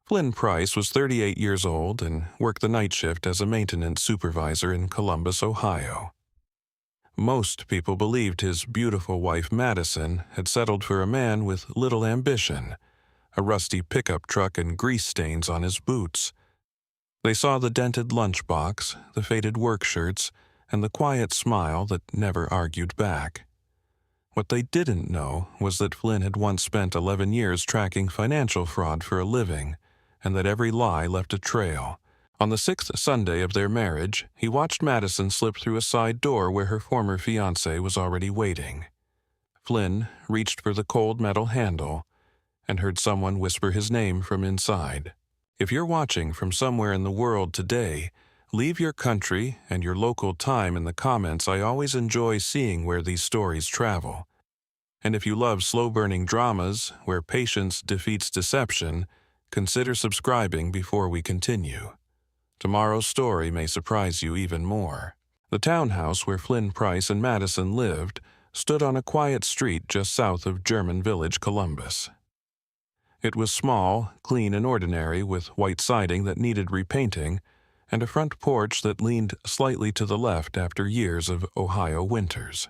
Flynn Price was 38 years old and worked the night shift as a maintenance supervisor in Columbus, Ohio. Most people believed his beautiful wife Madison had settled for a man with little ambition, a rusty pickup truck and grease stains on his boots. They saw the dented lunchbox, the faded work shirts, and the quiet smile that never argued back. What they didn't know was that Flynn had once spent 11 years tracking financial fraud for a living, and that every lie left a trail. On the 6th Sunday of their marriage, he watched Madison slip through a side door where her former fiancé was already waiting. Flynn reached for the cold metal handle and heard someone whisper his name from inside. If you're watching from somewhere in the world today, leave your country and your local time in the comments. I always enjoy seeing where these stories travel. And if you love slow-burning dramas where patience defeats deception, consider subscribing before we continue. Tomorrow's story may surprise you even more. The townhouse where Flynn Price and Madison lived stood on a quiet street just south of German village Columbus. It was small, clean and ordinary, with white siding that needed repainting and a front porch that leaned slightly to the left after years of Ohio winters.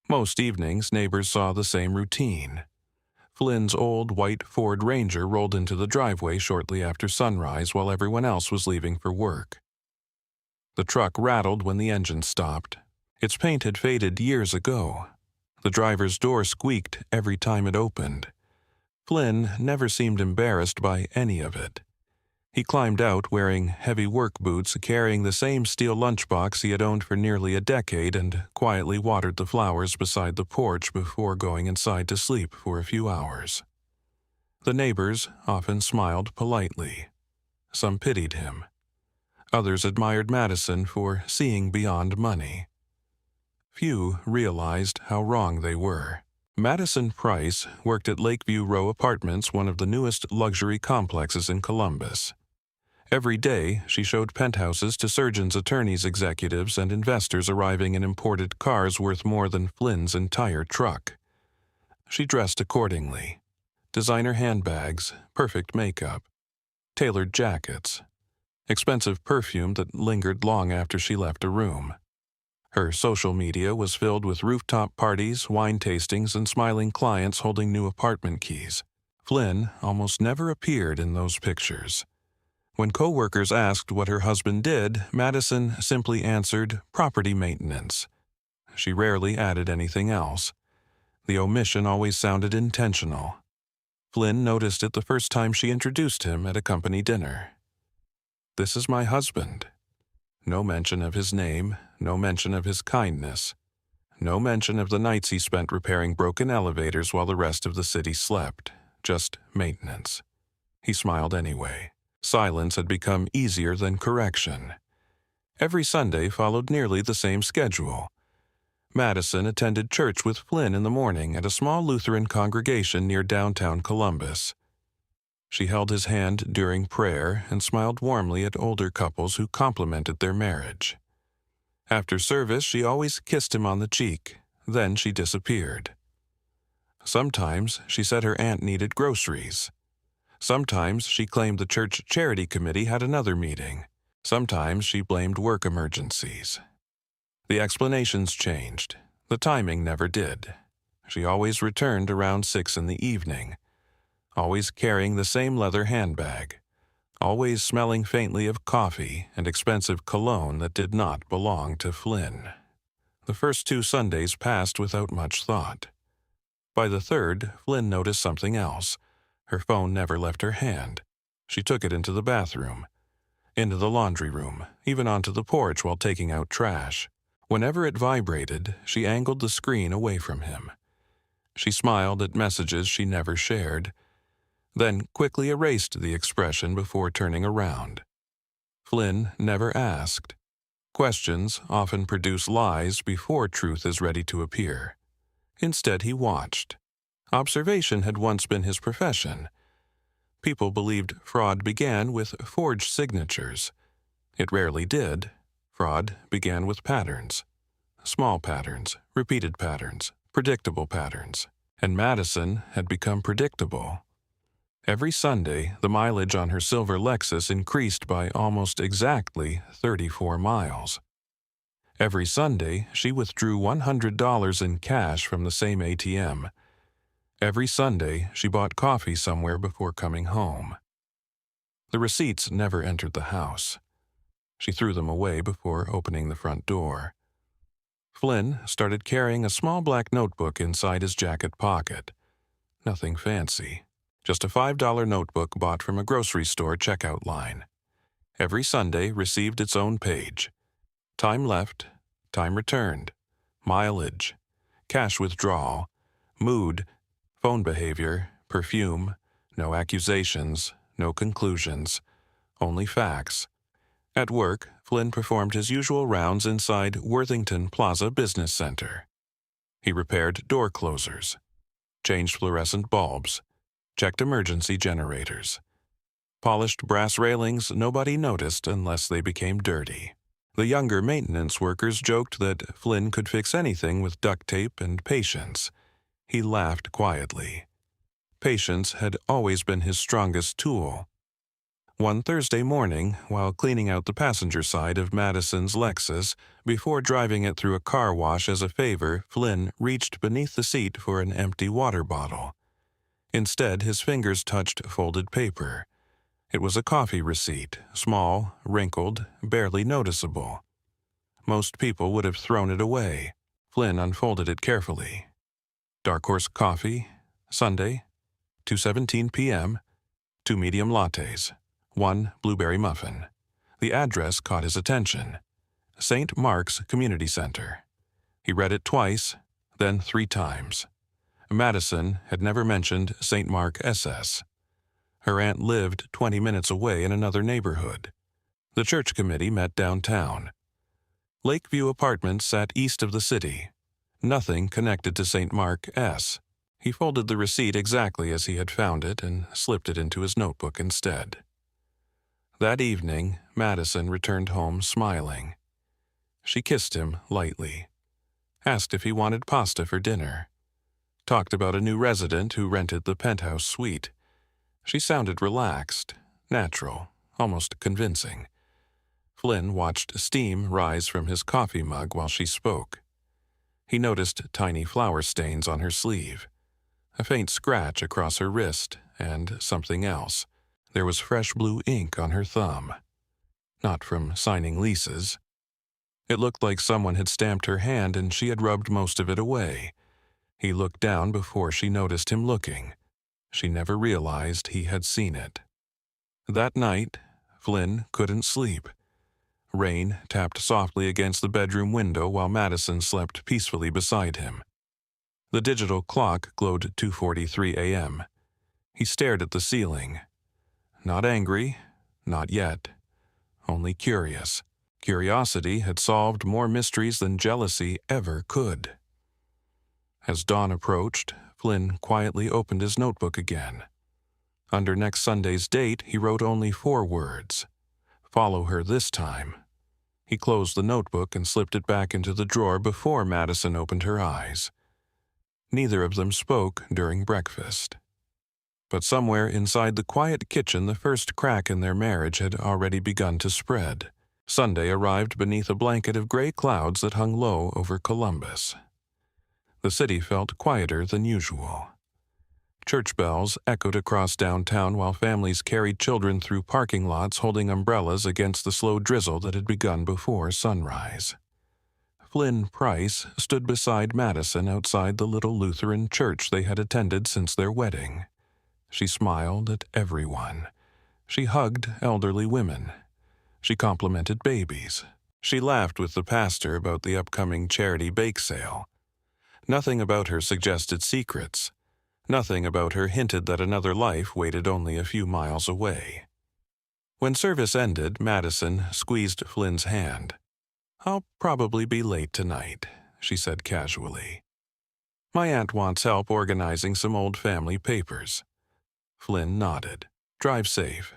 Most evenings, neighbors saw the same routine. Flynn's old white Ford Ranger rolled into the driveway shortly after sunrise while everyone else was leaving for work. The truck rattled when the engine stopped. Its paint had faded years ago. The driver's door squeaked every time it opened. Flynn never seemed embarrassed by any of it. He climbed out wearing heavy work boots, carrying the same steel lunchbox he had owned for nearly a decade, and quietly watered the flowers beside the porch before going inside to sleep for a few hours. The neighbors often smiled politely. Some pitied him. Others admired Madison for seeing beyond money. Few realized how wrong they were. Madison Price worked at Lakeview Row Apartments, one of the newest luxury complexes in Columbus. Every day, she showed penthouses to surgeons, attorneys, executives, and investors arriving in imported cars worth more than Flynn's entire truck. She dressed accordingly. Designer handbags, perfect makeup, tailored jackets, expensive perfume that lingered long after she left a room. Her social media was filled with rooftop parties, wine tastings, and smiling clients holding new apartment keys. Flynn almost never appeared in those pictures. When co-workers asked what her husband did, Madison simply answered, "property maintenance." She rarely added anything else. The omission always sounded intentional. Flynn noticed it the first time she introduced him at a company dinner. "This is my husband." No mention of his name, no mention of his kindness, no mention of the nights he spent repairing broken elevators while the rest of the city slept. Just maintenance. He smiled anyway. Silence had become easier than correction. Every Sunday followed nearly the same schedule. Madison attended church with Flynn in the morning at a small Lutheran congregation near downtown Columbus. She held his hand during prayer and smiled warmly at older couples who complimented their marriage. After service, she always kissed him on the cheek. Then she disappeared. Sometimes she said her aunt needed groceries. Sometimes she claimed the church charity committee had another meeting. Sometimes she blamed work emergencies. The explanations changed. The timing never did. She always returned around 6 in the evening, always carrying the same leather handbag, always smelling faintly of coffee and expensive cologne that did not belong to Flynn. The first 2 Sundays passed without much thought. By the third, Flynn noticed something else. Her phone never left her hand. She took it into the bathroom, into the laundry room, even onto the porch while taking out trash. Whenever it vibrated, she angled the screen away from him. She smiled at messages she never shared, then quickly erased the expression before turning around. Flynn never asked. Questions often produce lies before truth is ready to appear. Instead, he watched. Observation had once been his profession. People believed fraud began with forged signatures. It rarely did. Fraud began with patterns. Small patterns, repeated patterns, predictable patterns. And Madison had become predictable. Every Sunday, the mileage on her silver Lexus increased by almost exactly 34 miles. Every Sunday, she withdrew $100 in cash from the same ATM. Every Sunday, she bought coffee somewhere before coming home. The receipts never entered the house. She threw them away before opening the front door. Flynn started carrying a small black notebook inside his jacket pocket. Nothing fancy, just a $5 notebook bought from a grocery store checkout line. Every Sunday received its own page. Time left, time returned, mileage, cash withdrawal, mood, phone behavior, perfume, no accusations, no conclusions, only facts. At work, Flynn performed his usual rounds inside Worthington Plaza Business Center. He repaired door closers, changed fluorescent bulbs, checked emergency generators, polished brass railings nobody noticed unless they became dirty. The younger maintenance workers joked that Flynn could fix anything with duct tape and patience. He laughed quietly. Patience had always been his strongest tool. One Thursday morning, while cleaning out the passenger side of Madison's Lexus, before driving it through a car wash as a favor, Flynn reached beneath the seat for an empty water bottle. Instead, his fingers touched folded paper. It was a coffee receipt, small, wrinkled, barely noticeable. Most people would have thrown it away. Flynn unfolded it carefully. Dark Horse Coffee, Sunday, 2:17 p.m., 2 medium lattes, 1 blueberry muffin. The address caught his attention. St. Mark's Community Center. He read it twice, then 3 times. Madison had never mentioned St. Mark SS. Her aunt lived 20 minutes away in another neighborhood. The church committee met downtown. Lakeview Apartments sat east of the city. Nothing connected to St. Mark S. He folded the receipt exactly as he had found it and slipped it into his notebook instead. That evening, Madison returned home smiling. She kissed him lightly, asked if he wanted pasta for dinner, talked about a new resident who rented the penthouse suite. She sounded relaxed, natural, almost convincing. Flynn watched steam rise from his coffee mug while she spoke. He noticed tiny flower stains on her sleeve, a faint scratch across her wrist, and something else. There was fresh blue ink on her thumb. Not from signing leases. It looked like someone had stamped her hand and she had rubbed most of it away. He looked down before she noticed him looking. She never realized he had seen it. That night, Flynn couldn't sleep. Rain tapped softly against the bedroom window while Madison slept peacefully beside him. The digital clock glowed 2:43 a.m. He stared at the ceiling. Not angry, not yet. Only curious. Curiosity had solved more mysteries than jealousy ever could. As dawn approached, Flynn quietly opened his notebook again. Under next Sunday's date, he wrote only 4 words. Follow her this time. He closed the notebook and slipped it back into the drawer before Madison opened her eyes. Neither of them spoke during breakfast. But somewhere inside the quiet kitchen, the first crack in their marriage had already begun to spread. Sunday arrived beneath a blanket of gray clouds that hung low over Columbus. The city felt quieter than usual. Church bells echoed across downtown while families carried children through parking lots holding umbrellas against the slow drizzle that had begun before sunrise. Flynn Price stood beside Madison outside the little Lutheran church they had attended since their wedding. She smiled at everyone. She hugged elderly women. She complimented babies. She laughed with the pastor about the upcoming charity bake sale. Nothing about her suggested secrets. Nothing about her hinted that another life waited only a few miles away. When service ended, Madison squeezed Flynn's hand. "I'll probably be late tonight," she said casually. "My aunt wants help organizing some old family papers." Flynn nodded. "Drive safe."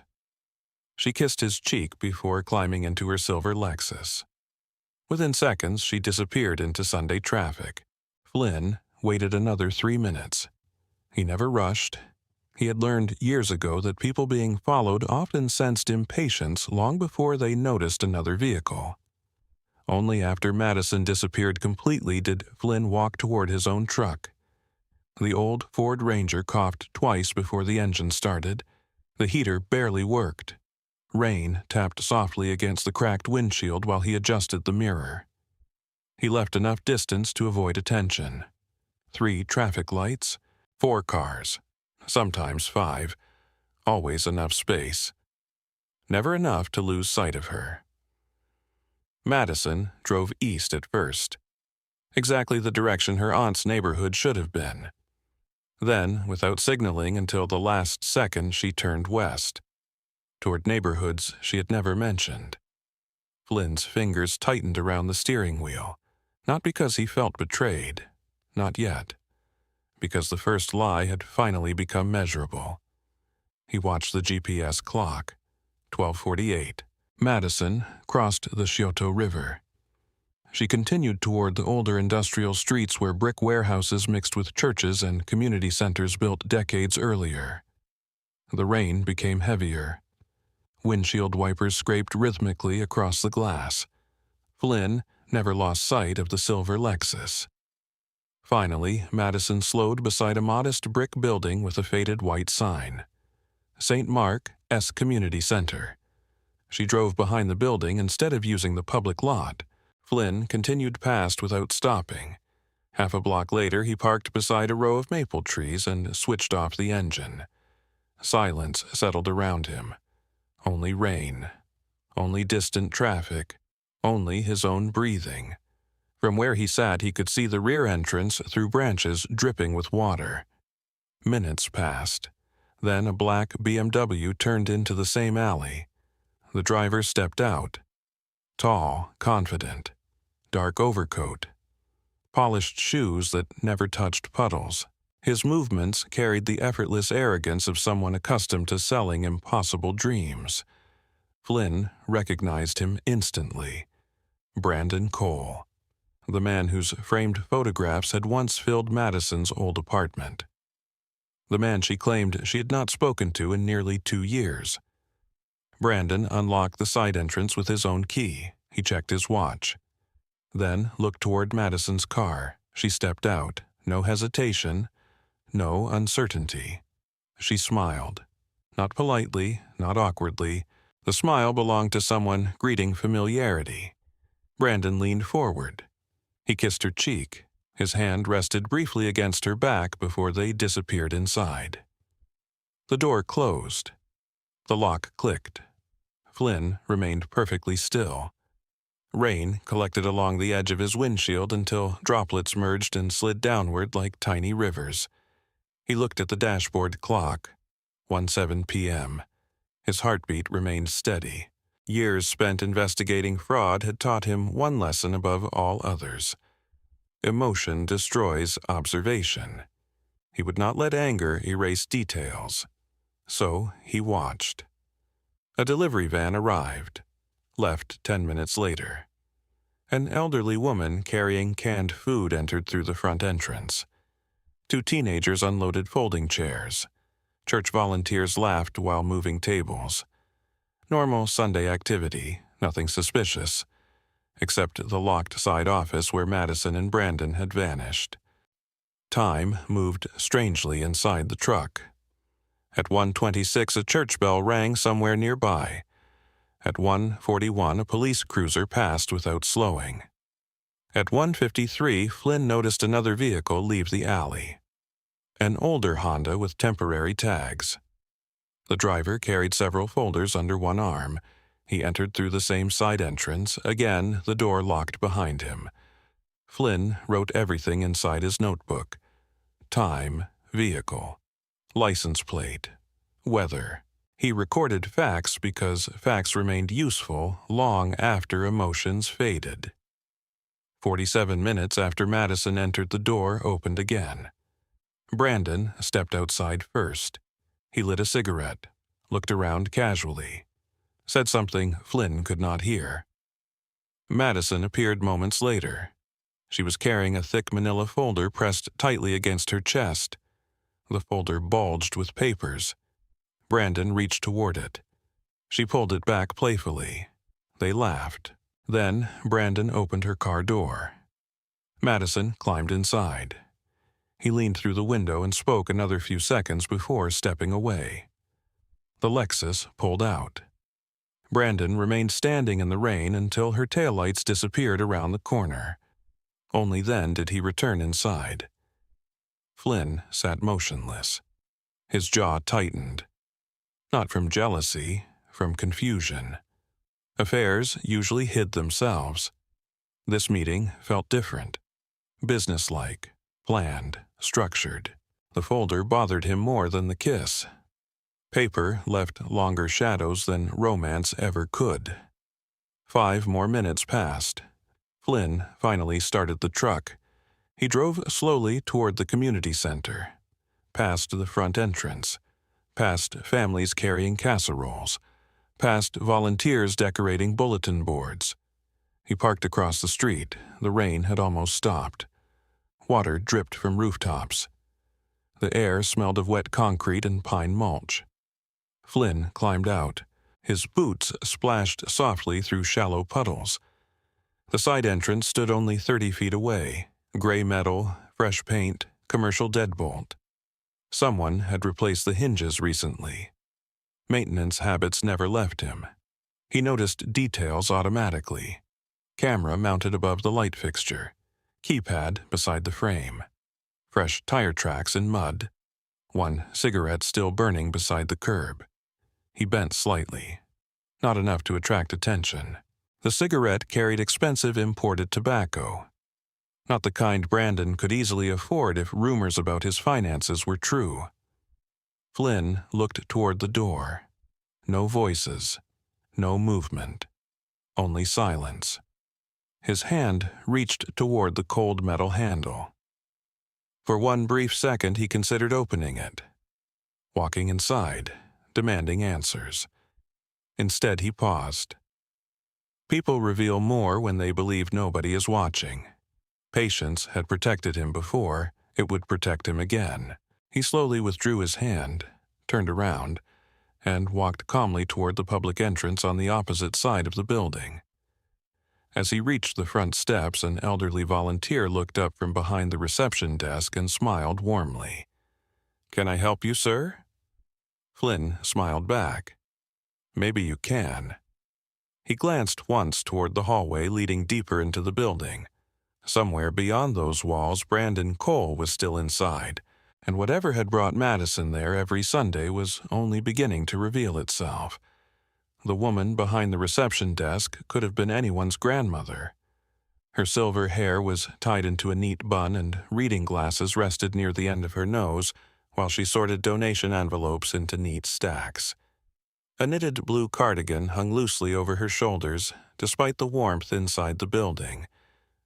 She kissed his cheek before climbing into her silver Lexus. Within seconds, she disappeared into Sunday traffic. Flynn waited another 3 minutes. He never rushed. He had learned years ago that people being followed often sensed impatience long before they noticed another vehicle. Only after Madison disappeared completely did Flynn walk toward his own truck. The old Ford Ranger coughed twice before the engine started. The heater barely worked. Rain tapped softly against the cracked windshield while he adjusted the mirror. He left enough distance to avoid attention. 3 traffic lights, 4 cars, sometimes 5, always enough space. Never enough to lose sight of her. Madison drove east at first, exactly the direction her aunt's neighborhood should have been. Then, without signaling until the last second, she turned west, toward neighborhoods she had never mentioned. Flynn's fingers tightened around the steering wheel, not because he felt betrayed, not yet, because the first lie had finally become measurable. He watched the GPS clock. 12:48. Madison crossed the Scioto River. She continued toward the older industrial streets where brick warehouses mixed with churches and community centers built decades earlier. The rain became heavier. Windshield wipers scraped rhythmically across the glass. Flynn never lost sight of the silver Lexus. Finally, Madison slowed beside a modest brick building with a faded white sign. St. Mark S. Community Center. She drove behind the building instead of using the public lot. Flynn continued past without stopping. Half a block later, he parked beside a row of maple trees and switched off the engine. Silence settled around him. Only rain. Only distant traffic. Only his own breathing. From where he sat, he could see the rear entrance through branches dripping with water. Minutes passed. Then a black BMW turned into the same alley. The driver stepped out. Tall, confident. Dark overcoat. Polished shoes that never touched puddles. His movements carried the effortless arrogance of someone accustomed to selling impossible dreams. Flynn recognized him instantly. Brandon Cole. The man whose framed photographs had once filled Madison's old apartment. The man she claimed she had not spoken to in nearly 2 years. Brandon unlocked the side entrance with his own key. He checked his watch. Then looked toward Madison's car. She stepped out. No hesitation. No uncertainty. She smiled. Not politely, not awkwardly. The smile belonged to someone greeting familiarity. Brandon leaned forward. He kissed her cheek. His hand rested briefly against her back before they disappeared inside. The door closed. The lock clicked. Flynn remained perfectly still. Rain collected along the edge of his windshield until droplets merged and slid downward like tiny rivers. He looked at the dashboard clock. 1:07 p.m. His heartbeat remained steady. Years spent investigating fraud had taught him one lesson above all others. Emotion destroys observation. He would not let anger erase details. So he watched. A delivery van arrived. Left 10 minutes later. An elderly woman carrying canned food entered through the front entrance. 2 teenagers unloaded folding chairs. Church volunteers laughed while moving tables. Normal Sunday activity, nothing suspicious, except the locked side office where Madison and Brandon had vanished. Time moved strangely inside the truck. At 1:26, a church bell rang somewhere nearby. At 1:41, a police cruiser passed without slowing. At 1:53, Flynn noticed another vehicle leave the alley. An older Honda with temporary tags. The driver carried several folders under one arm. He entered through the same side entrance. Again, the door locked behind him. Flynn wrote everything inside his notebook. Time, vehicle, license plate, weather. He recorded facts because facts remained useful long after emotions faded. 47 minutes after Madison entered, the door opened again. Brandon stepped outside first. He lit a cigarette, looked around casually, said something Flynn could not hear. Madison appeared moments later. She was carrying a thick manila folder pressed tightly against her chest. The folder bulged with papers. Brandon reached toward it. She pulled it back playfully. They laughed. Then Brandon opened her car door. Madison climbed inside. He leaned through the window and spoke another few seconds before stepping away. The Lexus pulled out. Brandon remained standing in the rain until her taillights disappeared around the corner. Only then did he return inside. Flynn sat motionless. His jaw tightened. Not from jealousy, from confusion. Affairs usually hid themselves. This meeting felt different. Businesslike, planned, structured. The folder bothered him more than the kiss. Paper left longer shadows than romance ever could. 5 more minutes passed. Flynn finally started the truck. He drove slowly toward the community center, past the front entrance, past families carrying casseroles, past volunteers decorating bulletin boards. He parked across the street. The rain had almost stopped. Water dripped from rooftops. The air smelled of wet concrete and pine mulch. Flynn climbed out. His boots splashed softly through shallow puddles. The side entrance stood only 30 feet away. Gray metal, fresh paint, commercial deadbolt. Someone had replaced the hinges recently. Maintenance habits never left him. He noticed details automatically. Camera mounted above the light fixture. Keypad beside the frame. Fresh tire tracks in mud. One cigarette still burning beside the curb. He bent slightly. Not enough to attract attention. The cigarette carried expensive imported tobacco. Not the kind Brandon could easily afford if rumors about his finances were true. Flynn looked toward the door. No voices. No movement. Only silence. His hand reached toward the cold metal handle. For one brief second he considered opening it. Walking inside, demanding answers. Instead he paused. People reveal more when they believe nobody is watching. Patience had protected him before, it would protect him again. He slowly withdrew his hand, turned around, and walked calmly toward the public entrance on the opposite side of the building. As he reached the front steps, an elderly volunteer looked up from behind the reception desk and smiled warmly. "Can I help you, sir?" Flynn smiled back. "Maybe you can." He glanced once toward the hallway leading deeper into the building. Somewhere beyond those walls, Brandon Cole was still inside, and whatever had brought Madison there every Sunday was only beginning to reveal itself. The woman behind the reception desk could have been anyone's grandmother. Her silver hair was tied into a neat bun and reading glasses rested near the end of her nose while she sorted donation envelopes into neat stacks. A knitted blue cardigan hung loosely over her shoulders despite the warmth inside the building.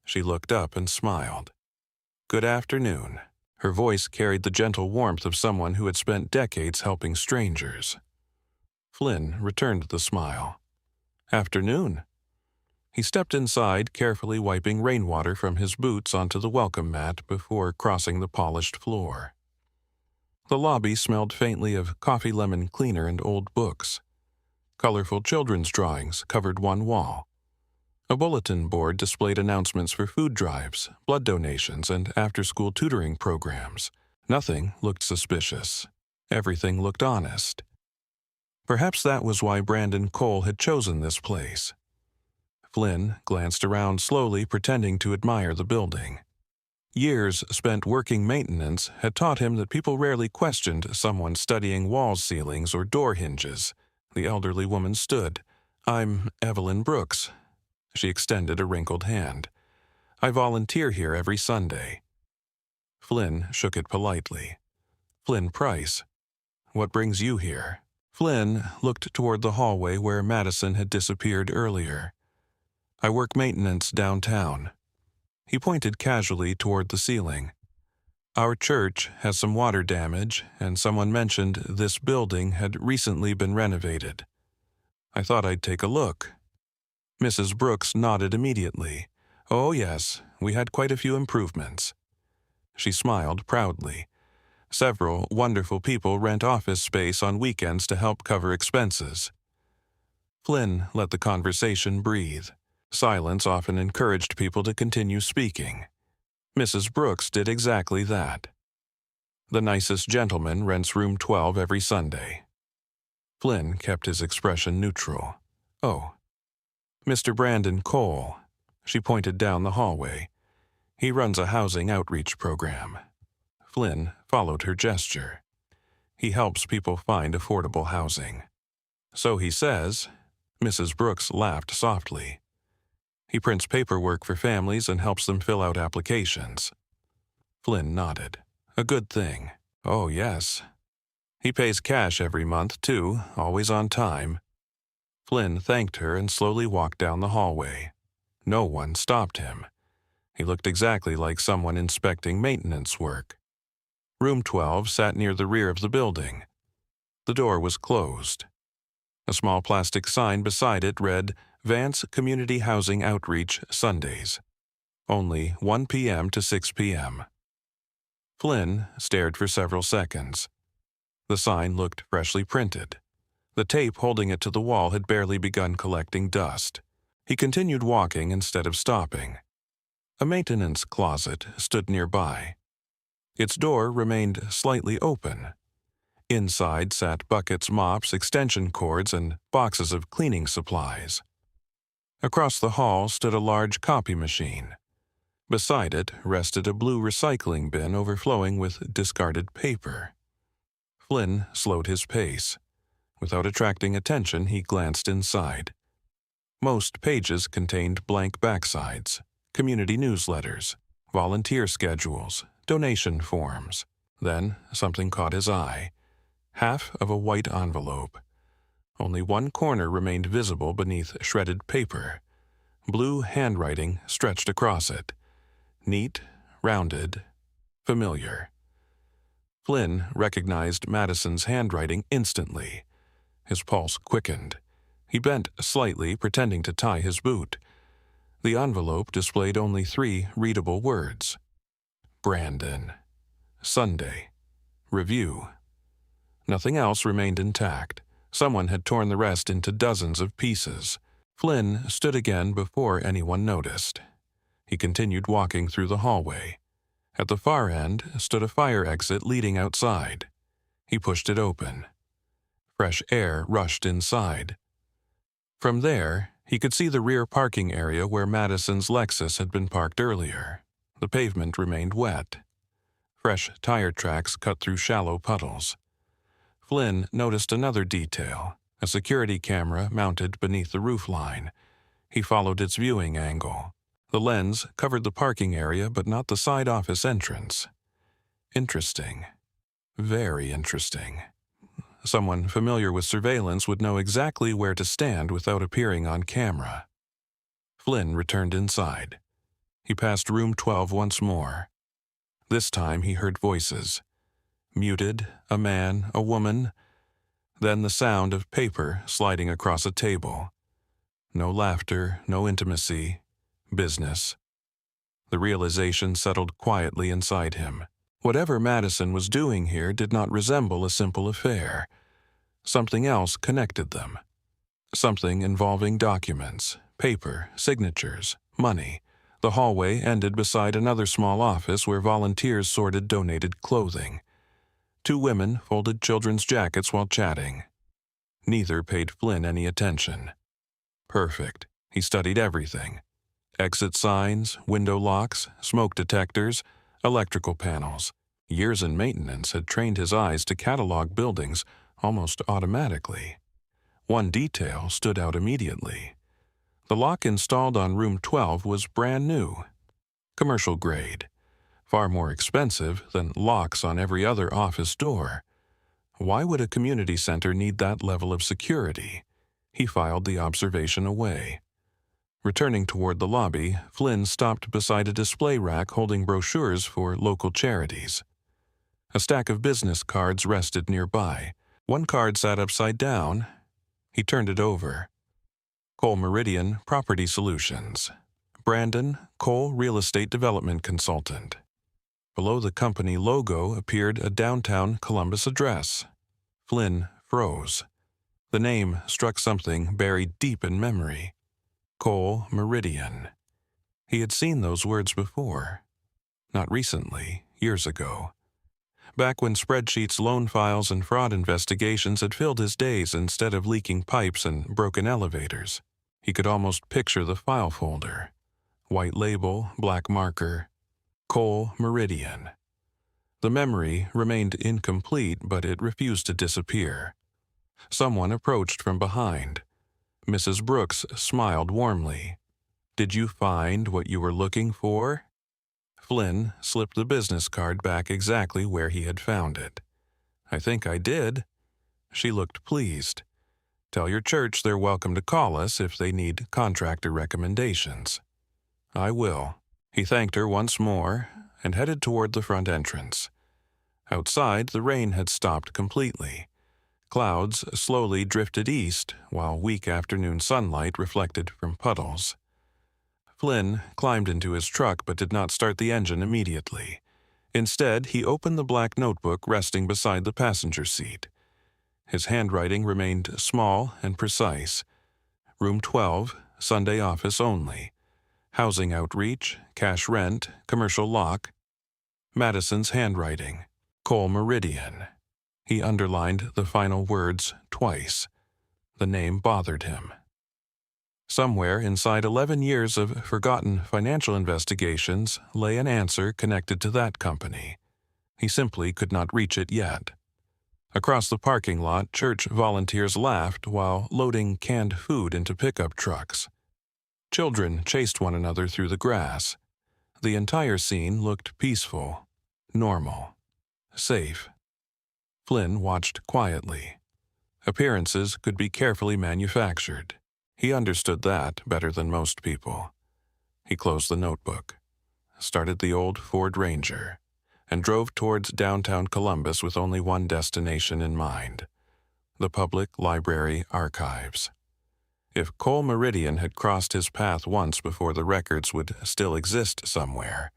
She looked up and smiled. "Good afternoon." Her voice carried the gentle warmth of someone who had spent decades helping strangers. Flynn returned the smile. "Afternoon." He stepped inside, carefully wiping rainwater from his boots onto the welcome mat before crossing the polished floor. The lobby smelled faintly of coffee lemon cleaner and old books. Colorful children's drawings covered one wall. A bulletin board displayed announcements for food drives, blood donations, and after-school tutoring programs. Nothing looked suspicious. Everything looked honest. Perhaps that was why Brandon Cole had chosen this place. Flynn glanced around slowly, pretending to admire the building. Years spent working maintenance had taught him that people rarely questioned someone studying wall ceilings or door hinges. The elderly woman stood. "I'm Evelyn Brooks." She extended a wrinkled hand. "I volunteer here every Sunday." Flynn shook it politely. "Flynn Price. What brings you here?" Flynn looked toward the hallway where Madison had disappeared earlier. "I work maintenance downtown." He pointed casually toward the ceiling. "Our church has some water damage, and someone mentioned this building had recently been renovated. I thought I'd take a look." Mrs. Brooks nodded immediately. "Oh, yes, we had quite a few improvements." She smiled proudly. Several wonderful people rent office space on weekends to help cover expenses. Flynn let the conversation breathe. Silence often encouraged people to continue speaking. Mrs. Brooks did exactly that. The nicest gentleman rents room 12 every Sunday. Flynn kept his expression neutral. Oh, Mr. Brandon Cole. She pointed down the hallway. He runs a housing outreach program. Flynn followed her gesture. He helps people find affordable housing. So he says. Mrs. Brooks laughed softly. He prints paperwork for families and helps them fill out applications. Flynn nodded. A good thing. Oh, yes. He pays cash every month, too, always on time. Flynn thanked her and slowly walked down the hallway. No one stopped him. He looked exactly like someone inspecting maintenance work. Room 12 sat near the rear of the building. The door was closed. A small plastic sign beside it read, Vance Community Housing Outreach, Sundays. Only 1 p.m. to 6 p.m. Flynn stared for several seconds. The sign looked freshly printed. The tape holding it to the wall had barely begun collecting dust. He continued walking instead of stopping. A maintenance closet stood nearby. Its door remained slightly open. Inside sat buckets, mops, extension cords, and boxes of cleaning supplies. Across the hall stood a large copy machine. Beside it rested a blue recycling bin overflowing with discarded paper. Flynn slowed his pace. Without attracting attention, he glanced inside. Most pages contained blank backsides, community newsletters, volunteer schedules, donation forms. Then something caught his eye. Half of a white envelope. Only one corner remained visible beneath shredded paper. Blue handwriting stretched across it. Neat, rounded, familiar. Flynn recognized Madison's handwriting instantly. His pulse quickened. He bent slightly, pretending to tie his boot. The envelope displayed only 3 readable words. Brandon. Sunday. Review. Nothing else remained intact. Someone had torn the rest into dozens of pieces. Flynn stood again before anyone noticed. He continued walking through the hallway. At the far end stood a fire exit leading outside. He pushed it open. Fresh air rushed inside. From there, he could see the rear parking area where Madison's Lexus had been parked earlier. The pavement remained wet. Fresh tire tracks cut through shallow puddles. Flynn noticed another detail, a security camera mounted beneath the roofline. He followed its viewing angle. The lens covered the parking area but not the side office entrance. Interesting. Very interesting. Someone familiar with surveillance would know exactly where to stand without appearing on camera. Flynn returned inside. He passed room 12 once more. This time he heard voices. Muted, a man, a woman, then the sound of paper sliding across a table. No laughter, no intimacy, business. The realization settled quietly inside him. Whatever Madison was doing here did not resemble a simple affair. Something else connected them. Something involving documents, paper, signatures, money. The hallway ended beside another small office where volunteers sorted donated clothing. 2 women folded children's jackets while chatting. Neither paid Flynn any attention. Perfect. He studied everything. Exit signs, window locks, smoke detectors, electrical panels. Years in maintenance had trained his eyes to catalog buildings almost automatically. One detail stood out immediately. The lock installed on room 12 was brand new. Commercial grade. Far more expensive than locks on every other office door. Why would a community center need that level of security? He filed the observation away. Returning toward the lobby, Flynn stopped beside a display rack holding brochures for local charities. A stack of business cards rested nearby. One card sat upside down. He turned it over. Cole Meridian Property Solutions. Brandon, Cole Real Estate Development Consultant. Below the company logo appeared a downtown Columbus address. Flynn froze. The name struck something buried deep in memory. Cole Meridian. He had seen those words before. Not recently, years ago. Back when spreadsheets, loan files, and fraud investigations had filled his days instead of leaking pipes and broken elevators. He could almost picture the file folder. White label, black marker. Cole Meridian. The memory remained incomplete, but it refused to disappear. Someone approached from behind. Mrs. Brooks smiled warmly. "Did you find what you were looking for?" Flynn slipped the business card back exactly where he had found it. "I think I did." She looked pleased. "Tell your church they're welcome to call us if they need contractor recommendations." "I will." He thanked her once more and headed toward the front entrance. Outside, the rain had stopped completely. Clouds slowly drifted east, while weak afternoon sunlight reflected from puddles. Flynn climbed into his truck but did not start the engine immediately. Instead, he opened the black notebook resting beside the passenger seat. His handwriting remained small and precise. Room 12, Sunday office only. Housing outreach, cash rent, commercial lock. Madison's handwriting. Cole Meridian. He underlined the final words twice. The name bothered him. Somewhere inside 11 years of forgotten financial investigations lay an answer connected to that company. He simply could not reach it yet. Across the parking lot, church volunteers laughed while loading canned food into pickup trucks. Children chased one another through the grass. The entire scene looked peaceful, normal, safe. Flynn watched quietly. Appearances could be carefully manufactured. He understood that better than most people. He closed the notebook, started the old Ford Ranger, and drove towards downtown Columbus with only one destination in mind: the Public Library Archives. If Cole Meridian had crossed his path once before, the records would still exist somewhere,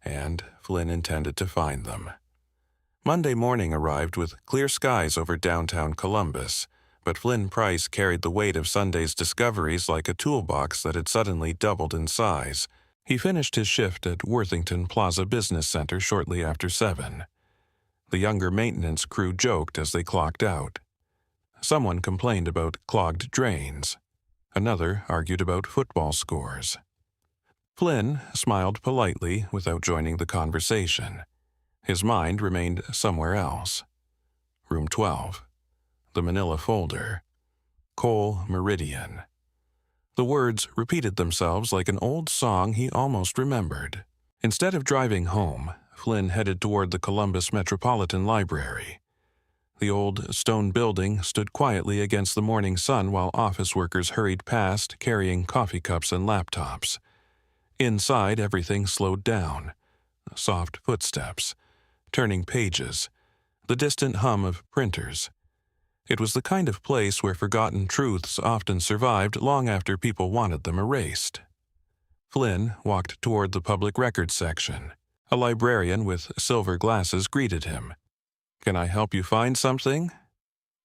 and Flynn intended to find them. Monday morning arrived with clear skies over downtown Columbus, but Flynn Price carried the weight of Sunday's discoveries like a toolbox that had suddenly doubled in size. He finished his shift at Worthington Plaza Business Center shortly after 7. The younger maintenance crew joked as they clocked out. Someone complained about clogged drains. Another argued about football scores. Flynn smiled politely without joining the conversation. His mind remained somewhere else. Room 12. The manila folder. Cole Meridian. The words repeated themselves like an old song he almost remembered. Instead of driving home, Flynn headed toward the Columbus Metropolitan Library. The old stone building stood quietly against the morning sun while office workers hurried past carrying coffee cups and laptops. Inside, everything slowed down. Soft footsteps, turning pages, the distant hum of printers. It was the kind of place where forgotten truths often survived long after people wanted them erased. Flynn walked toward the public records section. A librarian with silver glasses greeted him. "Can I help you find something?"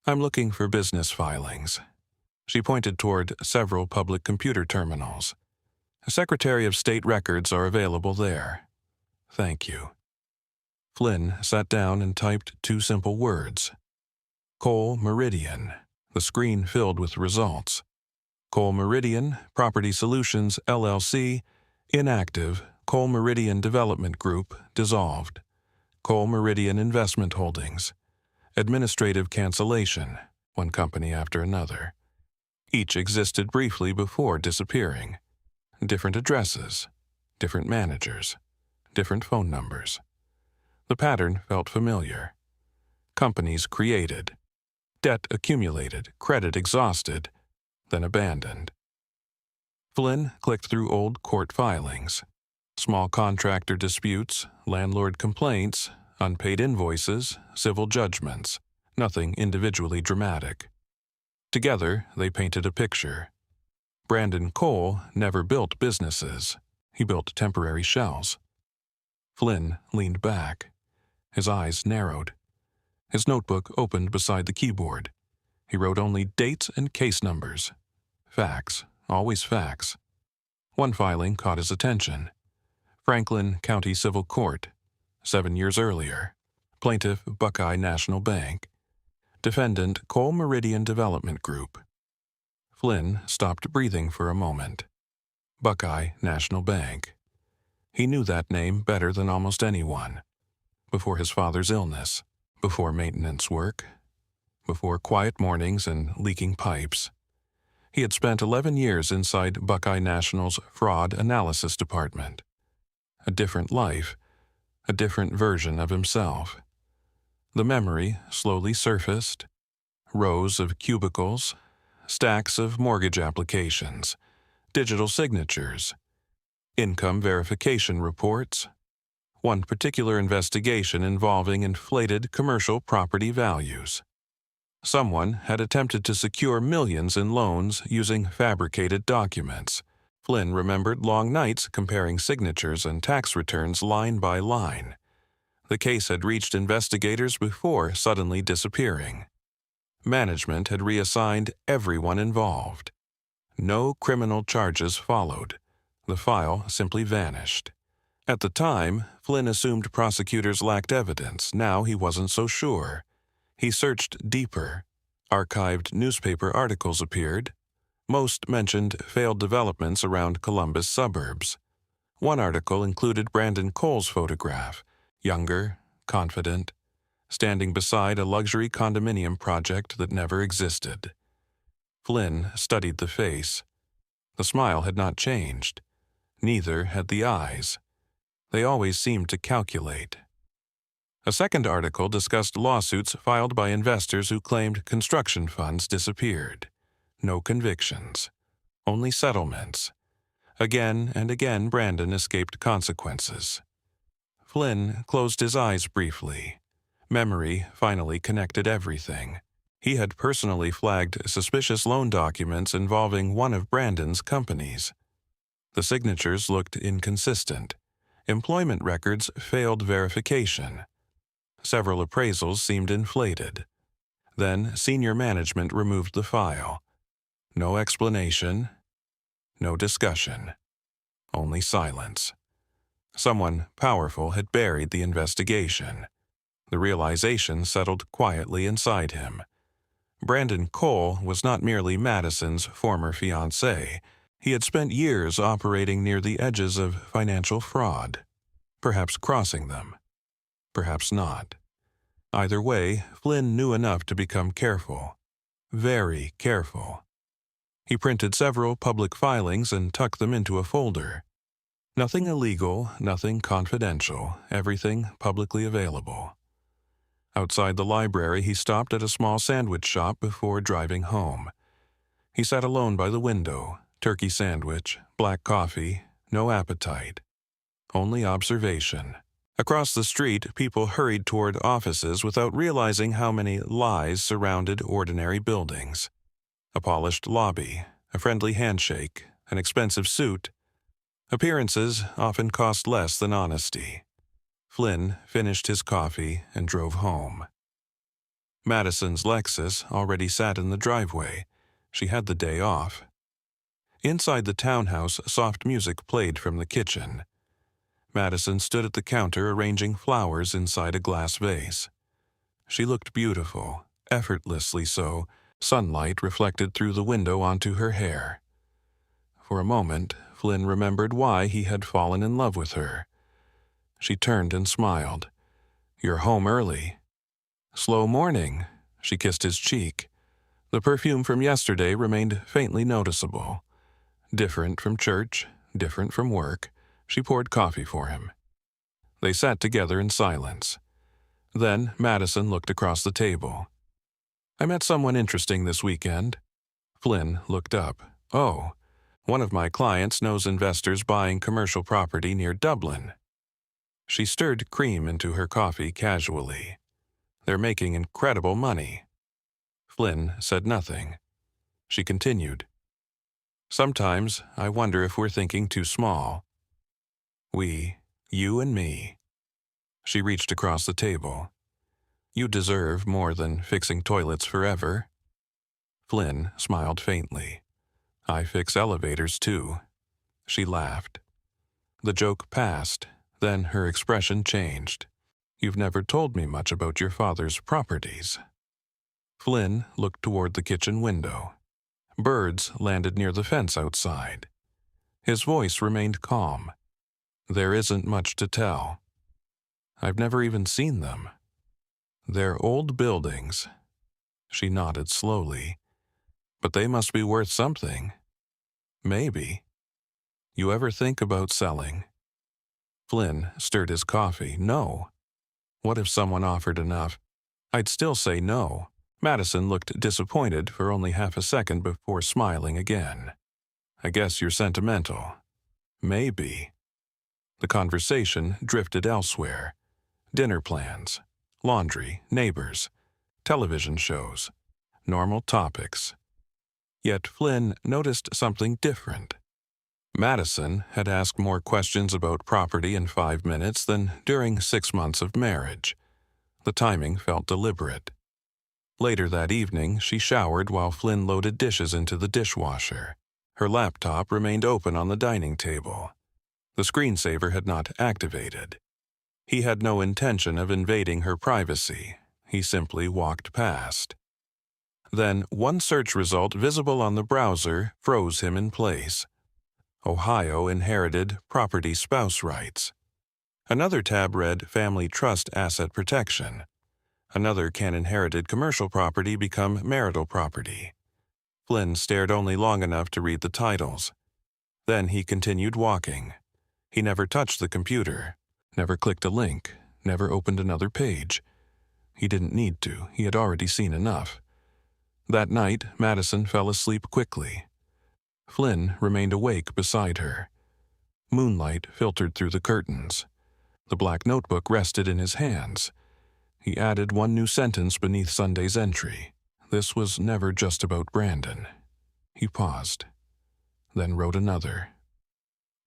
"I'm looking for business filings." She pointed toward several public computer terminals. "Secretary of State records are available there." "Thank you." Flynn sat down and typed 2 simple words. Cole Meridian. The screen filled with results. Cole Meridian, Property Solutions, LLC, inactive. Cole Meridian Development Group, dissolved. Cole Meridian Investment Holdings. Administrative cancellation, one company after another. Each existed briefly before disappearing. Different addresses, different managers, different phone numbers. The pattern felt familiar. Companies created. Debt accumulated, credit exhausted, then abandoned. Flynn clicked through old court filings. Small contractor disputes, landlord complaints, unpaid invoices, civil judgments, nothing individually dramatic. Together, they painted a picture. Brandon Cole never built businesses. He built temporary shells. Flynn leaned back. His eyes narrowed. His notebook opened beside the keyboard. He wrote only dates and case numbers. Facts, always facts. One filing caught his attention. Franklin County Civil Court, 7 years earlier. Plaintiff, Buckeye National Bank. Defendant, Coal Meridian Development Group. Flynn stopped breathing for a moment. Buckeye National Bank. He knew that name better than almost anyone. Before his father's illness, before maintenance work, before quiet mornings and leaking pipes. He had spent 11 years inside Buckeye National's Fraud Analysis Department. A different life, a different version of himself. The memory slowly surfaced. Rows of cubicles, stacks of mortgage applications, digital signatures, income verification reports, one particular investigation involving inflated commercial property values. Someone had attempted to secure millions in loans using fabricated documents. Flynn remembered long nights comparing signatures and tax returns line by line. The case had reached investigators before suddenly disappearing. Management had reassigned everyone involved. No criminal charges followed. The file simply vanished. At the time, Flynn assumed prosecutors lacked evidence. Now he wasn't so sure. He searched deeper. Archived newspaper articles appeared. Most mentioned failed developments around Columbus suburbs. One article included Brandon Cole's photograph, younger, confident, standing beside a luxury condominium project that never existed. Flynn studied the face. The smile had not changed. Neither had the eyes. They always seemed to calculate. A second article discussed lawsuits filed by investors who claimed construction funds disappeared. No convictions. Only settlements. Again and again Brandon escaped consequences. Flynn closed his eyes briefly. Memory finally connected everything. He had personally flagged suspicious loan documents involving one of Brandon's companies. The signatures looked inconsistent. Employment records failed verification. Several appraisals seemed inflated. Then senior management removed the file. No explanation, no discussion, only silence. Someone powerful had buried the investigation. The realization settled quietly inside him. Brandon Cole was not merely Madison's former fiancé. He had spent years operating near the edges of financial fraud, perhaps crossing them, perhaps not. Either way, Flynn knew enough to become careful, very careful. He printed several public filings and tucked them into a folder. Nothing illegal, nothing confidential, everything publicly available. Outside the library, he stopped at a small sandwich shop before driving home. He sat alone by the window, turkey sandwich, black coffee, no appetite. Only observation. Across the street, people hurried toward offices without realizing how many lies surrounded ordinary buildings. A polished lobby, a friendly handshake, an expensive suit. Appearances often cost less than honesty. Flynn finished his coffee and drove home. Madison's Lexus already sat in the driveway. She had the day off. Inside the townhouse, soft music played from the kitchen. Madison stood at the counter arranging flowers inside a glass vase. She looked beautiful, effortlessly so, sunlight reflected through the window onto her hair. For a moment, Flynn remembered why he had fallen in love with her. She turned and smiled. "You're home early." "Slow morning." She kissed his cheek. The perfume from yesterday remained faintly noticeable. Different from church, different from work, she poured coffee for him. They sat together in silence. Then Madison looked across the table. "I met someone interesting this weekend." Flynn looked up. "Oh, one of my clients knows investors buying commercial property near Dublin." She stirred cream into her coffee casually. "They're making incredible money." Flynn said nothing. She continued. "Sometimes I wonder if we're thinking too small. We, you and me, She reached across the table. "You deserve more than fixing toilets forever." Flynn smiled faintly. "I fix elevators, too." She laughed. The joke passed, then her expression changed. "You've never told me much about your father's properties." Flynn looked toward the kitchen window. Birds landed near the fence outside. His voice remained calm. "There isn't much to tell. I've never even seen them. They're old buildings." She nodded slowly. "But they must be worth something." "Maybe. You ever think about selling?" Flynn stirred his coffee. "No." "What if someone offered enough?" "I'd still say no." Madison looked disappointed for only half a second before smiling again. "I guess you're sentimental." "Maybe." The conversation drifted elsewhere. Dinner plans, laundry, neighbors, television shows, normal topics. Yet Flynn noticed something different. Madison had asked more questions about property in 5 minutes than during 6 months of marriage. The timing felt deliberate. Later that evening, she showered while Flynn loaded dishes into the dishwasher. Her laptop remained open on the dining table. The screensaver had not activated. He had no intention of invading her privacy. He simply walked past. Then one search result visible on the browser froze him in place. Ohio inherited property spouse rights. Another tab read family trust asset protection. Another can inherited commercial property become marital property. Flynn stared only long enough to read the titles. Then he continued walking. He never touched the computer, never clicked a link, never opened another page. He didn't need to. He had already seen enough. That night, Madison fell asleep quickly. Flynn remained awake beside her. Moonlight filtered through the curtains. The black notebook rested in his hands. He added one new sentence beneath Sunday's entry. This was never just about Brandon. He paused, then wrote another.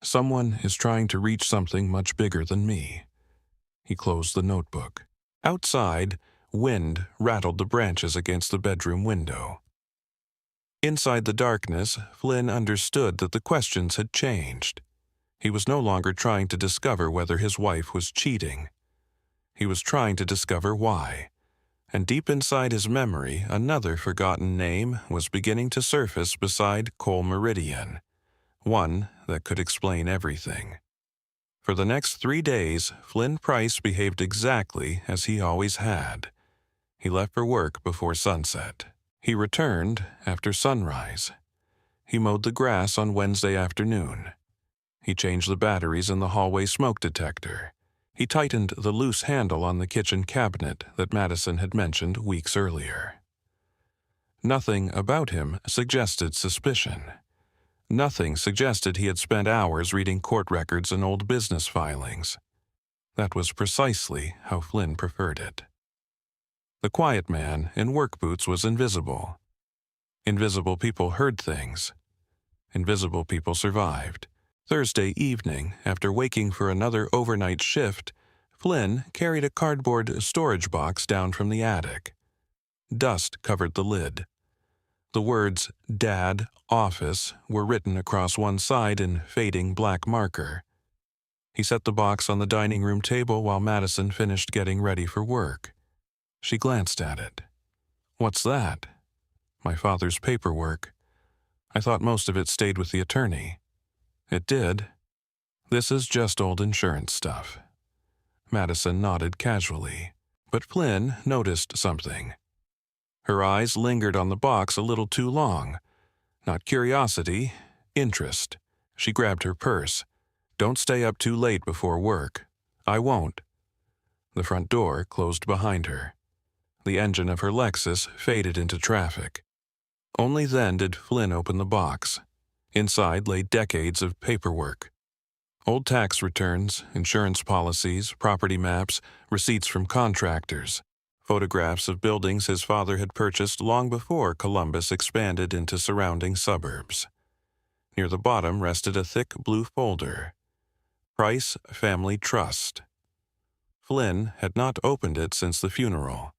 Someone is trying to reach something much bigger than me. He closed the notebook. Outside, wind rattled the branches against the bedroom window. Inside the darkness, Flynn understood that the questions had changed. He was no longer trying to discover whether his wife was cheating. He was trying to discover why. And deep inside his memory, another forgotten name was beginning to surface beside Cole Meridian. One that could explain everything. For the next 3 days, Flynn Price behaved exactly as he always had. He left for work before sunset. He returned after sunrise. He mowed the grass on Wednesday afternoon. He changed the batteries in the hallway smoke detector. He tightened the loose handle on the kitchen cabinet that Madison had mentioned weeks earlier. Nothing about him suggested suspicion. Nothing suggested he had spent hours reading court records and old business filings. That was precisely how Flynn preferred it. The quiet man in work boots was invisible. Invisible people heard things. Invisible people survived. Thursday evening, after waking for another overnight shift, Flynn carried a cardboard storage box down from the attic. Dust covered the lid. The words "Dad, Office" were written across one side in fading black marker. He set the box on the dining room table while Madison finished getting ready for work. She glanced at it. "What's that?" "My father's paperwork. I thought most of it stayed with the attorney." "It did. This is just old insurance stuff." Madison nodded casually, but Flynn noticed something. Her eyes lingered on the box a little too long. Not curiosity, interest. She grabbed her purse. "Don't stay up too late before work." "I won't." The front door closed behind her. The engine of her Lexus faded into traffic. Only then did Flynn open the box. Inside lay decades of paperwork. Old tax returns, insurance policies, property maps, receipts from contractors, photographs of buildings his father had purchased long before Columbus expanded into surrounding suburbs. Near the bottom rested a thick blue folder. Price Family Trust. Flynn had not opened it since the funeral.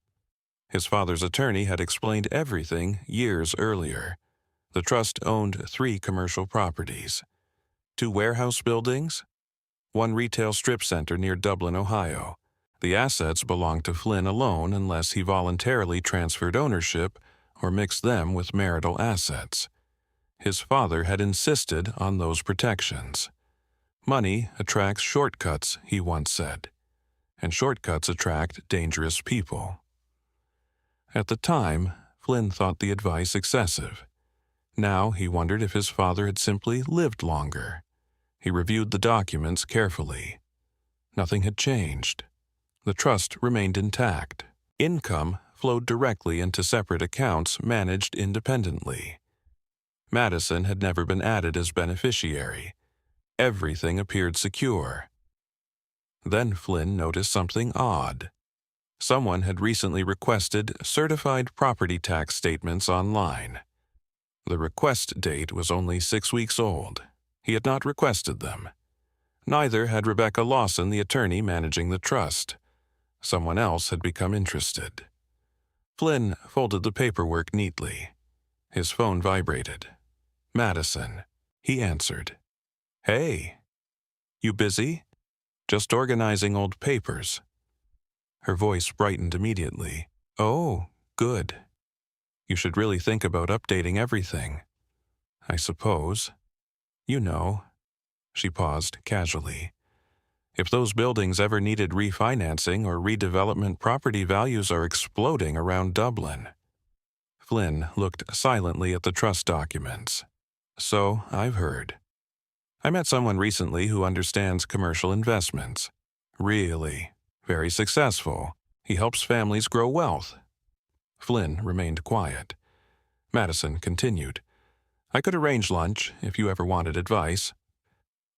His father's attorney had explained everything years earlier. The trust owned 3 commercial properties, 2 warehouse buildings, 1 retail strip center near Dublin, Ohio. The assets belonged to Flynn alone unless he voluntarily transferred ownership or mixed them with marital assets. His father had insisted on those protections. Money attracts shortcuts, he once said, and shortcuts attract dangerous people. At the time, Flynn thought the advice excessive. Now he wondered if his father had simply lived longer. He reviewed the documents carefully. Nothing had changed. The trust remained intact. Income flowed directly into separate accounts managed independently. Madison had never been added as beneficiary. Everything appeared secure. Then Flynn noticed something odd. Someone had recently requested certified property tax statements online. The request date was only 6 weeks old. He had not requested them. Neither had Rebecca Lawson, the attorney managing the trust. Someone else had become interested. Flynn folded the paperwork neatly. His phone vibrated. Madison. He answered. "Hey. You busy?" "Just organizing old papers." Her voice brightened immediately. "Oh, good. You should really think about updating everything." "I suppose. You know." She paused casually. "If those buildings ever needed refinancing or redevelopment, property values are exploding around Dublin." Flynn looked silently at the trust documents. "So, I've heard. I met someone recently who understands commercial investments. Really, very successful. He helps families grow wealth." Flynn remained quiet. Madison continued. "I could arrange lunch if you ever wanted advice."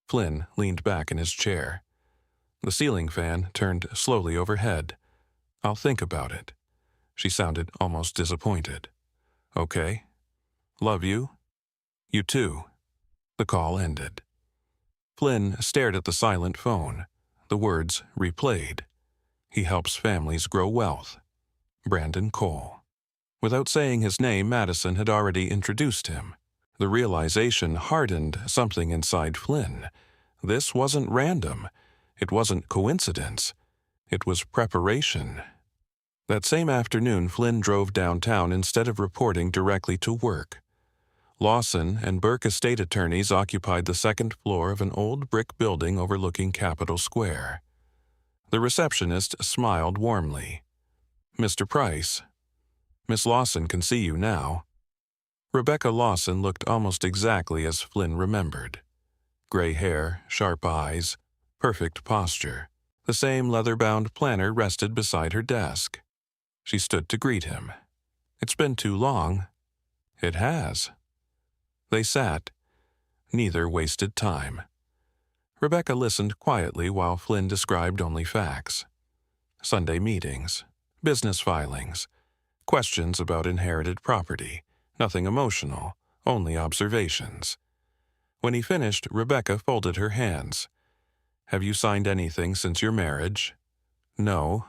Flynn leaned back in his chair. The ceiling fan turned slowly overhead. "I'll think about it." She sounded almost disappointed. "Okay. Love you." "You too." The call ended. Flynn stared at the silent phone. The words replayed. He helps families grow wealth. Brandon Cole. Without saying his name, Madison had already introduced him. The realization hardened something inside Flynn. This wasn't random. It wasn't coincidence. It was preparation. That same afternoon, Flynn drove downtown instead of reporting directly to work. Lawson and Burke estate attorneys occupied the second floor of an old brick building overlooking Capitol Square. The receptionist smiled warmly. "Mr. Price, Miss Lawson can see you now." Rebecca Lawson looked almost exactly as Flynn remembered. Gray hair, sharp eyes, perfect posture. The same leather-bound planner rested beside her desk. She stood to greet him. "It's been too long." "It has." They sat. Neither wasted time. Rebecca listened quietly while Flynn described only facts. Sunday meetings, business filings, questions about inherited property, nothing emotional, only observations. When he finished, Rebecca folded her hands. "Have you signed anything since your marriage?" "No."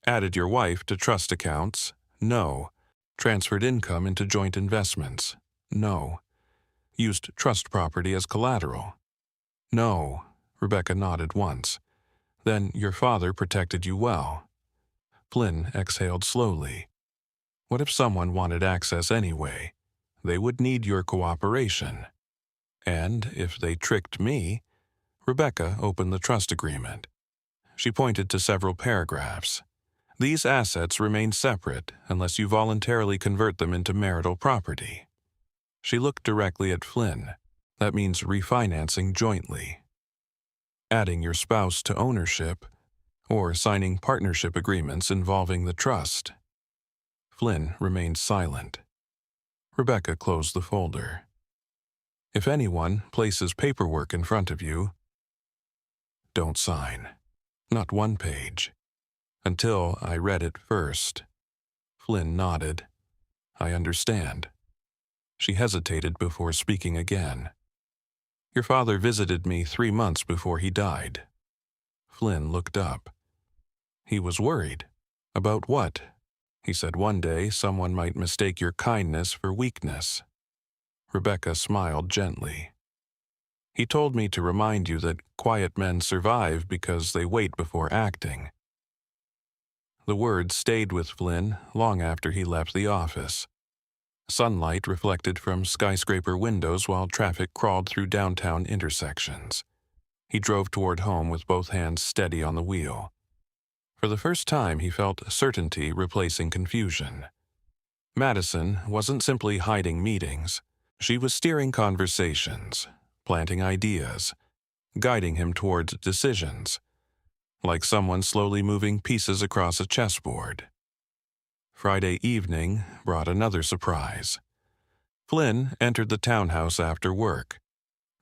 "Added your wife to trust accounts?" "No." "Transferred income into joint investments?" "No." "Used trust property as collateral?" "No." Rebecca nodded once. "Then your father protected you well." Flynn exhaled slowly. What if someone wanted access anyway? They would need your cooperation. And if they tricked me? Rebecca opened the trust agreement. She pointed to several paragraphs. "These assets remain separate unless you voluntarily convert them into marital property." She looked directly at Flynn. "That means refinancing jointly, adding your spouse to ownership, or signing partnership agreements involving the trust." Flynn remained silent. Rebecca closed the folder. "If anyone places paperwork in front of you, don't sign. Not one page. Until I read it first." Flynn nodded. "I understand." She hesitated before speaking again. "Your father visited me 3 months before he died." Flynn looked up. He was worried. About what? He said one day someone might mistake your kindness for weakness. Rebecca smiled gently. He told me to remind you that quiet men survive because they wait before acting. The words stayed with Flynn long after he left the office. Sunlight reflected from skyscraper windows while traffic crawled through downtown intersections. He drove toward home with both hands steady on the wheel. For the first time, he felt certainty replacing confusion. Madison wasn't simply hiding meetings. She was steering conversations, planting ideas, guiding him towards decisions, like someone slowly moving pieces across a chessboard. Friday evening brought another surprise. Flynn entered the townhouse after work.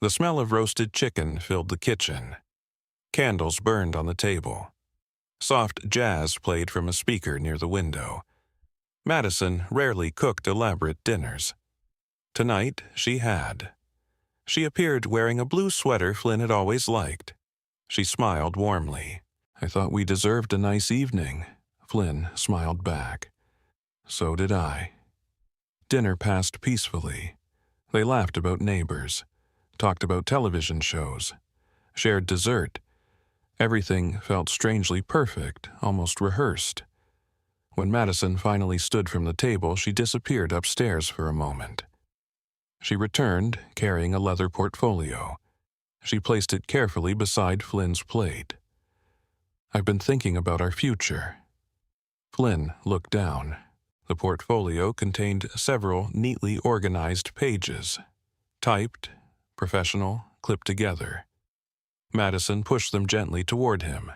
The smell of roasted chicken filled the kitchen. Candles burned on the table. Soft jazz played from a speaker near the window. Madison rarely cooked elaborate dinners. Tonight, she had. She appeared wearing a blue sweater Flynn had always liked. She smiled warmly. "I thought we deserved a nice evening." Flynn smiled back. "So did I." Dinner passed peacefully. They laughed about neighbors, talked about television shows, shared dessert. Everything felt strangely perfect, almost rehearsed. When Madison finally stood from the table, she disappeared upstairs for a moment. She returned, carrying a leather portfolio. She placed it carefully beside Flynn's plate. "I've been thinking about our future." Flynn looked down. The portfolio contained several neatly organized pages. Typed, professional, clipped together. Madison pushed them gently toward him.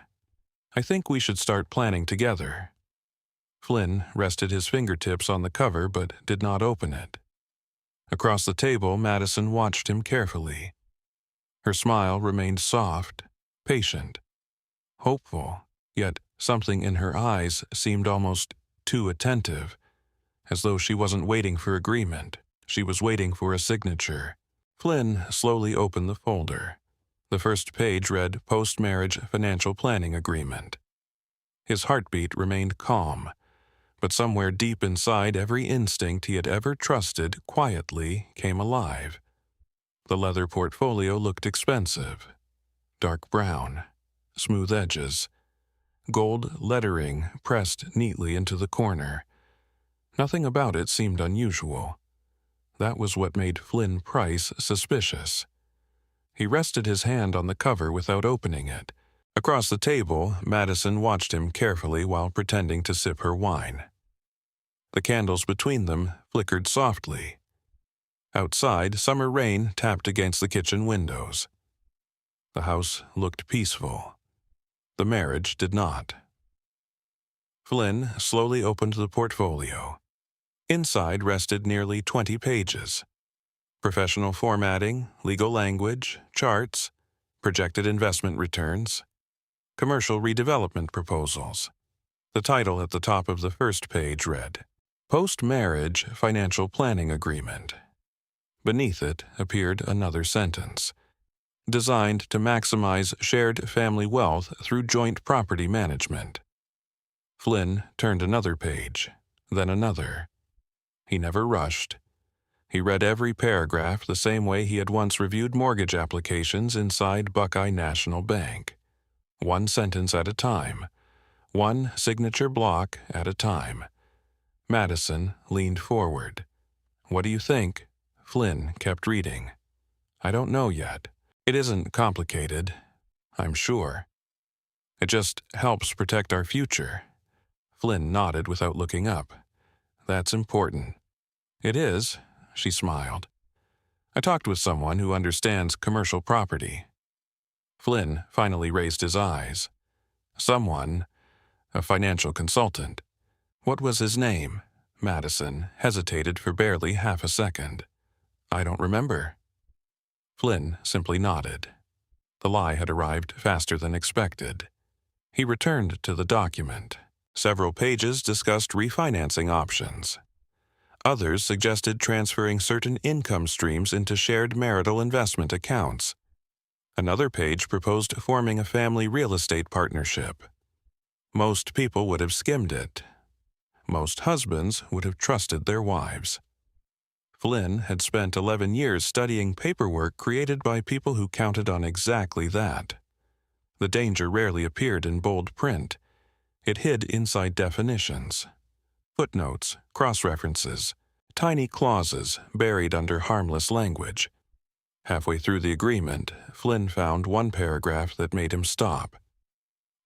"I think we should start planning together." Flynn rested his fingertips on the cover but did not open it. Across the table, Madison watched him carefully. Her smile remained soft, patient, hopeful, yet something in her eyes seemed almost too attentive, as though she wasn't waiting for agreement. She was waiting for a signature. Flynn slowly opened the folder. The first page read Post-Marriage Financial Planning Agreement. His heartbeat remained calm, but somewhere deep inside, every instinct he had ever trusted quietly came alive. The leather portfolio looked expensive. Dark brown, smooth edges, gold lettering pressed neatly into the corner. Nothing about it seemed unusual. That was what made Flynn Price suspicious. He rested his hand on the cover without opening it. Across the table, Madison watched him carefully while pretending to sip her wine. The candles between them flickered softly. Outside, summer rain tapped against the kitchen windows. The house looked peaceful. The marriage did not. Flynn slowly opened the portfolio. Inside rested nearly 20 pages. Professional formatting, legal language, charts, projected investment returns, commercial redevelopment proposals. The title at the top of the first page read, Post-Marriage Financial Planning Agreement. Beneath it appeared another sentence, designed to maximize shared family wealth through joint property management. Flynn turned another page, then another. He never rushed. He read every paragraph the same way he had once reviewed mortgage applications inside Buckeye National Bank. One sentence at a time, one signature block at a time. Madison leaned forward. "What do you think?" Flynn kept reading. "I don't know yet. It isn't complicated, I'm sure. It just helps protect our future." Flynn nodded without looking up. "That's important." "It is," she smiled. "I talked with someone who understands commercial property." Flynn finally raised his eyes. "Someone, a financial consultant. What was his name?" Madison hesitated for barely half a second. "I don't remember." Flynn simply nodded. The lie had arrived faster than expected. He returned to the document. Several pages discussed refinancing options. Others suggested transferring certain income streams into shared marital investment accounts. Another page proposed forming a family real estate partnership. Most people would have skimmed it. Most husbands would have trusted their wives. Flynn had spent 11 years studying paperwork created by people who counted on exactly that. The danger rarely appeared in bold print. It hid inside definitions, footnotes, cross-references, tiny clauses buried under harmless language. Halfway through the agreement, Flynn found one paragraph that made him stop.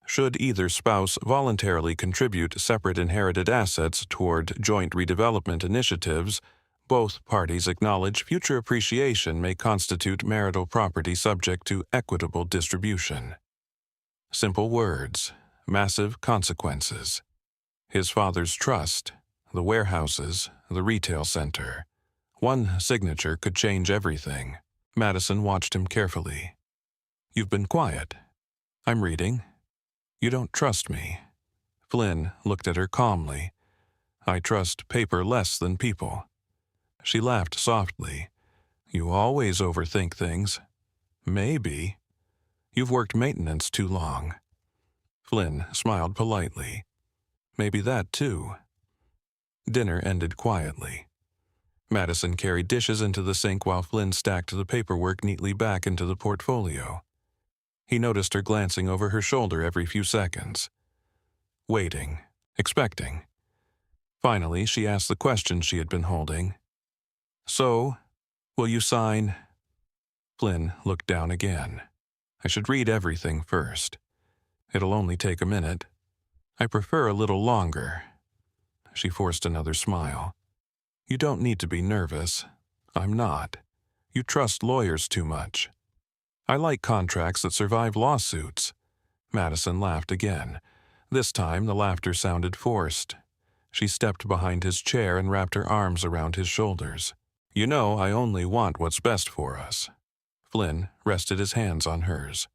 Should either spouse voluntarily contribute separate inherited assets toward joint redevelopment initiatives, both parties acknowledge future appreciation may constitute marital property subject to equitable distribution. Simple words, massive consequences. His father's trust, the warehouses, the retail center. One signature could change everything. Madison watched him carefully. "You've been quiet." "I'm reading." "You don't trust me." Flynn looked at her calmly. "I trust paper less than people." She laughed softly. "You always overthink things." "Maybe. You've worked maintenance too long." Flynn smiled politely. "Maybe that too." Dinner ended quietly. Madison carried dishes into the sink while Flynn stacked the paperwork neatly back into the portfolio. He noticed her glancing over her shoulder every few seconds. Waiting, expecting. Finally, she asked the question she had been holding. "So, will you sign?" Flynn looked down again. "I should read everything first. It'll only take a minute. I prefer a little longer." She forced another smile. "You don't need to be nervous. I'm not. You trust lawyers too much." "I like contracts that survive lawsuits." Madison laughed again. This time the laughter sounded forced. She stepped behind his chair and wrapped her arms around his shoulders. "You know I only want what's best for us." Flynn rested his hands on hers.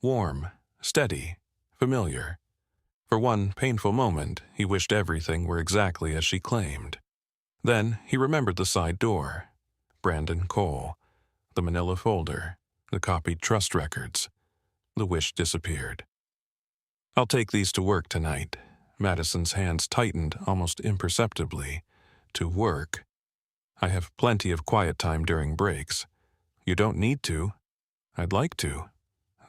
Warm, steady, familiar. For one painful moment, he wished everything were exactly as she claimed. Then he remembered the side door. Brandon Cole. The manila folder. The copied trust records. The wish disappeared. "I'll take these to work tonight." Madison's hands tightened almost imperceptibly. "To work. I have plenty of quiet time during breaks." "You don't need to." "I'd like to."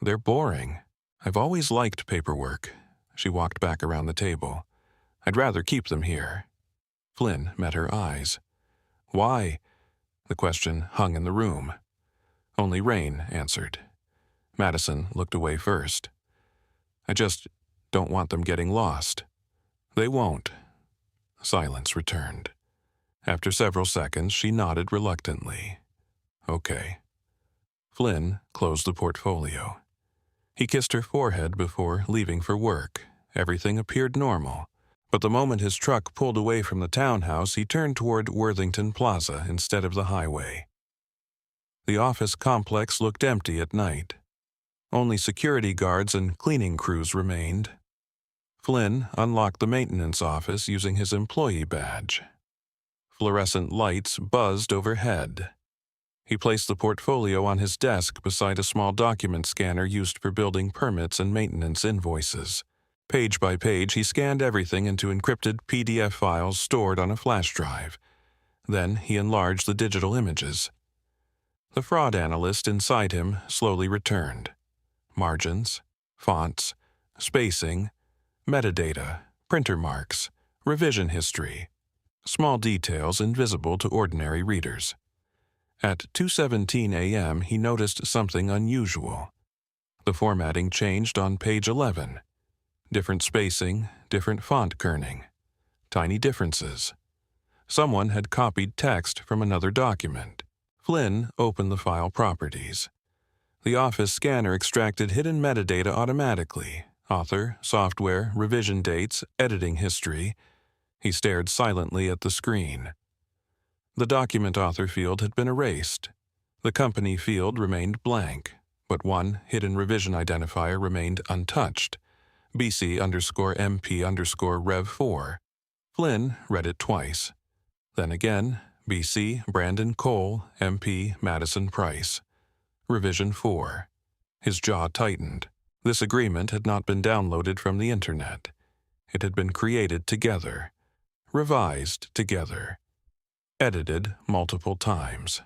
"They're boring." "I've always liked paperwork." She walked back around the table. "I'd rather keep them here." Flynn met her eyes. "Why?" The question hung in the room. Only Rain answered. Madison looked away first. "I just don't want them getting lost." "They won't." Silence returned. After several seconds, she nodded reluctantly. "Okay." Flynn closed the portfolio. He kissed her forehead before leaving for work. Everything appeared normal. But the moment his truck pulled away from the townhouse, he turned toward Worthington Plaza instead of the highway. The office complex looked empty at night. Only security guards and cleaning crews remained. Flynn unlocked the maintenance office using his employee badge. Fluorescent lights buzzed overhead. He placed the portfolio on his desk beside a small document scanner used for building permits and maintenance invoices. Page by page, he scanned everything into encrypted PDF files stored on a flash drive. Then he enlarged the digital images. The fraud analyst inside him slowly returned. Margins, fonts, spacing, metadata, printer marks, revision history, small details invisible to ordinary readers. At 2:17 a.m., he noticed something unusual. The formatting changed on page 11. Different spacing, different font kerning. Tiny differences. Someone had copied text from another document. Flynn opened the file properties. The office scanner extracted hidden metadata automatically. Author, software, revision dates, editing history. He stared silently at the screen. The document author field had been erased. The company field remained blank, but one hidden revision identifier remained untouched. BC_MP_Rev4. Flynn read it twice. Then again, BC Brandon Cole, MP Madison Price. Revision 4. His jaw tightened. This agreement had not been downloaded from the internet. It had been created together, revised together, edited multiple times.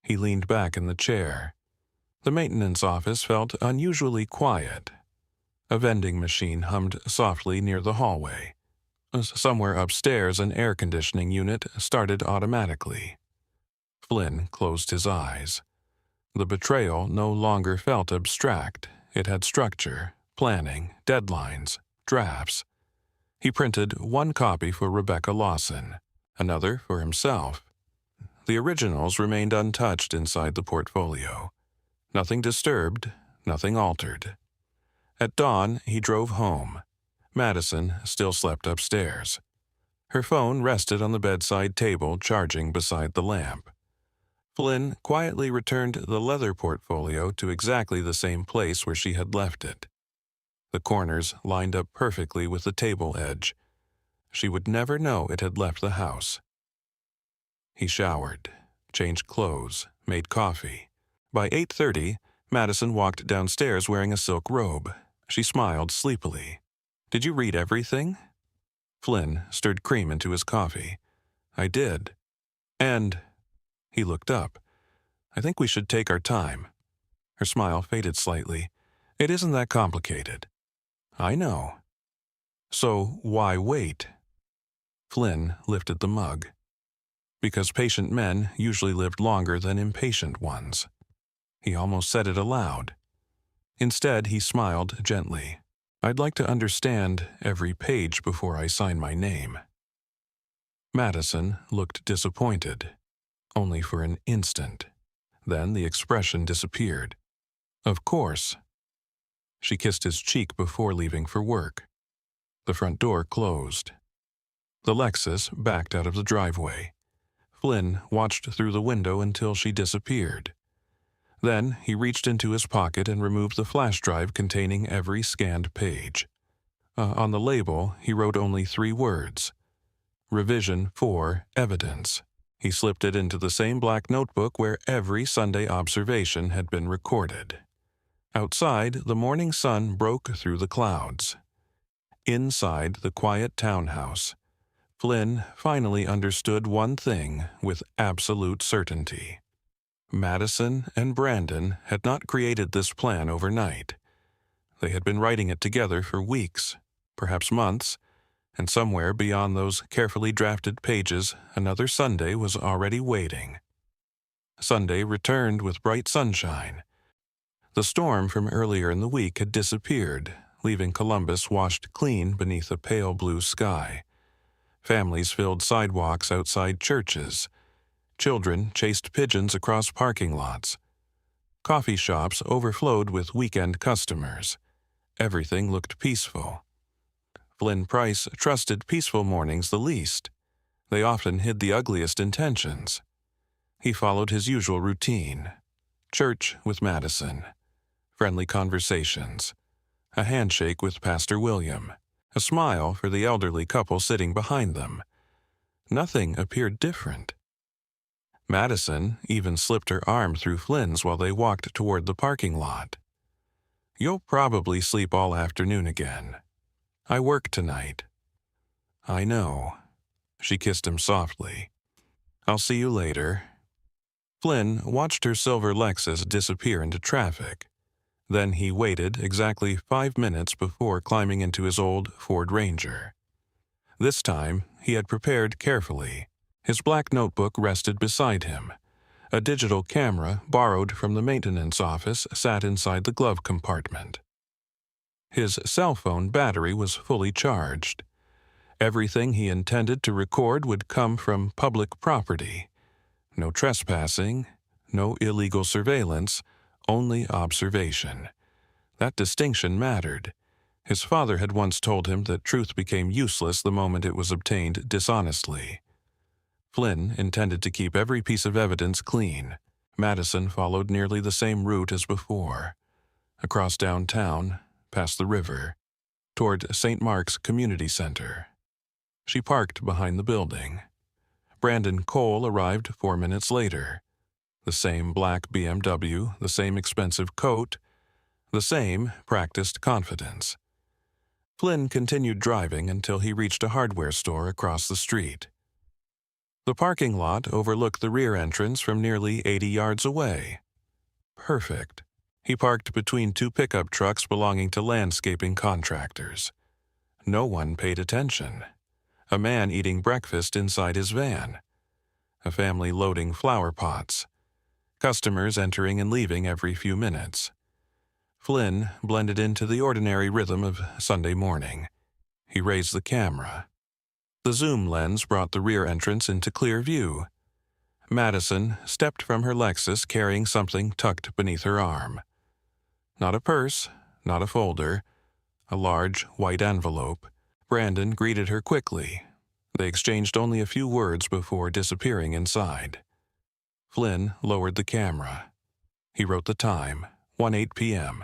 He leaned back in the chair. The maintenance office felt unusually quiet. A vending machine hummed softly near the hallway. Somewhere upstairs, an air conditioning unit started automatically. Flynn closed his eyes. The betrayal no longer felt abstract. It had structure, planning, deadlines, drafts. He printed one copy for Rebecca Lawson, another for himself. The originals remained untouched inside the portfolio. Nothing disturbed, nothing altered. At dawn, he drove home. Madison still slept upstairs. Her phone rested on the bedside table, charging beside the lamp. Flynn quietly returned the leather portfolio to exactly the same place where she had left it. The corners lined up perfectly with the table edge. She would never know it had left the house. He showered, changed clothes, made coffee. By 8:30, Madison walked downstairs wearing a silk robe. She smiled sleepily. "Did you read everything?" Flynn stirred cream into his coffee. "I did. And—" He looked up. "I think we should take our time." Her smile faded slightly. "It isn't that complicated." "I know." "So why wait?" Flynn lifted the mug. "Because patient men usually lived longer than impatient ones." He almost said it aloud. Instead, he smiled gently. "I'd like to understand every page before I sign my name." Madison looked disappointed, only for an instant. Then the expression disappeared. "Of course." She kissed his cheek before leaving for work. The front door closed. The Lexus backed out of the driveway. Flynn watched through the window until she disappeared. Then he reached into his pocket and removed the flash drive containing every scanned page. On the label, he wrote only 3 words: Revision for Evidence. He slipped it into the same black notebook where every Sunday observation had been recorded. Outside, the morning sun broke through the clouds. Inside the quiet townhouse, Flynn finally understood one thing with absolute certainty. Madison and Brandon had not created this plan overnight. They had been writing it together for weeks, perhaps months, and somewhere beyond those carefully drafted pages, another Sunday was already waiting. Sunday returned with bright sunshine. The storm from earlier in the week had disappeared, leaving Columbus washed clean beneath a pale blue sky. Families filled sidewalks outside churches. Children chased pigeons across parking lots. Coffee shops overflowed with weekend customers. Everything looked peaceful. Flynn Price trusted peaceful mornings the least. They often hid the ugliest intentions. He followed his usual routine. Church with Madison. Friendly conversations. A handshake with Pastor William. A smile for the elderly couple sitting behind them. Nothing appeared different. Madison even slipped her arm through Flynn's while they walked toward the parking lot. "You'll probably sleep all afternoon again. I work tonight." "I know." She kissed him softly. "I'll see you later." Flynn watched her silver Lexus disappear into traffic. Then he waited exactly 5 minutes before climbing into his old Ford Ranger. This time, he had prepared carefully. His black notebook rested beside him. A digital camera, borrowed from the maintenance office, sat inside the glove compartment. His cell phone battery was fully charged. Everything he intended to record would come from public property. No trespassing, no illegal surveillance, only observation. That distinction mattered. His father had once told him that truth became useless the moment it was obtained dishonestly. Flynn intended to keep every piece of evidence clean. Madison followed nearly the same route as before. Across downtown, past the river, toward St. Mark's Community Center. She parked behind the building. Brandon Cole arrived 4 minutes later. The same black BMW, the same expensive coat, The same practiced confidence. Flynn continued driving until he reached a hardware store across the street. The parking lot overlooked the rear entrance from nearly 80 yards away. Perfect. He parked between two pickup trucks belonging to landscaping contractors. No one paid attention. A man eating breakfast inside his van. A family loading flower pots. Customers entering and leaving every few minutes. Flynn blended into the ordinary rhythm of Sunday morning. He raised the camera. The zoom lens brought the rear entrance into clear view. Madison stepped from her Lexus carrying something tucked beneath her arm. Not a purse, not a folder, a large white envelope. Brandon greeted her quickly. They exchanged only a few words before disappearing inside. Flynn lowered the camera. He wrote the time, 1:08 p.m.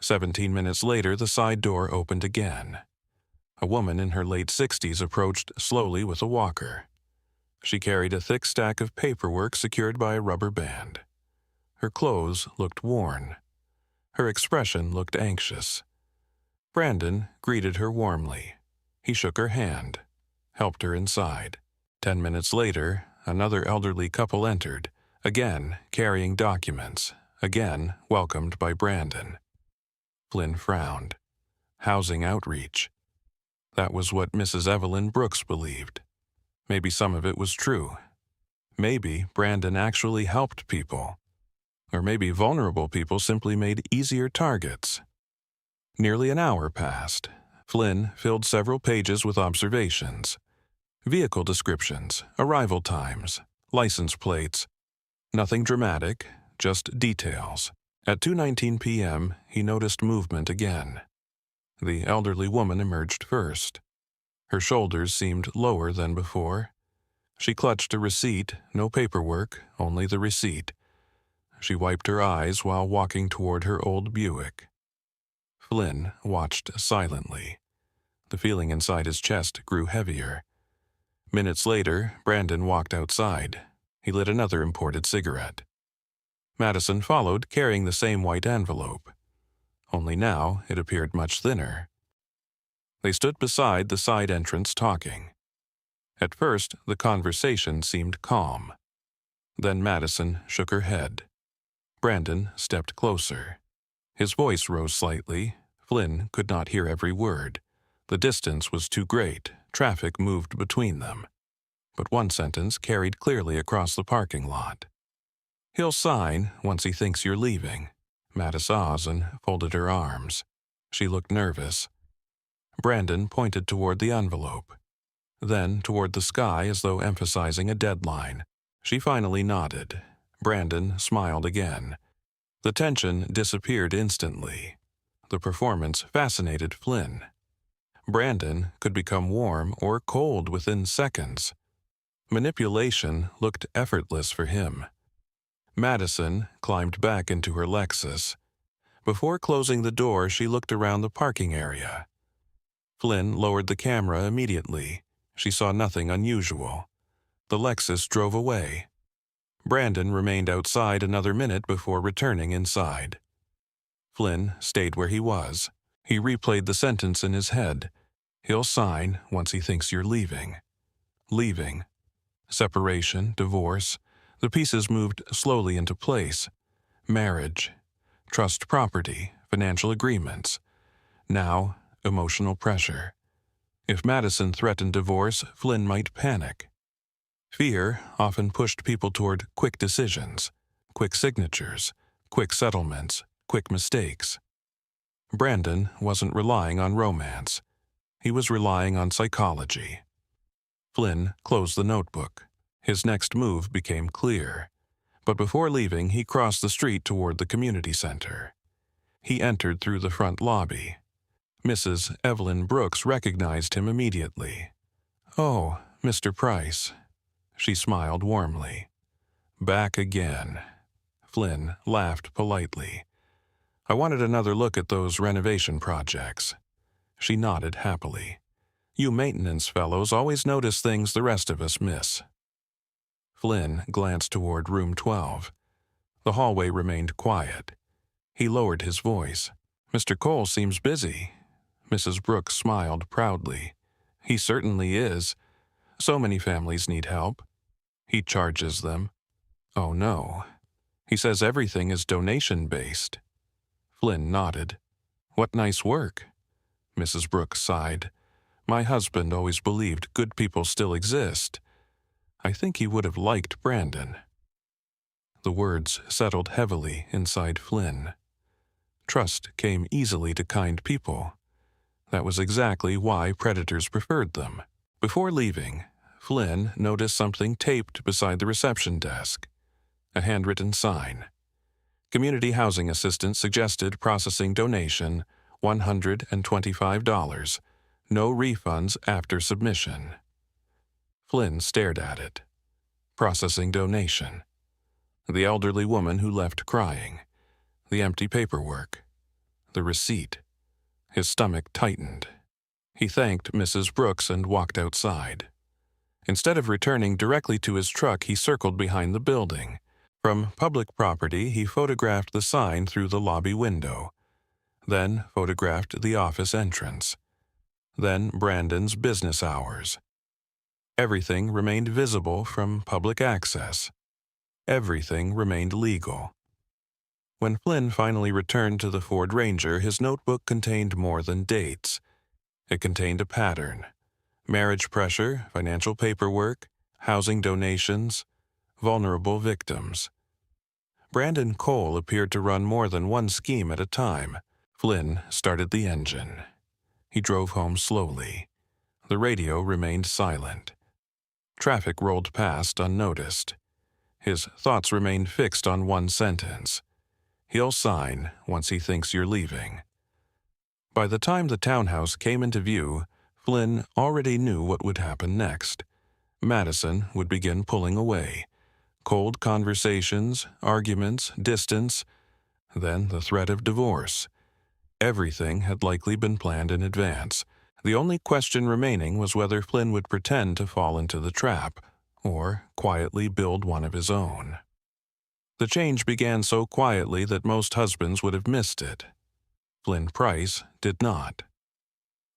17 minutes later, the side door opened again. A woman in her late 60s approached slowly with a walker. She carried a thick stack of paperwork secured by a rubber band. Her clothes looked worn. Her expression looked anxious. Brandon greeted her warmly. He shook her hand, helped her inside. 10 minutes later, another elderly couple entered, again carrying documents, again welcomed by Brandon. Flynn frowned. Housing outreach. That was what Mrs. Evelyn Brooks believed. Maybe some of it was true. Maybe Brandon actually helped people. Or maybe vulnerable people simply made easier targets. Nearly an hour passed. Flynn filled several pages with observations. Vehicle descriptions, arrival times, license plates. Nothing dramatic, just details. At 2:19 p.m., he noticed movement again. The elderly woman emerged first. Her shoulders seemed lower than before. She clutched a receipt, no paperwork, only the receipt. She wiped her eyes while walking toward her old Buick. Flynn watched silently. The feeling inside his chest grew heavier. Minutes later, Brandon walked outside. He lit another imported cigarette. Madison followed, carrying the same white envelope. Only now it appeared much thinner. They stood beside the side entrance talking. At first, the conversation seemed calm. Then Madison shook her head. Brandon stepped closer. His voice rose slightly. Flynn could not hear every word. The distance was too great. Traffic moved between them. But one sentence carried clearly across the parking lot. "He'll sign once he thinks you're leaving." Madison folded her arms. She looked nervous. Brandon pointed toward the envelope, then toward the sky as though emphasizing a deadline. She finally nodded. Brandon smiled again. The tension disappeared instantly. The performance fascinated Flynn. Brandon could become warm or cold within seconds. Manipulation looked effortless for him. Madison climbed back into her Lexus. Before closing the door, she looked around the parking area. Flynn lowered the camera immediately. She saw nothing unusual. The Lexus drove away. Brandon remained outside another minute before returning inside. Flynn stayed where he was. He replayed the sentence in his head. "He'll sign once he thinks you're leaving." Leaving. Separation, divorce. The pieces moved slowly into place. Marriage. Trust property, financial agreements. Now, emotional pressure. If Madison threatened divorce, Flynn might panic. Fear often pushed people toward quick decisions, quick signatures, quick settlements, quick mistakes. Brandon wasn't relying on romance. He was relying on psychology. Flynn closed the notebook. His next move became clear. But before leaving, he crossed the street toward the community center. He entered through the front lobby. Mrs. Evelyn Brooks recognized him immediately. "Oh, Mr. Price." She smiled warmly. "Back again." Flynn laughed politely. "I wanted another look at those renovation projects." She nodded happily. "You maintenance fellows always notice things the rest of us miss." Flynn glanced toward room 12. The hallway remained quiet. He lowered his voice. "Mr. Cole seems busy." Mrs. Brooks smiled proudly. "He certainly is. So many families need help. He charges them." "Oh no. He says everything is donation-based." Flynn nodded. "What nice work." Mrs. Brooks sighed. "My husband always believed good people still exist. I think he would have liked Brandon." The words settled heavily inside Flynn. Trust came easily to kind people. That was exactly why predators preferred them. Before leaving, Flynn noticed something taped beside the reception desk. A handwritten sign. Community Housing Assistant suggested processing donation, $125. No refunds after submission. Flynn stared at it. Processing donation. The elderly woman who left crying. The empty paperwork. The receipt. His stomach tightened. He thanked Mrs. Brooks and walked outside. Instead of returning directly to his truck, he circled behind the building. From public property, he photographed the sign through the lobby window, then photographed the office entrance, then Brandon's business hours. Everything remained visible from public access. Everything remained legal. When Flynn finally returned to the Ford Ranger, his notebook contained more than dates. It contained a pattern: marriage pressure, financial paperwork, housing donations, vulnerable victims. Brandon Cole appeared to run more than one scheme at a time. Flynn started the engine. He drove home slowly. The radio remained silent. Traffic rolled past unnoticed. His thoughts remained fixed on one sentence: "He'll sign once he thinks you're leaving." By the time the townhouse came into view, Flynn already knew what would happen next. Madison would begin pulling away. Cold conversations, arguments, distance, then the threat of divorce. Everything had likely been planned in advance. The only question remaining was whether Flynn would pretend to fall into the trap, or quietly build one of his own. The change began so quietly that most husbands would have missed it. Flynn Price did not.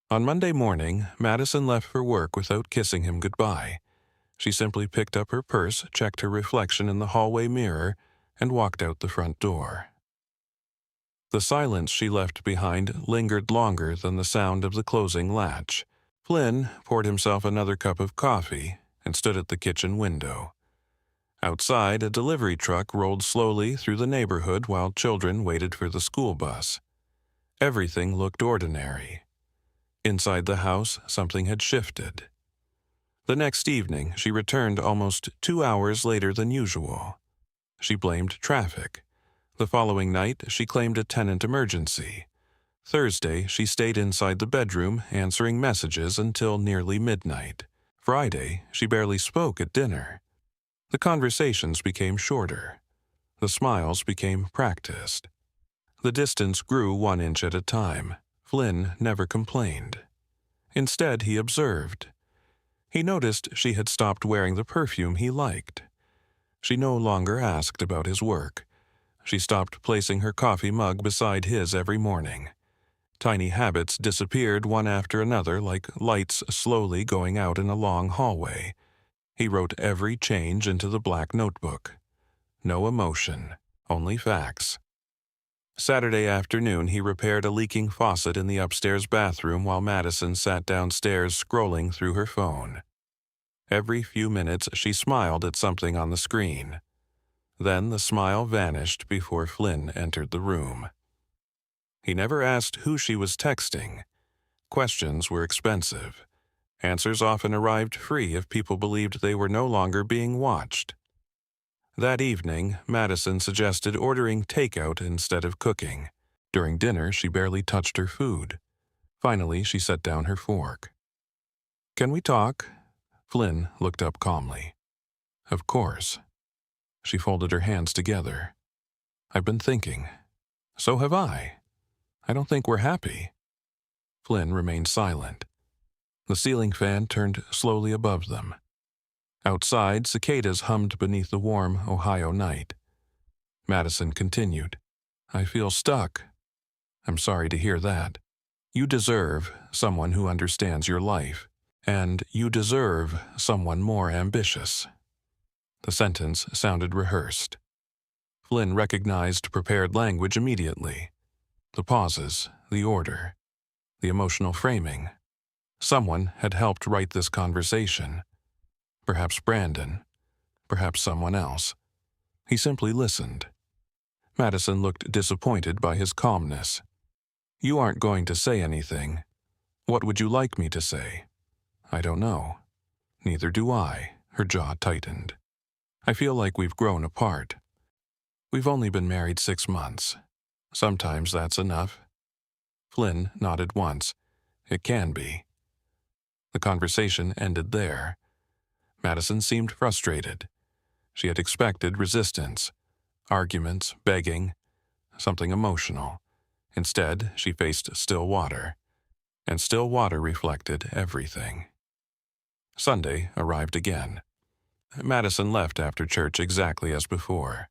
On Monday morning, Madison left for work without kissing him goodbye. She simply picked up her purse, checked her reflection in the hallway mirror, and walked out the front door. The silence she left behind lingered longer than the sound of the closing latch. Flynn poured himself another cup of coffee and stood at the kitchen window. Outside, a delivery truck rolled slowly through the neighborhood while children waited for the school bus. Everything looked ordinary. Inside the house, something had shifted. The next evening, she returned almost 2 hours later than usual. She blamed traffic. The following night, she claimed a tenant emergency. Thursday, she stayed inside the bedroom, answering messages until nearly midnight. Friday, she barely spoke at dinner. The conversations became shorter. The smiles became practiced. The distance grew 1 inch at a time. Flynn never complained. Instead, he observed. He noticed she had stopped wearing the perfume he liked. She no longer asked about his work. She stopped placing her coffee mug beside his every morning. Tiny habits disappeared one after another like lights slowly going out in a long hallway. He wrote every change into the black notebook. No emotion, only facts. Saturday afternoon, he repaired a leaking faucet in the upstairs bathroom while Madison sat downstairs scrolling through her phone. Every few minutes, she smiled at something on the screen. Then the smile vanished before Flynn entered the room. He never asked who she was texting. Questions were expensive. Answers often arrived free if people believed they were no longer being watched. That evening, Madison suggested ordering takeout instead of cooking. During dinner, she barely touched her food. Finally, she set down her fork. "Can we talk?" Flynn looked up calmly. "Of course." She folded her hands together. "I've been thinking. So have I. I don't think we're happy." Flynn remained silent. The ceiling fan turned slowly above them. Outside, cicadas hummed beneath the warm Ohio night. Madison continued. I feel stuck. I'm sorry to hear that. You deserve someone who understands your life, and you deserve someone more ambitious. The sentence sounded rehearsed. Flynn recognized prepared language immediately. The pauses, the order, the emotional framing. Someone had helped write this conversation. Perhaps Brandon, perhaps someone else. He simply listened. Madison looked disappointed by his calmness. You aren't going to say anything. What would you like me to say? I don't know. Neither do I. Her jaw tightened. I feel like we've grown apart. We've only been married 6 months. Sometimes that's enough. Flynn nodded once. It can be. The conversation ended there. Madison seemed frustrated. She had expected resistance, arguments, begging, something emotional. Instead, she faced still water, and still water reflected everything. Sunday arrived again. Madison left after church exactly as before.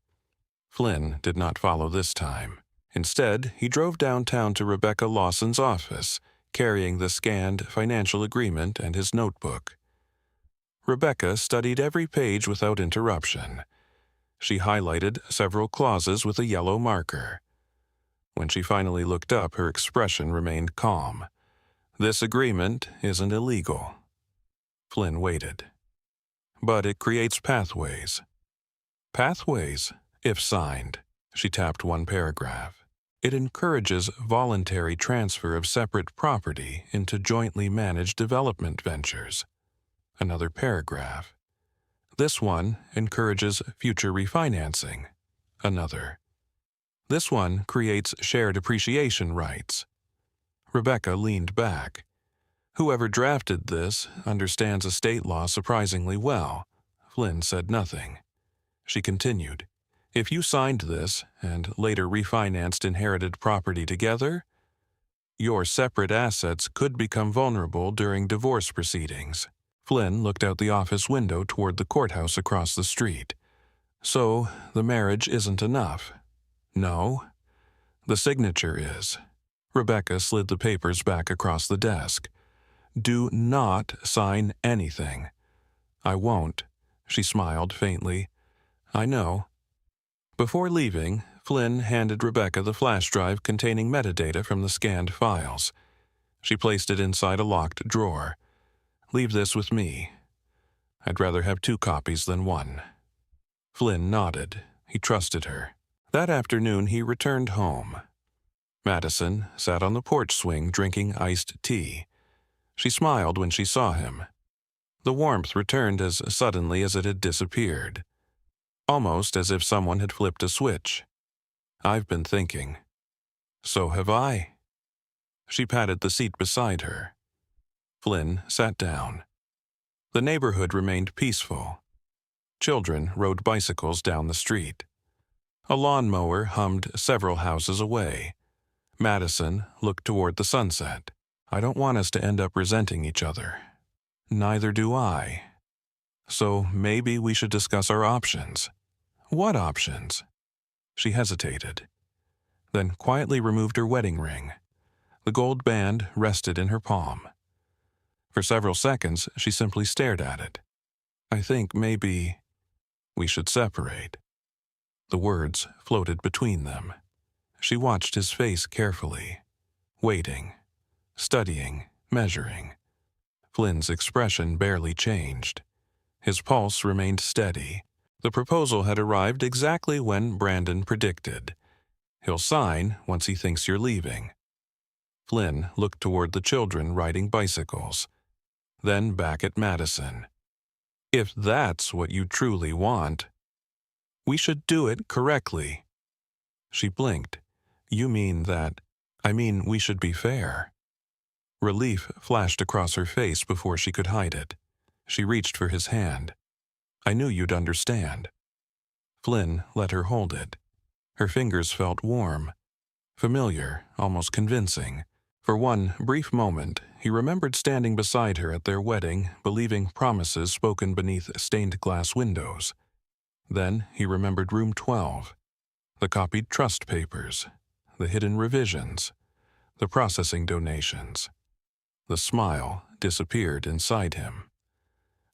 Flynn did not follow this time. Instead, he drove downtown to Rebecca Lawson's office, carrying the scanned financial agreement and his notebook. Rebecca studied every page without interruption. She highlighted several clauses with a yellow marker. When she finally looked up, her expression remained calm. This agreement isn't illegal. Flynn waited. But it creates pathways. Pathways, if signed. She tapped one paragraph. It encourages voluntary transfer of separate property into jointly managed development ventures. Another paragraph. This one encourages future refinancing. Another. This one creates shared appreciation rights. Rebecca leaned back. Whoever drafted this understands estate law surprisingly well. Flynn said nothing. She continued. If you signed this and later refinanced inherited property together, your separate assets could become vulnerable during divorce proceedings. Flynn looked out the office window toward the courthouse across the street. So, the marriage isn't enough. No, the signature is. Rebecca slid the papers back across the desk. Do not sign anything. I won't, she smiled faintly. I know. Before leaving, Flynn handed Rebecca the flash drive containing metadata from the scanned files. She placed it inside a locked drawer. Leave this with me. I'd rather have 2 copies than 1. Flynn nodded. He trusted her. That afternoon he returned home. Madison sat on the porch swing drinking iced tea. She smiled when she saw him. The warmth returned as suddenly as it had disappeared. Almost as if someone had flipped a switch. I've been thinking. So have I. She patted the seat beside her. Flynn sat down. The neighborhood remained peaceful. Children rode bicycles down the street. A lawnmower hummed several houses away. Madison looked toward the sunset. I don't want us to end up resenting each other. Neither do I. So maybe we should discuss our options. What options? She hesitated, then quietly removed her wedding ring. The gold band rested in her palm. For several seconds, she simply stared at it. I think maybe we should separate. The words floated between them. She watched his face carefully, waiting, studying, measuring. Flynn's expression barely changed. His pulse remained steady. The proposal had arrived exactly when Brandon predicted. He'll sign once he thinks you're leaving. Flynn looked toward the children riding bicycles, then back at Madison. If that's what you truly want, we should do it correctly. She blinked. You mean that? I mean, we should be fair. Relief flashed across her face before she could hide it. She reached for his hand. I knew you'd understand. Flynn let her hold it. Her fingers felt warm, familiar, almost convincing. For one brief moment, he remembered standing beside her at their wedding, believing promises spoken beneath stained glass windows. Then he remembered room 12, The copied trust papers, the hidden revisions, the processing donations. The smile disappeared inside him.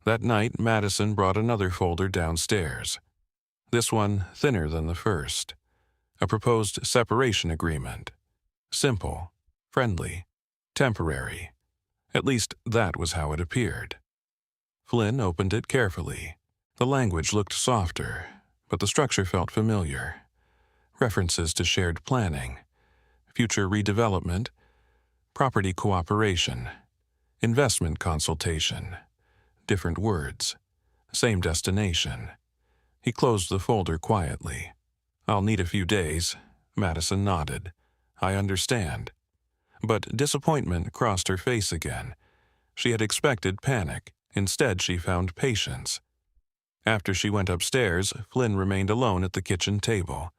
That night, Madison brought another folder downstairs. This one thinner than the first. A proposed separation agreement. Simple, friendly, temporary. At least that was how it appeared. Flynn opened it carefully. The language looked softer, but the structure felt familiar. References to shared planning, future redevelopment, property cooperation, investment consultation. Different words, same destination. He closed the folder quietly. "I'll need a few days," Madison nodded. "I understand." But disappointment crossed her face again. She had expected panic. Instead, she found patience. After she went upstairs, Flynn remained alone at the kitchen table.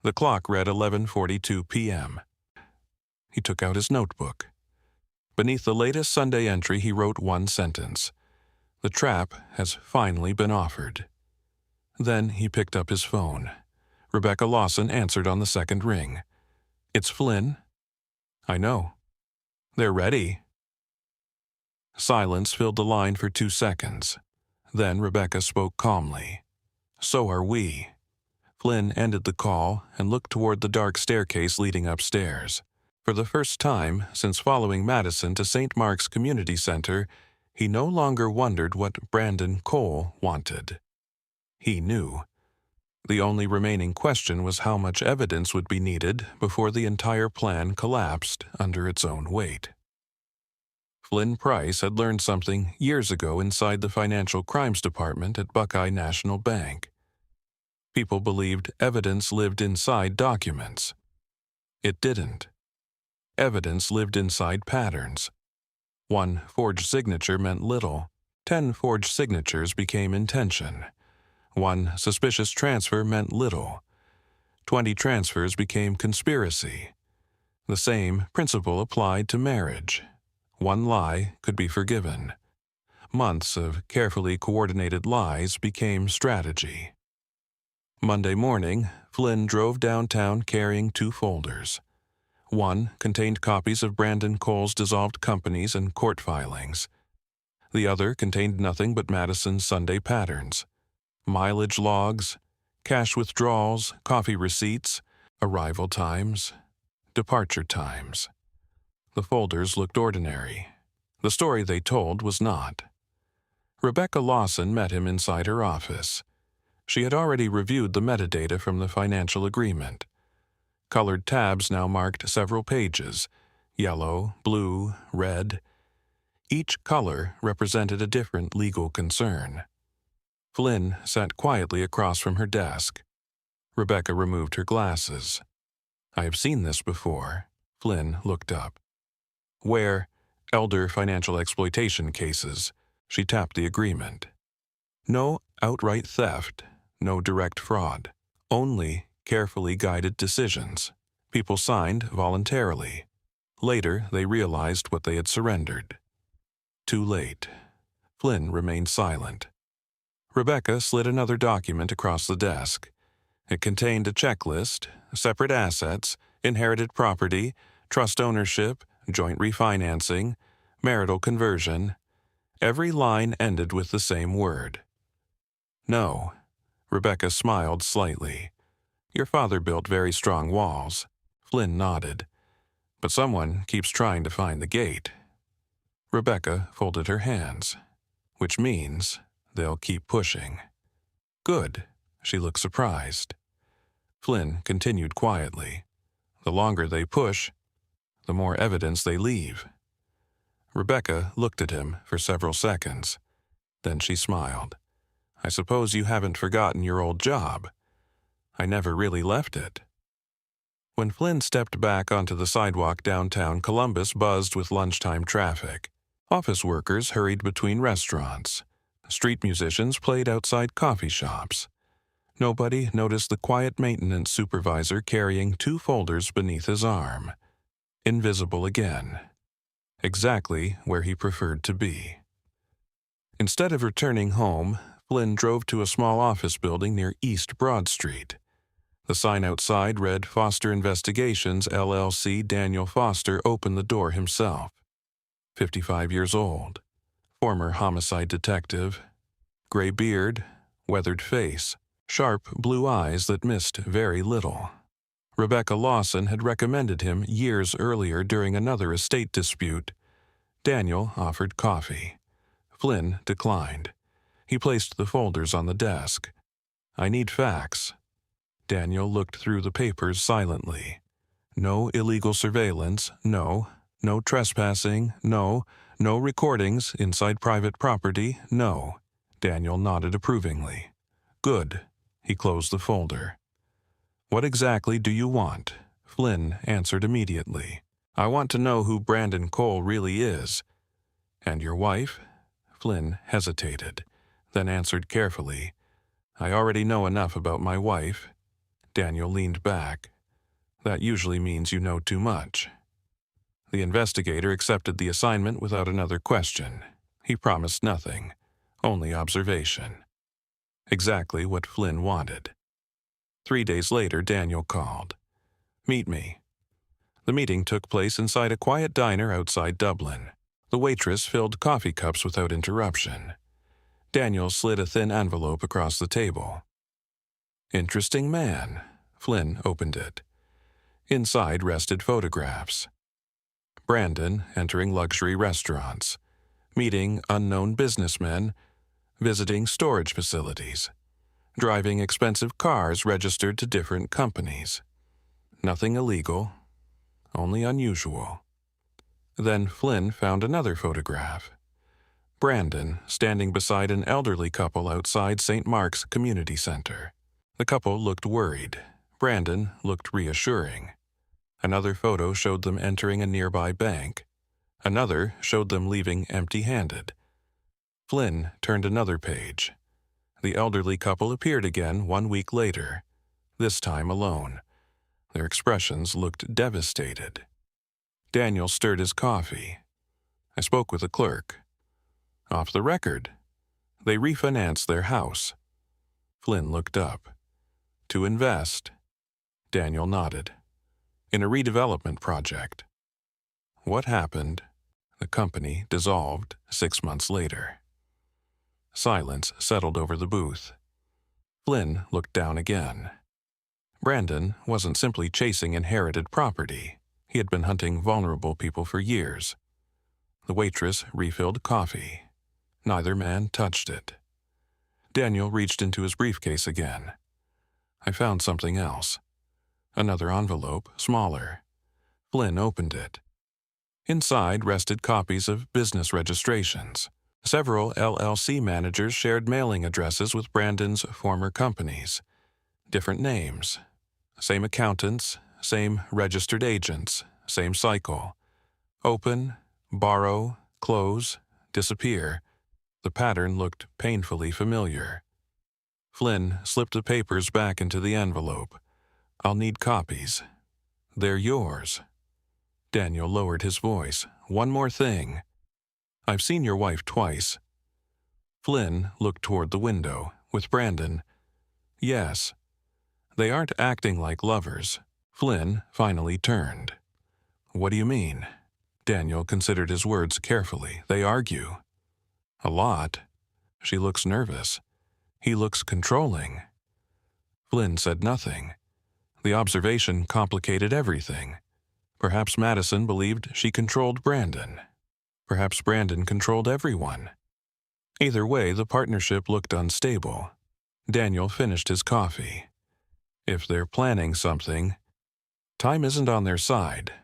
The clock read 11:42 p.m. He took out his notebook. Beneath the latest Sunday entry, he wrote one sentence. "The trap has finally been offered." Then he picked up his phone. Rebecca Lawson answered on the second ring. "It's Flynn." "I know." "They're ready." Silence filled the line for 2 seconds. Then Rebecca spoke calmly. "So are we." Flynn ended the call and looked toward the dark staircase leading upstairs. For the first time since following Madison to St. Mark's Community Center, he no longer wondered what Brandon Cole wanted. He knew. The only remaining question was how much evidence would be needed before the entire plan collapsed under its own weight. Flynn Price had learned something years ago inside the Financial Crimes Department at Buckeye National Bank. People believed evidence lived inside documents. It didn't. Evidence lived inside patterns. One forged signature meant little. 10 forged signatures became intention. One suspicious transfer meant little. 20 transfers became conspiracy. The same principle applied to marriage. One lie could be forgiven. Months of carefully coordinated lies became strategy. Monday morning, Flynn drove downtown carrying 2 folders. One contained copies of Brandon Cole's dissolved companies and court filings. The other contained nothing but Madison's Sunday patterns. Mileage logs, cash withdrawals, coffee receipts, arrival times, departure times. The folders looked ordinary. The story they told was not. Rebecca Lawson met him inside her office. She had already reviewed the metadata from the financial agreement. Colored tabs now marked several pages: yellow, blue, red. Each color represented a different legal concern. Flynn sat quietly across from her desk. Rebecca removed her glasses. "I have seen this before." Flynn looked up. "Where? Elder financial exploitation cases." She tapped the agreement. No outright theft, no direct fraud, only carefully guided decisions. People signed voluntarily. Later, they realized what they had surrendered. Too late. Flynn remained silent. Rebecca slid another document across the desk. It contained a checklist, separate assets, inherited property, trust ownership, joint refinancing, marital conversion. Every line ended with the same word. "No." Rebecca smiled slightly. "Your father built very strong walls." Flynn nodded. "But someone keeps trying to find the gate." Rebecca folded her hands. "Which means they'll keep pushing." "Good." She looked surprised. Flynn continued quietly. "The longer they push, the more evidence they leave." Rebecca looked at him for several seconds. Then she smiled. "I suppose you haven't forgotten your old job." "I never really left it." When Flynn stepped back onto the sidewalk downtown, Columbus buzzed with lunchtime traffic. Office workers hurried between restaurants. Street musicians played outside coffee shops. Nobody noticed the quiet maintenance supervisor carrying 2 folders beneath his arm. Invisible again. Exactly where he preferred to be. Instead of returning home, Flynn drove to a small office building near East Broad Street. The sign outside read Foster Investigations, LLC. Daniel Foster opened the door himself. 55 years old, former homicide detective, gray beard, weathered face, sharp blue eyes that missed very little. Rebecca Lawson had recommended him years earlier during another estate dispute. Daniel offered coffee. Flynn declined. He placed the folders on the desk. "I need facts." Daniel looked through the papers silently. No illegal surveillance, no. No trespassing, no. No recordings inside private property, no. Daniel nodded approvingly. "Good." He closed the folder. "What exactly do you want?" Flynn answered immediately. "I want to know who Brandon Cole really is." "And your wife?" Flynn hesitated, then answered carefully. "I already know enough about my wife." Daniel leaned back. "That usually means you know too much." The investigator accepted the assignment without another question. He promised nothing, only observation. Exactly what Flynn wanted. 3 days later, Daniel called. "Meet me." The meeting took place inside a quiet diner outside Dublin. The waitress filled coffee cups without interruption. Daniel slid a thin envelope across the table. "Interesting man." Flynn opened it. Inside rested photographs. Brandon entering luxury restaurants, meeting unknown businessmen, visiting storage facilities, driving expensive cars registered to different companies. Nothing illegal, only unusual. Then Flynn found another photograph. Brandon standing beside an elderly couple outside St. Mark's Community Center. The couple looked worried. Brandon looked reassuring. Another photo showed them entering a nearby bank. Another showed them leaving empty-handed. Flynn turned another page. The elderly couple appeared again 1 week later, this time alone. Their expressions looked devastated. Daniel stirred his coffee. "I spoke with the clerk. Off the record. They refinanced their house." Flynn looked up. "To invest." Daniel nodded. "In a redevelopment project." What happened? The company dissolved 6 months later. Silence settled over the booth. Flynn looked down again. Brandon wasn't simply chasing inherited property. He had been hunting vulnerable people for years. The waitress refilled coffee. Neither man touched it. Daniel reached into his briefcase again. "I found something else." Another envelope, smaller. Flynn opened it. Inside rested copies of business registrations. Several LLC managers shared mailing addresses with Brandon's former companies. Different names. Same accountants, same registered agents, same cycle. Open, borrow, close, disappear. The pattern looked painfully familiar. Flynn slipped the papers back into the envelope. "I'll need copies." "They're yours." Daniel lowered his voice. "One more thing. I've seen your wife twice." Flynn looked toward the window, with Brandon. "Yes. They aren't acting like lovers." Flynn finally turned. "What do you mean?" Daniel considered his words carefully. "They argue." "A lot. She looks nervous. He looks controlling." Flynn said nothing. The observation complicated everything. Perhaps Madison believed she controlled Brandon. Perhaps Brandon controlled everyone. Either way, the partnership looked unstable. Daniel finished his coffee. "If they're planning something, time isn't on their side."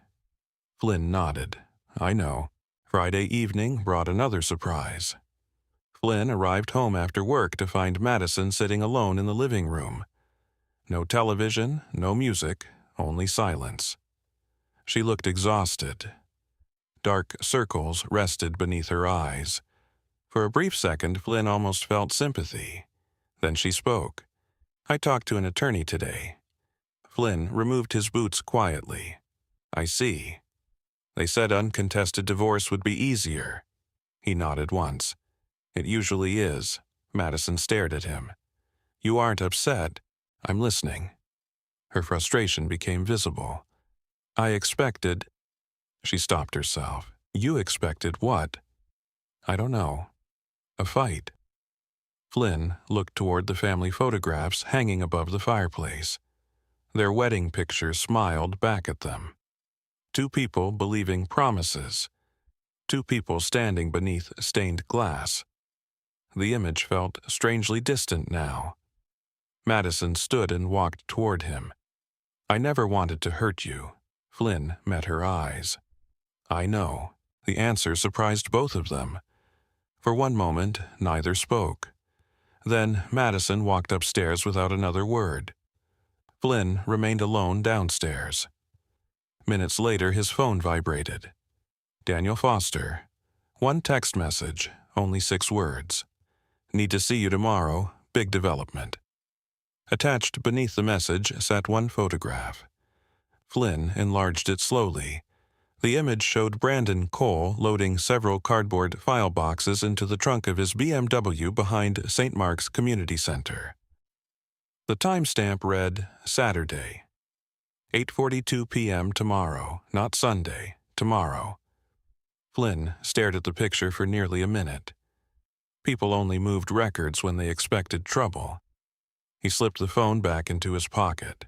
Flynn nodded. "I know." Friday evening brought another surprise. Flynn arrived home after work to find Madison sitting alone in the living room. No television, no music, only silence. She looked exhausted. Dark circles rested beneath her eyes. For a brief second, Flynn almost felt sympathy. Then she spoke. "I talked to an attorney today." Flynn removed his boots quietly. "I see. They said uncontested divorce would be easier." He nodded once. "It usually is." Madison stared at him. "You aren't upset." "I'm listening." Her frustration became visible. I expected... She stopped herself. You expected what? I don't know. A fight. Flynn looked toward the family photographs hanging above the fireplace. Their wedding pictures smiled back at them. Two people believing promises. Two people standing beneath stained glass. The image felt strangely distant now. Madison stood and walked toward him. I never wanted to hurt you. Flynn met her eyes. I know. The answer surprised both of them. For one moment, neither spoke. Then Madison walked upstairs without another word. Flynn remained alone downstairs. Minutes later, his phone vibrated. Daniel Foster. One text message, only 6 words. Need to see you tomorrow, big development. Attached beneath the message sat one photograph. Flynn enlarged it slowly. The image showed Brandon Cole loading several cardboard file boxes into the trunk of his BMW behind St. Mark's Community Center. The timestamp read Saturday, 8:42 p.m. tomorrow, not Sunday, tomorrow. Flynn stared at the picture for nearly a minute. People only moved records when they expected trouble. He slipped the phone back into his pocket.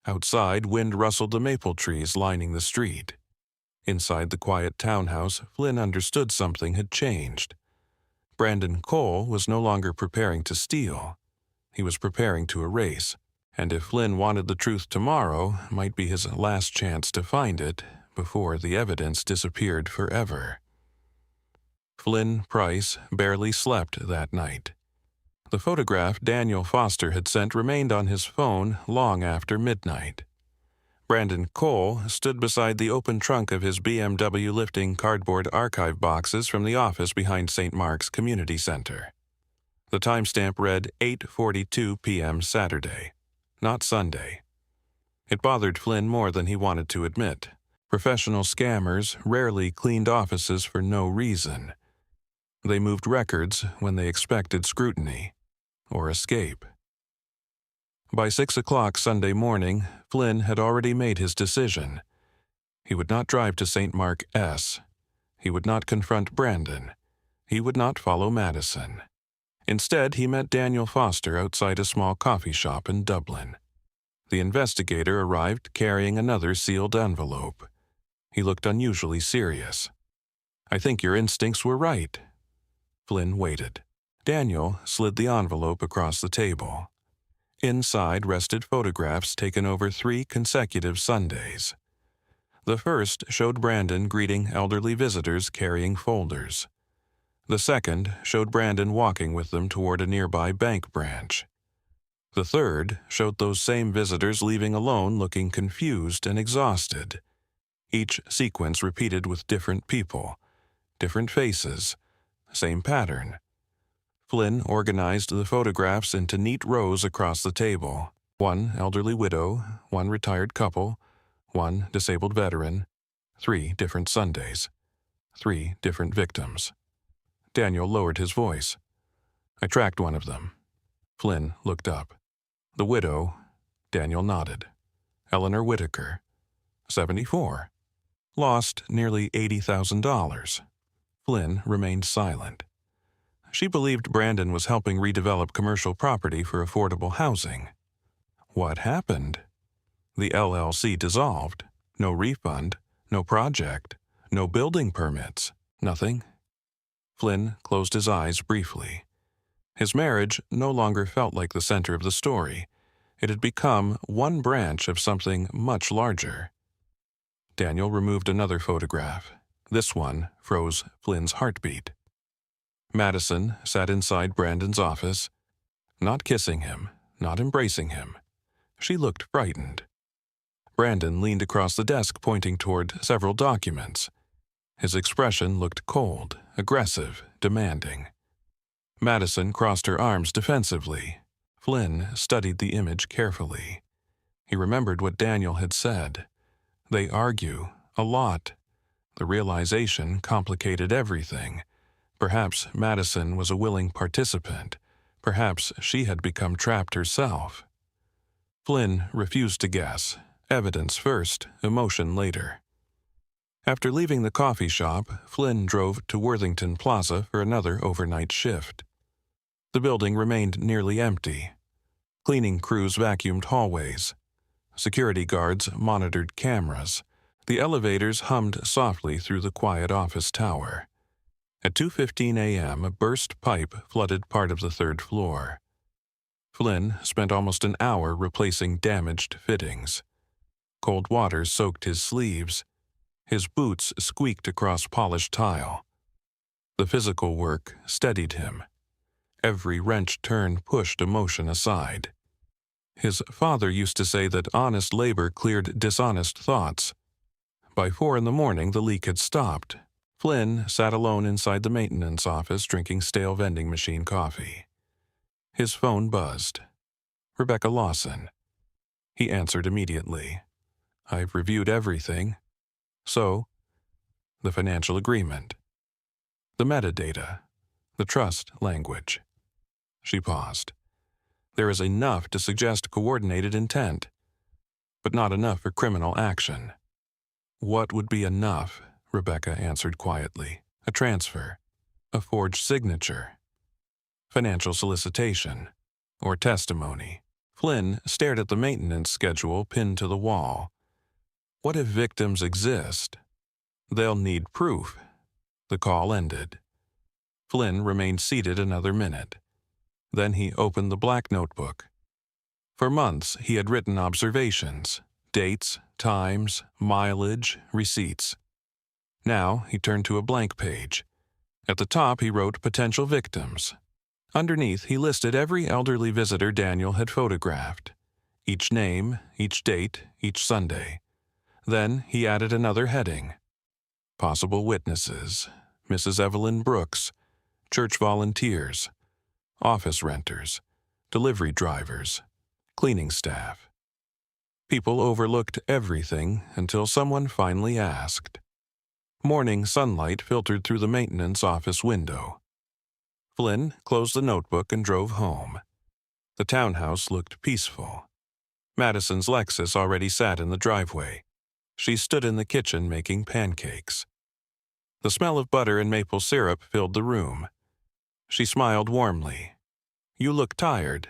Outside, wind rustled the maple trees lining the street. Inside the quiet townhouse, Flynn understood something had changed. Brandon Cole was no longer preparing to steal. He was preparing to erase, and if Flynn wanted the truth tomorrow, might be his last chance to find it before the evidence disappeared forever. Flynn Price barely slept that night. The photograph Daniel Foster had sent remained on his phone long after midnight. Brandon Cole stood beside the open trunk of his BMW lifting cardboard archive boxes from the office behind St. Mark's Community Center. The timestamp read 8:42 p.m. Saturday, not Sunday. It bothered Flynn more than he wanted to admit. Professional scammers rarely cleaned offices for no reason. They moved records when they expected scrutiny or escape. By 6 o'clock Sunday morning, Flynn had already made his decision. He would not drive to St. Mark S. He would not confront Brandon. He would not follow Madison. Instead, he met Daniel Foster outside a small coffee shop in Dublin. The investigator arrived carrying another sealed envelope. He looked unusually serious. I think your instincts were right. Flynn waited. Daniel slid the envelope across the table. Inside rested photographs taken over 3 consecutive Sundays. The first showed Brandon greeting elderly visitors carrying folders. The second showed Brandon walking with them toward a nearby bank branch. The third showed those same visitors leaving alone looking confused and exhausted. Each sequence repeated with different people, different faces, same pattern. Flynn organized the photographs into neat rows across the table. 1 elderly widow, 1 retired couple, 1 disabled veteran, 3 different Sundays, 3 different victims. Daniel lowered his voice. I tracked one of them. Flynn looked up. The widow, Daniel nodded. Eleanor Whitaker, 74. Lost nearly $80,000. Flynn remained silent. She believed Brandon was helping redevelop commercial property for affordable housing. What happened? The LLC dissolved. No refund, no project, no building permits, nothing. Flynn closed his eyes briefly. His marriage no longer felt like the center of the story. It had become one branch of something much larger. Daniel removed another photograph. This one froze Flynn's heartbeat. Madison sat inside Brandon's office, not kissing him, not embracing him. She looked frightened. Brandon leaned across the desk pointing toward several documents. His expression looked cold, aggressive, demanding. Madison crossed her arms defensively. Flynn studied the image carefully. He remembered what Daniel had said. They argue a lot. The realization complicated everything. Perhaps Madison was a willing participant. Perhaps she had become trapped herself. Flynn refused to guess. Evidence first, emotion later. After leaving the coffee shop, Flynn drove to Worthington Plaza for another overnight shift. The building remained nearly empty. Cleaning crews vacuumed hallways. Security guards monitored cameras. The elevators hummed softly through the quiet office tower. At 2:15 a.m., a burst pipe flooded part of the third floor. Flynn spent almost an hour replacing damaged fittings. Cold water soaked his sleeves. His boots squeaked across polished tile. The physical work steadied him. Every wrench turn pushed emotion aside. His father used to say that honest labor cleared dishonest thoughts. By 4 a.m, the leak had stopped. Flynn sat alone inside the maintenance office drinking stale vending machine coffee. His phone buzzed. Rebecca Lawson. He answered immediately. "I've reviewed everything." "So?" "The financial agreement. The metadata. The trust language." She paused. "There is enough to suggest coordinated intent, but not enough for criminal action." "What would be enough?" Rebecca answered quietly. "A transfer. A forged signature. Financial solicitation. Or testimony." Flynn stared at the maintenance schedule pinned to the wall. What if victims exist? They'll need proof. The call ended. Flynn remained seated another minute. Then he opened the black notebook. For months, he had written observations, dates, times, mileage, receipts. Now he turned to a blank page. At the top, he wrote potential victims. Underneath, he listed every elderly visitor Daniel had photographed. Each name, each date, each Sunday. Then he added another heading. Possible witnesses: Mrs. Evelyn Brooks, church volunteers, office renters, delivery drivers, cleaning staff. People overlooked everything until someone finally asked. Morning sunlight filtered through the maintenance office window. Flynn closed the notebook and drove home. The townhouse looked peaceful. Madison's Lexus already sat in the driveway. She stood in the kitchen making pancakes. The smell of butter and maple syrup filled the room. She smiled warmly. "You look tired.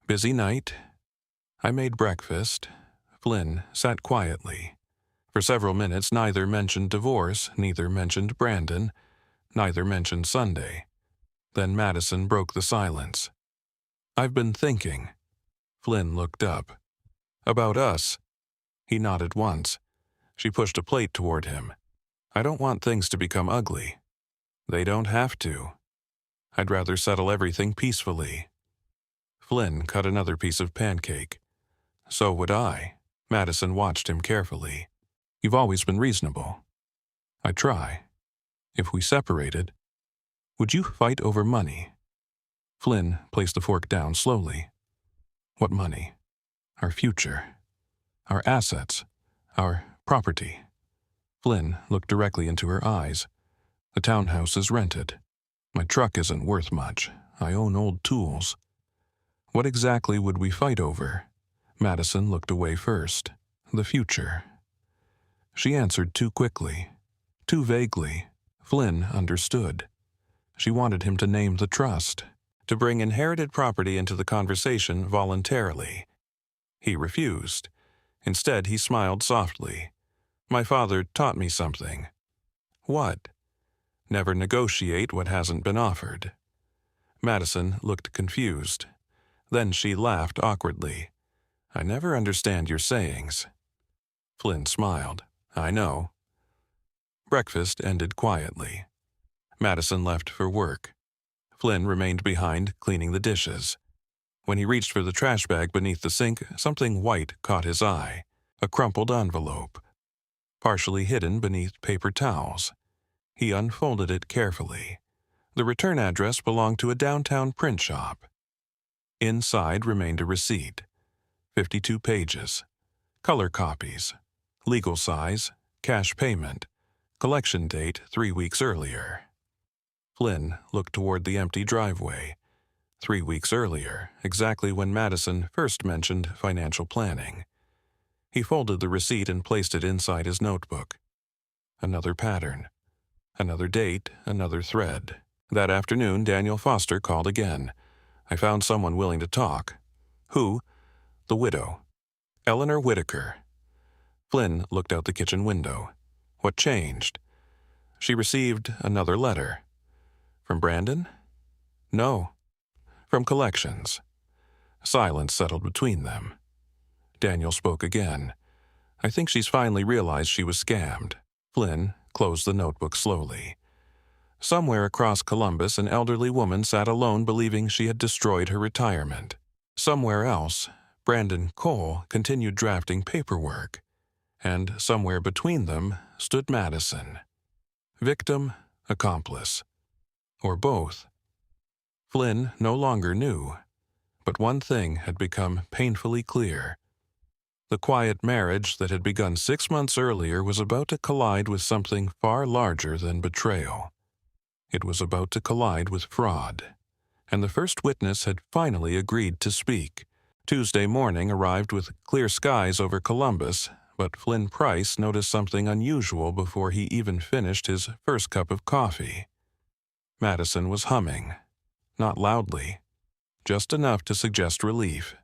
Busy night?" "I made breakfast." Flynn sat quietly. For several minutes neither mentioned divorce, neither mentioned Brandon, neither mentioned Sunday. Then Madison broke the silence. "I've been thinking." Flynn looked up. "About us?" He nodded once. She pushed a plate toward him. "I don't want things to become ugly." "They don't have to. I'd rather settle everything peacefully." Flynn cut another piece of pancake. "So would I." Madison watched him carefully. "You've always been reasonable." "I try. If we separated, would you fight over money?" Flynn placed the fork down slowly. "What money?" "Our future. Our assets. Our property." Flynn looked directly into her eyes. "The townhouse is rented. My truck isn't worth much. I own old tools." "What exactly would we fight over?" Madison looked away first. "The future." She answered too quickly, too vaguely. Flynn understood. She wanted him to name the trust, to bring inherited property into the conversation voluntarily. He refused. Instead, he smiled softly. "My father taught me something." "What?" "Never negotiate what hasn't been offered." Madison looked confused. Then she laughed awkwardly. "I never understand your sayings." Flynn smiled. "I know." Breakfast ended quietly. Madison left for work. Flynn remained behind, cleaning the dishes. When he reached for the trash bag beneath the sink, something white caught his eye. A crumpled envelope, partially hidden beneath paper towels. He unfolded it carefully. The return address belonged to a downtown print shop. Inside remained a receipt. 52 pages. Color copies. Legal size. Cash payment. Collection date 3 weeks earlier. Flynn looked toward the empty driveway. 3 weeks earlier, exactly when Madison first mentioned financial planning. He folded the receipt and placed it inside his notebook. Another pattern. Another date, another thread. That afternoon, Daniel Foster called again. I found someone willing to talk. Who? The widow. Eleanor Whitaker. Flynn looked out the kitchen window. What changed? She received another letter. From Brandon? No. From collections. Silence settled between them. Daniel spoke again. I think she's finally realized she was scammed. Flynn closed the notebook slowly. Somewhere across Columbus, an elderly woman sat alone believing she had destroyed her retirement. Somewhere else, Brandon Cole continued drafting paperwork. And somewhere between them stood Madison. Victim, accomplice. Or both. Flynn no longer knew. But one thing had become painfully clear. The quiet marriage that had begun 6 months earlier was about to collide with something far larger than betrayal. It was about to collide with fraud. And the first witness had finally agreed to speak. Tuesday morning arrived with clear skies over Columbus, but Flynn Price noticed something unusual before he even finished his first cup of coffee. Madison was humming. Not loudly. Just enough to suggest relief.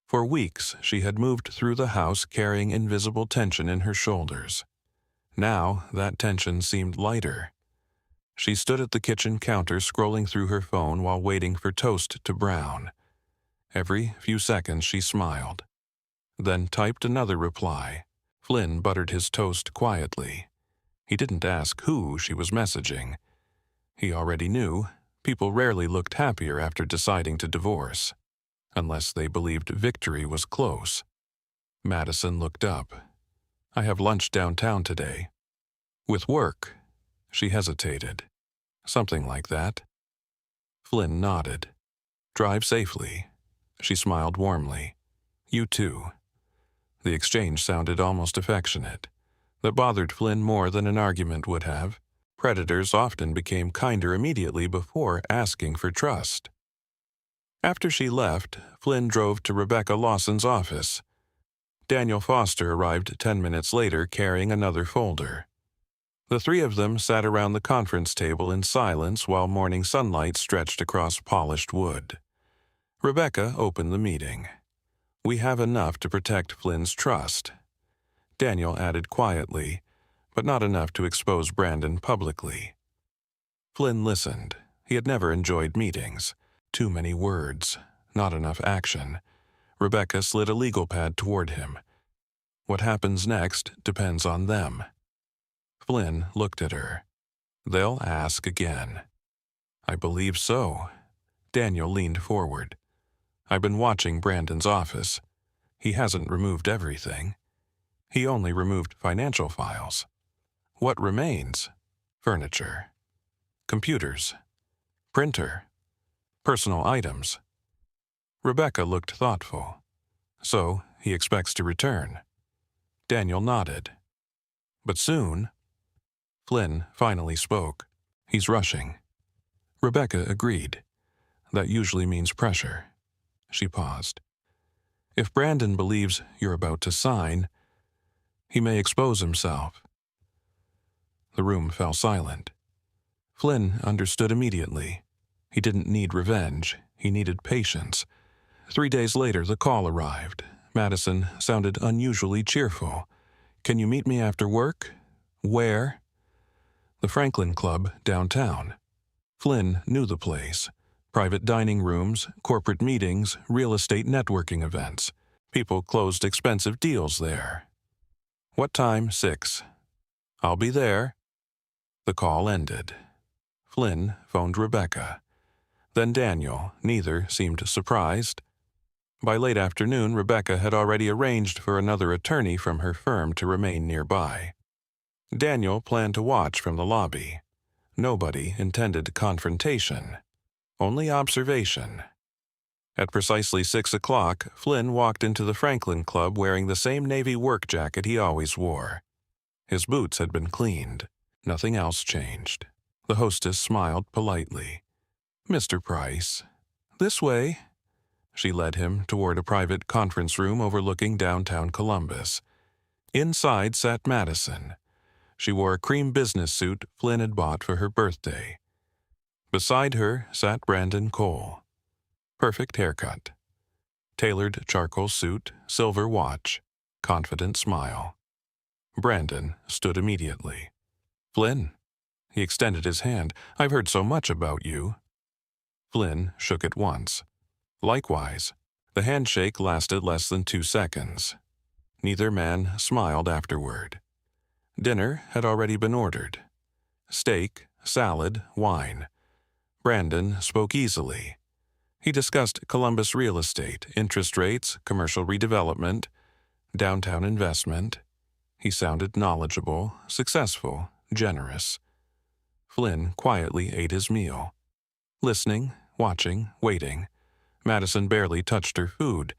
For weeks, she had moved through the house carrying invisible tension in her shoulders. Now, that tension seemed lighter. She stood at the kitchen counter scrolling through her phone while waiting for toast to brown. Every few seconds she smiled. Then typed another reply. Flynn buttered his toast quietly. He didn't ask who she was messaging. He already knew. People rarely looked happier after deciding to divorce. Unless they believed victory was close. Madison looked up. I have lunch downtown today. With work. She hesitated. Something like that. Flynn nodded. Drive safely. She smiled warmly. You too. The exchange sounded almost affectionate. That bothered Flynn more than an argument would have. Predators often became kinder immediately before asking for trust. After she left, Flynn drove to Rebecca Lawson's office. Daniel Foster arrived 10 minutes later carrying another folder. The three of them sat around the conference table in silence while morning sunlight stretched across polished wood. Rebecca opened the meeting. We have enough to protect Flynn's trust. Daniel added quietly, but not enough to expose Brandon publicly. Flynn listened. He had never enjoyed meetings. Too many words, not enough action. Rebecca slid a legal pad toward him. What happens next depends on them. Flynn looked at her. They'll ask again. I believe so. Daniel leaned forward. I've been watching Brandon's office. He hasn't removed everything. He only removed financial files. What remains? Furniture. Computers. Printer. Personal items. Rebecca looked thoughtful. So, he expects to return. Daniel nodded. But soon? Flynn finally spoke. He's rushing. Rebecca agreed. That usually means pressure. She paused. If Brandon believes you're about to sign, he may expose himself. The room fell silent. Flynn understood immediately. He didn't need revenge. He needed patience. 3 days later, the call arrived. Madison sounded unusually cheerful. Can you meet me after work? Where? The Franklin Club downtown. Flynn knew the place. Private dining rooms, corporate meetings, real estate networking events. People closed expensive deals there. What time? 6. I'll be there. The call ended. Flynn phoned Rebecca. Then Daniel. Neither seemed surprised. By late afternoon, Rebecca had already arranged for another attorney from her firm to remain nearby. Daniel planned to watch from the lobby. Nobody intended confrontation. Only observation. At precisely 6 o'clock, Flynn walked into the Franklin Club wearing the same navy work jacket he always wore. His boots had been cleaned. Nothing else changed. The hostess smiled politely. Mr. Price. This way. She led him toward a private conference room overlooking downtown Columbus. Inside sat Madison. She wore a cream business suit Flynn had bought for her birthday. Beside her sat Brandon Cole. Perfect haircut. Tailored charcoal suit, silver watch, confident smile. Brandon stood immediately. "Flynn." He extended his hand. "I've heard so much about you." Flynn shook it once. Likewise. The handshake lasted less than 2 seconds. Neither man smiled afterward. Dinner had already been ordered. Steak, salad, wine. Brandon spoke easily. He discussed Columbus real estate, interest rates, commercial redevelopment, downtown investment. He sounded knowledgeable, successful, generous. Flynn quietly ate his meal. Listening, watching, waiting. Madison barely touched her food.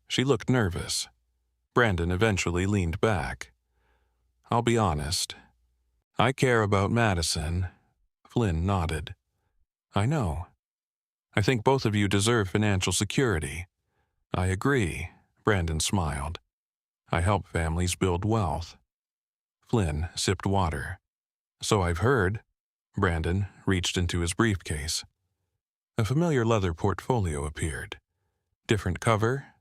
She looked nervous. Brandon eventually leaned back. "I'll be honest. I care about Madison." Flynn nodded. "I know. I think both of you deserve financial security." "I agree," Brandon smiled. "I help families build wealth." Flynn sipped water. "So I've heard." Brandon reached into his briefcase. A familiar leather portfolio appeared. Different cover,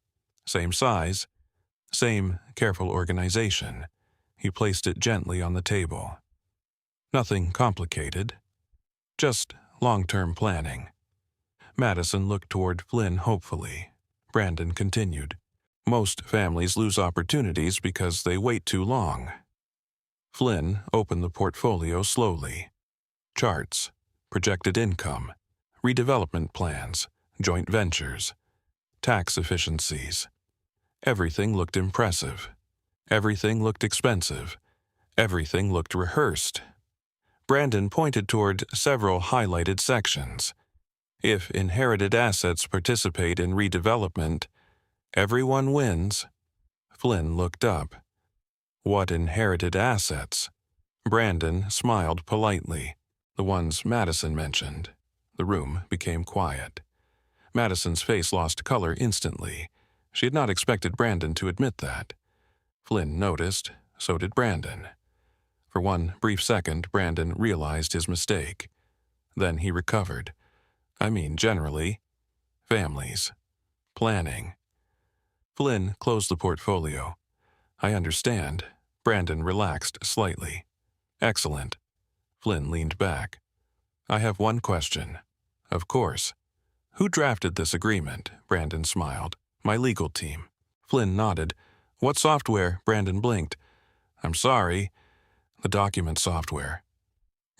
same size, same careful organization. He placed it gently on the table. Nothing complicated, just long-term planning. Madison looked toward Flynn hopefully. Brandon continued. "Most families lose opportunities because they wait too long." Flynn opened the portfolio slowly. Charts, projected income, redevelopment plans, joint ventures, tax efficiencies. Everything looked impressive. Everything looked expensive. Everything looked rehearsed. Brandon pointed toward several highlighted sections. If inherited assets participate in redevelopment, everyone wins. Flynn looked up. "What inherited assets?" Brandon smiled politely. "The ones Madison mentioned." The room became quiet. Madison's face lost color instantly. She had not expected Brandon to admit that. Flynn noticed, so did Brandon. For one brief second, Brandon realized his mistake. Then he recovered. "I mean, generally. Families. Planning." Flynn closed the portfolio. "I understand." Brandon relaxed slightly. "Excellent." Flynn leaned back. "I have one question." "Of course." "Who drafted this agreement?" Brandon smiled. "My legal team." Flynn nodded. "What software?" Brandon blinked. "I'm sorry." "The document software."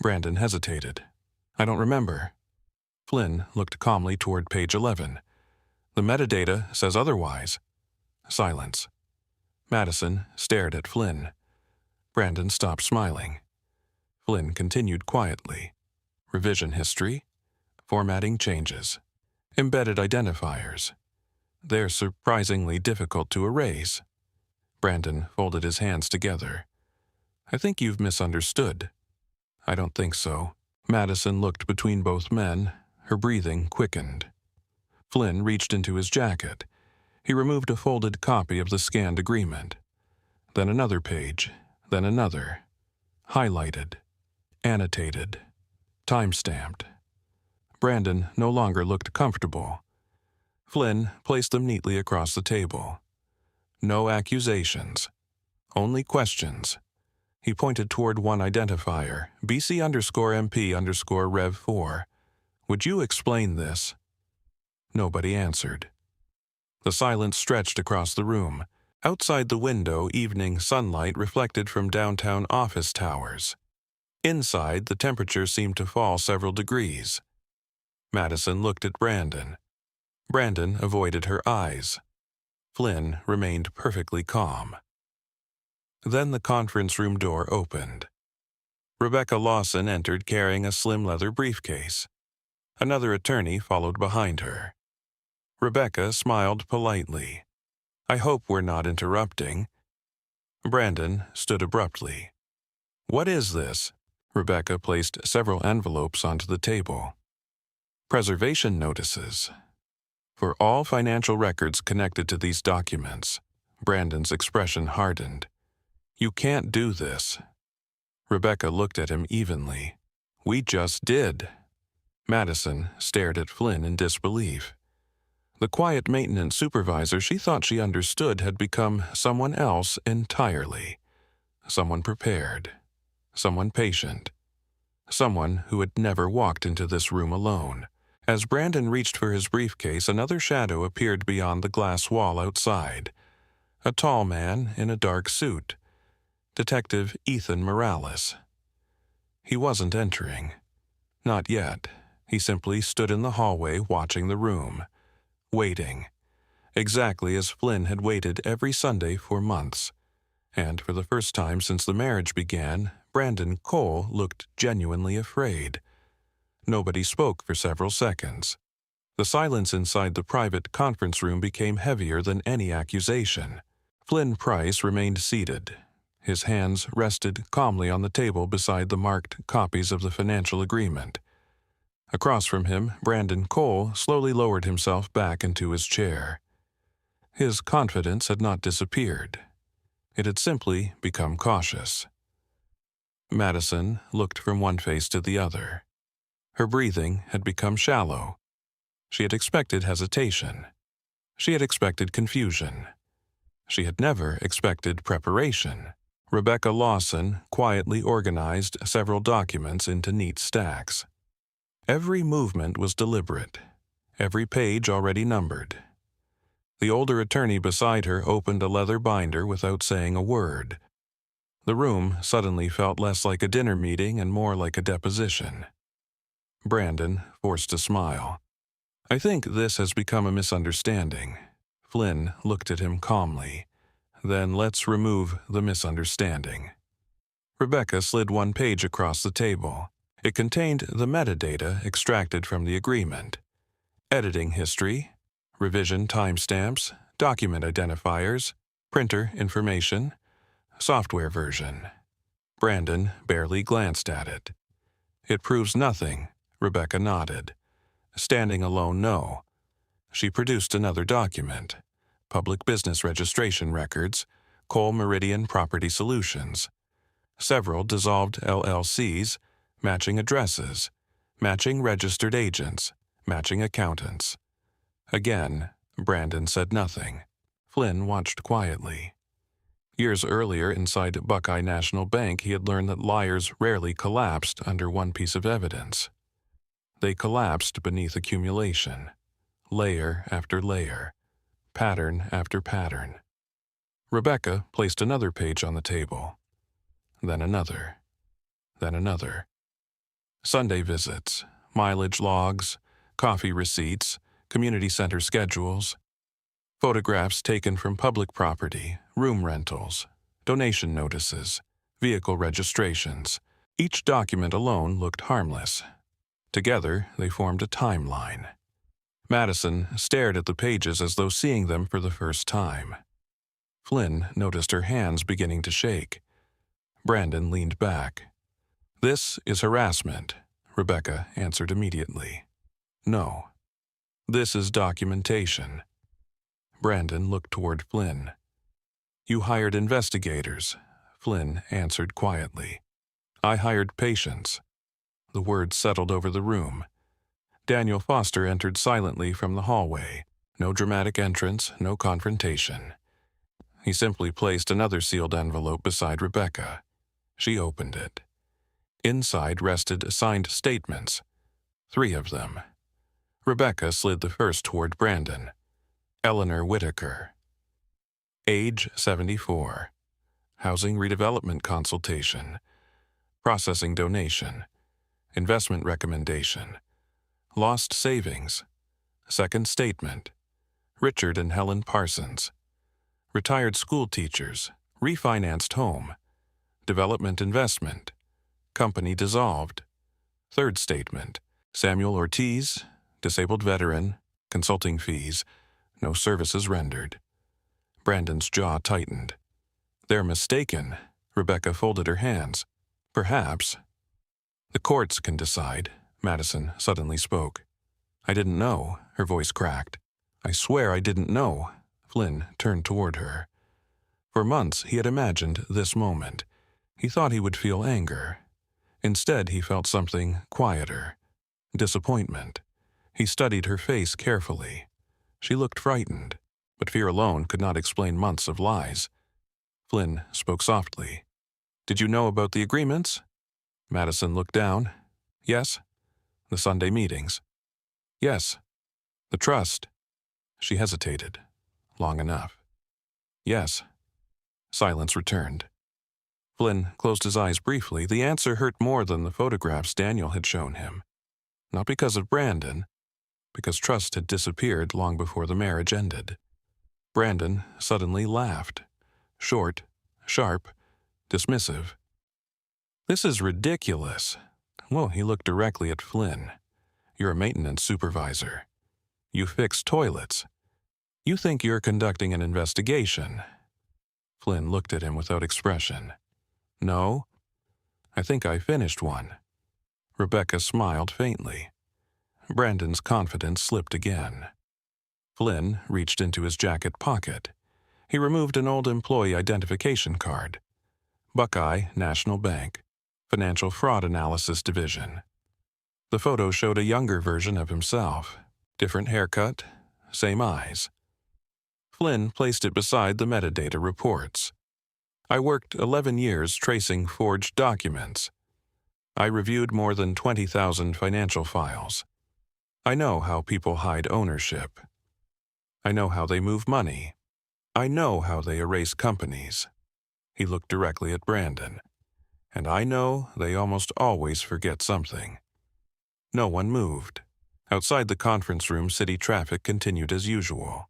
Brandon hesitated. "I don't remember." Flynn looked calmly toward page 11. "The metadata says otherwise." Silence. Madison stared at Flynn. Brandon stopped smiling. Flynn continued quietly. "Revision history, formatting changes, embedded identifiers. They're surprisingly difficult to erase." Brandon folded his hands together. "I think you've misunderstood." "I don't think so." Madison looked between both men. Her breathing quickened. Flynn reached into his jacket. He removed a folded copy of the scanned agreement. Then another page, then another. Highlighted, annotated, time-stamped. Brandon no longer looked comfortable. Flynn placed them neatly across the table. No accusations, only questions. He pointed toward one identifier, BC_MP_Rev4. "Would you explain this?" Nobody answered. The silence stretched across the room. Outside the window, evening sunlight reflected from downtown office towers. Inside, the temperature seemed to fall several degrees. Madison looked at Brandon. Brandon avoided her eyes. Flynn remained perfectly calm. Then the conference room door opened. Rebecca Lawson entered carrying a slim leather briefcase. Another attorney followed behind her. Rebecca smiled politely. "I hope we're not interrupting." Brandon stood abruptly. "What is this?" Rebecca placed several envelopes onto the table. "Preservation notices." For all financial records connected to these documents. Brandon's expression hardened. You can't do this. Rebecca looked at him evenly. We just did. Madison stared at Flynn in disbelief. The quiet maintenance supervisor she thought she understood had become someone else entirely. Someone prepared. Someone patient. Someone who had never walked into this room alone. As Brandon reached for his briefcase, another shadow appeared beyond the glass wall outside. A tall man in a dark suit. Detective Ethan Morales. He wasn't entering. Not yet. He simply stood in the hallway watching the room. Waiting. Exactly as Flynn had waited every Sunday for months. And for the first time since the marriage began, Brandon Cole looked genuinely afraid. Nobody spoke for several seconds. The silence inside the private conference room became heavier than any accusation. Flynn Price remained seated. His hands rested calmly on the table beside the marked copies of the financial agreement. Across from him, Brandon Cole slowly lowered himself back into his chair. His confidence had not disappeared. It had simply become cautious. Madison looked from one face to the other. Her breathing had become shallow. She had expected hesitation. She had expected confusion. She had never expected preparation. Rebecca Lawson quietly organized several documents into neat stacks. Every movement was deliberate, every page already numbered. The older attorney beside her opened a leather binder without saying a word. The room suddenly felt less like a dinner meeting and more like a deposition. Brandon forced a smile. I think this has become a misunderstanding. Flynn looked at him calmly. Then let's remove the misunderstanding. Rebecca slid one page across the table. It contained the metadata extracted from the agreement. Editing history, revision timestamps, document identifiers, printer information, software version. Brandon barely glanced at it. It proves nothing, Rebecca nodded. Standing alone, no. She produced another document. Public business registration records, Cole Meridian Property Solutions. Several dissolved LLCs, matching addresses, matching registered agents, matching accountants. Again, Brandon said nothing. Flynn watched quietly. Years earlier, inside Buckeye National Bank, he had learned that liars rarely collapsed under one piece of evidence. They collapsed beneath accumulation, layer after layer, pattern after pattern. Rebecca placed another page on the table, then another, then another. Sunday visits, mileage logs, coffee receipts, community center schedules, photographs taken from public property, room rentals, donation notices, vehicle registrations. Each document alone looked harmless. Together, they formed a timeline. Madison stared at the pages as though seeing them for the first time. Flynn noticed her hands beginning to shake. Brandon leaned back. This is harassment, Rebecca answered immediately. No. This is documentation. Brandon looked toward Flynn. You hired investigators, Flynn answered quietly. I hired patients. The words settled over the room. Daniel Foster entered silently from the hallway. No dramatic entrance, no confrontation. He simply placed another sealed envelope beside Rebecca. She opened it. Inside rested signed statements. 3 of them. Rebecca slid the first toward Brandon. Eleanor Whitaker. Age 74. Housing redevelopment consultation. Processing donation. Investment recommendation. Lost savings. Second statement. Richard and Helen Parsons. Retired school teachers. Refinanced home. Development investment. Company dissolved. Third statement. Samuel Ortiz. Disabled veteran. Consulting fees. No services rendered. Brandon's jaw tightened. They're mistaken. Rebecca folded her hands. Perhaps. The courts can decide. Madison suddenly spoke. I didn't know, her voice cracked. I swear I didn't know. Flynn turned toward her. For months he had imagined this moment. He thought he would feel anger. Instead, he felt something quieter. Disappointment. He studied her face carefully. She looked frightened, but fear alone could not explain months of lies. Flynn spoke softly. Did you know about the agreements? Madison looked down. Yes. The Sunday meetings. Yes. The trust. She hesitated. Long enough. Yes. Silence returned. Flynn closed his eyes briefly. The answer hurt more than the photographs Daniel had shown him. Not because of Brandon, because trust had disappeared long before the marriage ended. Brandon suddenly laughed. Short, sharp, dismissive. This is ridiculous. Well, he looked directly at Flynn. You're a maintenance supervisor. You fix toilets. You think you're conducting an investigation. Flynn looked at him without expression. No, I think I finished one. Rebecca smiled faintly. Brandon's confidence slipped again. Flynn reached into his jacket pocket. He removed an old employee identification card. Buckeye National Bank, Financial Fraud Analysis Division. The photo showed a younger version of himself. Different haircut, same eyes. Flynn placed it beside the metadata reports. I worked 11 years tracing forged documents. I reviewed more than 20,000 financial files. I know how people hide ownership. I know how they move money. I know how they erase companies. He looked directly at Brandon. And I know they almost always forget something. No one moved. Outside the conference room, city traffic continued as usual.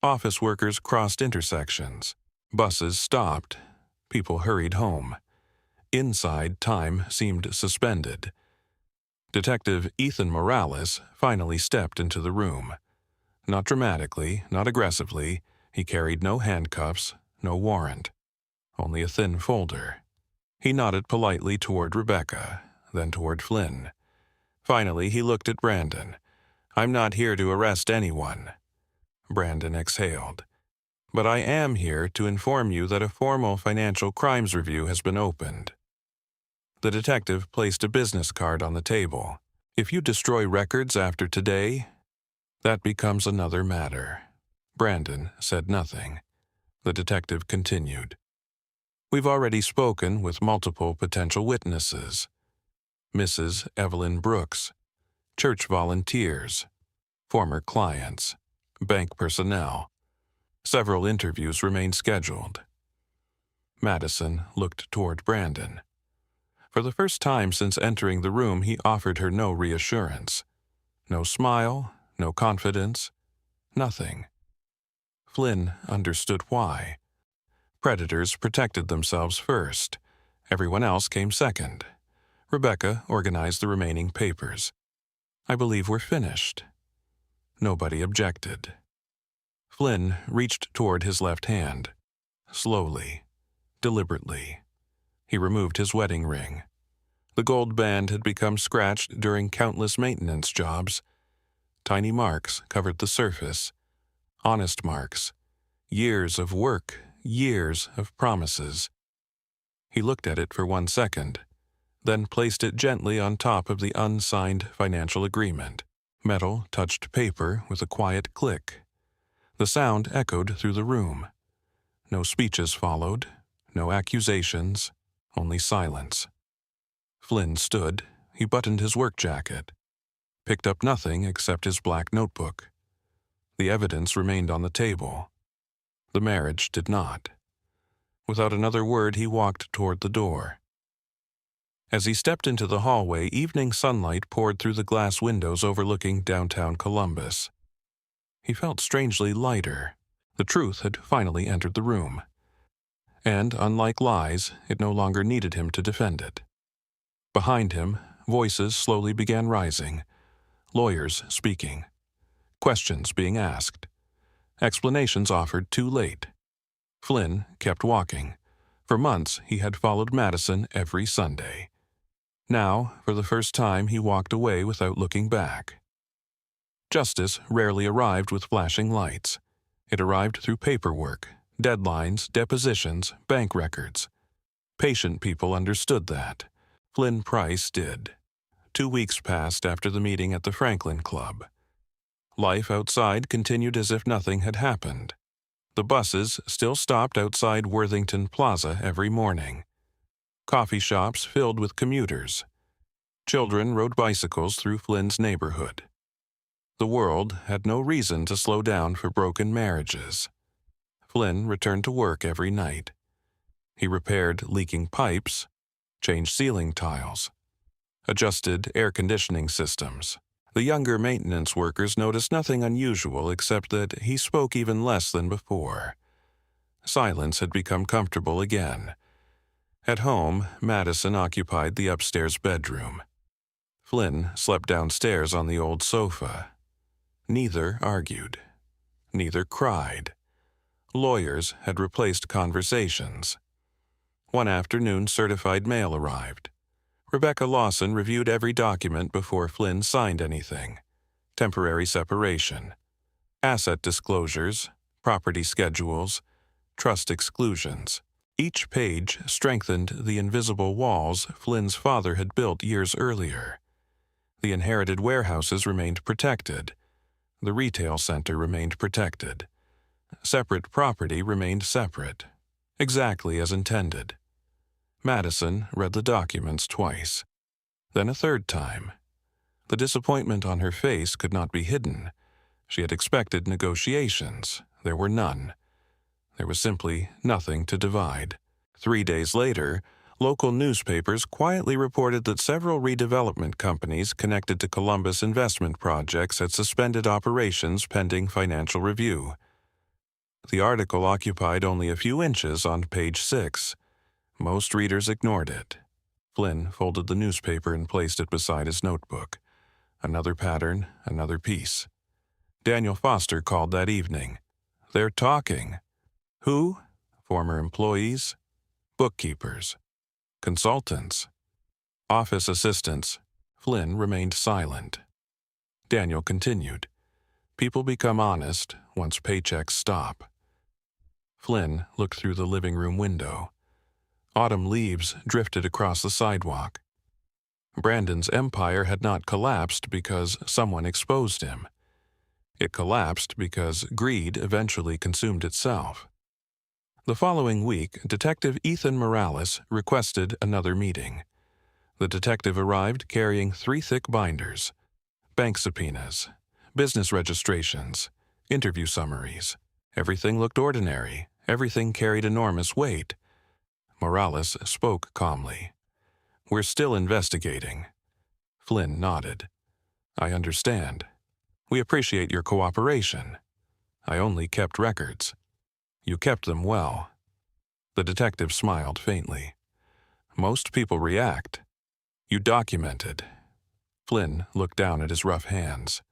Office workers crossed intersections. Buses stopped. People hurried home. Inside, time seemed suspended. Detective Ethan Morales finally stepped into the room. Not dramatically, not aggressively. He carried no handcuffs, no warrant. Only a thin folder. He nodded politely toward Rebecca, then toward Flynn. Finally, he looked at Brandon. I'm not here to arrest anyone. Brandon exhaled. But I am here to inform you that a formal financial crimes review has been opened. The detective placed a business card on the table. If you destroy records after today, that becomes another matter. Brandon said nothing. The detective continued. We've already spoken with multiple potential witnesses. Mrs. Evelyn Brooks, church volunteers, former clients, bank personnel. Several interviews remain scheduled. Madison looked toward Brandon. For the first time since entering the room, he offered her no reassurance. No smile, no confidence, nothing. Flynn understood why. Predators protected themselves first. Everyone else came second. Rebecca organized the remaining papers. I believe we're finished. Nobody objected. Flynn reached toward his left hand. Slowly, deliberately. He removed his wedding ring. The gold band had become scratched during countless maintenance jobs. Tiny marks covered the surface. Honest marks. Years of work, years of promises. He looked at it for 1 second, then placed it gently on top of the unsigned financial agreement. Metal touched paper with a quiet click. The sound echoed through the room. No speeches followed, no accusations, only silence. Flynn stood. He buttoned his work jacket, picked up nothing except his black notebook. The evidence remained on the table. The marriage did not. Without another word, he walked toward the door. As he stepped into the hallway, evening sunlight poured through the glass windows overlooking downtown Columbus. He felt strangely lighter. The truth had finally entered the room. And, unlike lies, it no longer needed him to defend it. Behind him, voices slowly began rising. Lawyers speaking. Questions being asked. Explanations offered too late. Flynn kept walking. For months, he had followed Madison every Sunday. Now, for the first time, he walked away without looking back. Justice rarely arrived with flashing lights. It arrived through paperwork, deadlines, depositions, bank records. Patient people understood that. Flynn Price did. 2 weeks passed after the meeting at the Franklin Club. Life outside continued as if nothing had happened. The buses still stopped outside Worthington Plaza every morning. Coffee shops filled with commuters. Children rode bicycles through Flynn's neighborhood. The world had no reason to slow down for broken marriages. Flynn returned to work every night. He repaired leaking pipes, changed ceiling tiles, adjusted air conditioning systems. The younger maintenance workers noticed nothing unusual except that he spoke even less than before. Silence had become comfortable again. At home, Madison occupied the upstairs bedroom. Flynn slept downstairs on the old sofa. Neither argued. Neither cried. Lawyers had replaced conversations. One afternoon, certified mail arrived. Rebecca Lawson reviewed every document before Flynn signed anything. Temporary separation, asset disclosures, property schedules, trust exclusions. Each page strengthened the invisible walls Flynn's father had built years earlier. The inherited warehouses remained protected. The retail center remained protected. Separate property remained separate, exactly as intended. Madison read the documents twice, then a third time. The disappointment on her face could not be hidden. She had expected negotiations. There were none. There was simply nothing to divide. 3 days later, local newspapers quietly reported that several redevelopment companies connected to Columbus investment projects had suspended operations pending financial review. The article occupied only a few inches on page 6. Most readers ignored it. Flynn folded the newspaper and placed it beside his notebook. Another pattern, another piece. Daniel Foster called that evening. They're talking. Who? Former employees? Bookkeepers? Consultants? Office assistants? Flynn remained silent. Daniel continued. People become honest once paychecks stop. Flynn looked through the living room window. Autumn leaves drifted across the sidewalk. Brandon's empire had not collapsed because someone exposed him. It collapsed because greed eventually consumed itself. The following week, Detective Ethan Morales requested another meeting. The detective arrived carrying 3 thick binders, bank subpoenas, business registrations, interview summaries. Everything looked ordinary. Everything carried enormous weight. Morales spoke calmly. We're still investigating. Flynn nodded. I understand. We appreciate your cooperation. I only kept records. You kept them well. The detective smiled faintly. Most people react. You documented. Flynn looked down at his rough hands.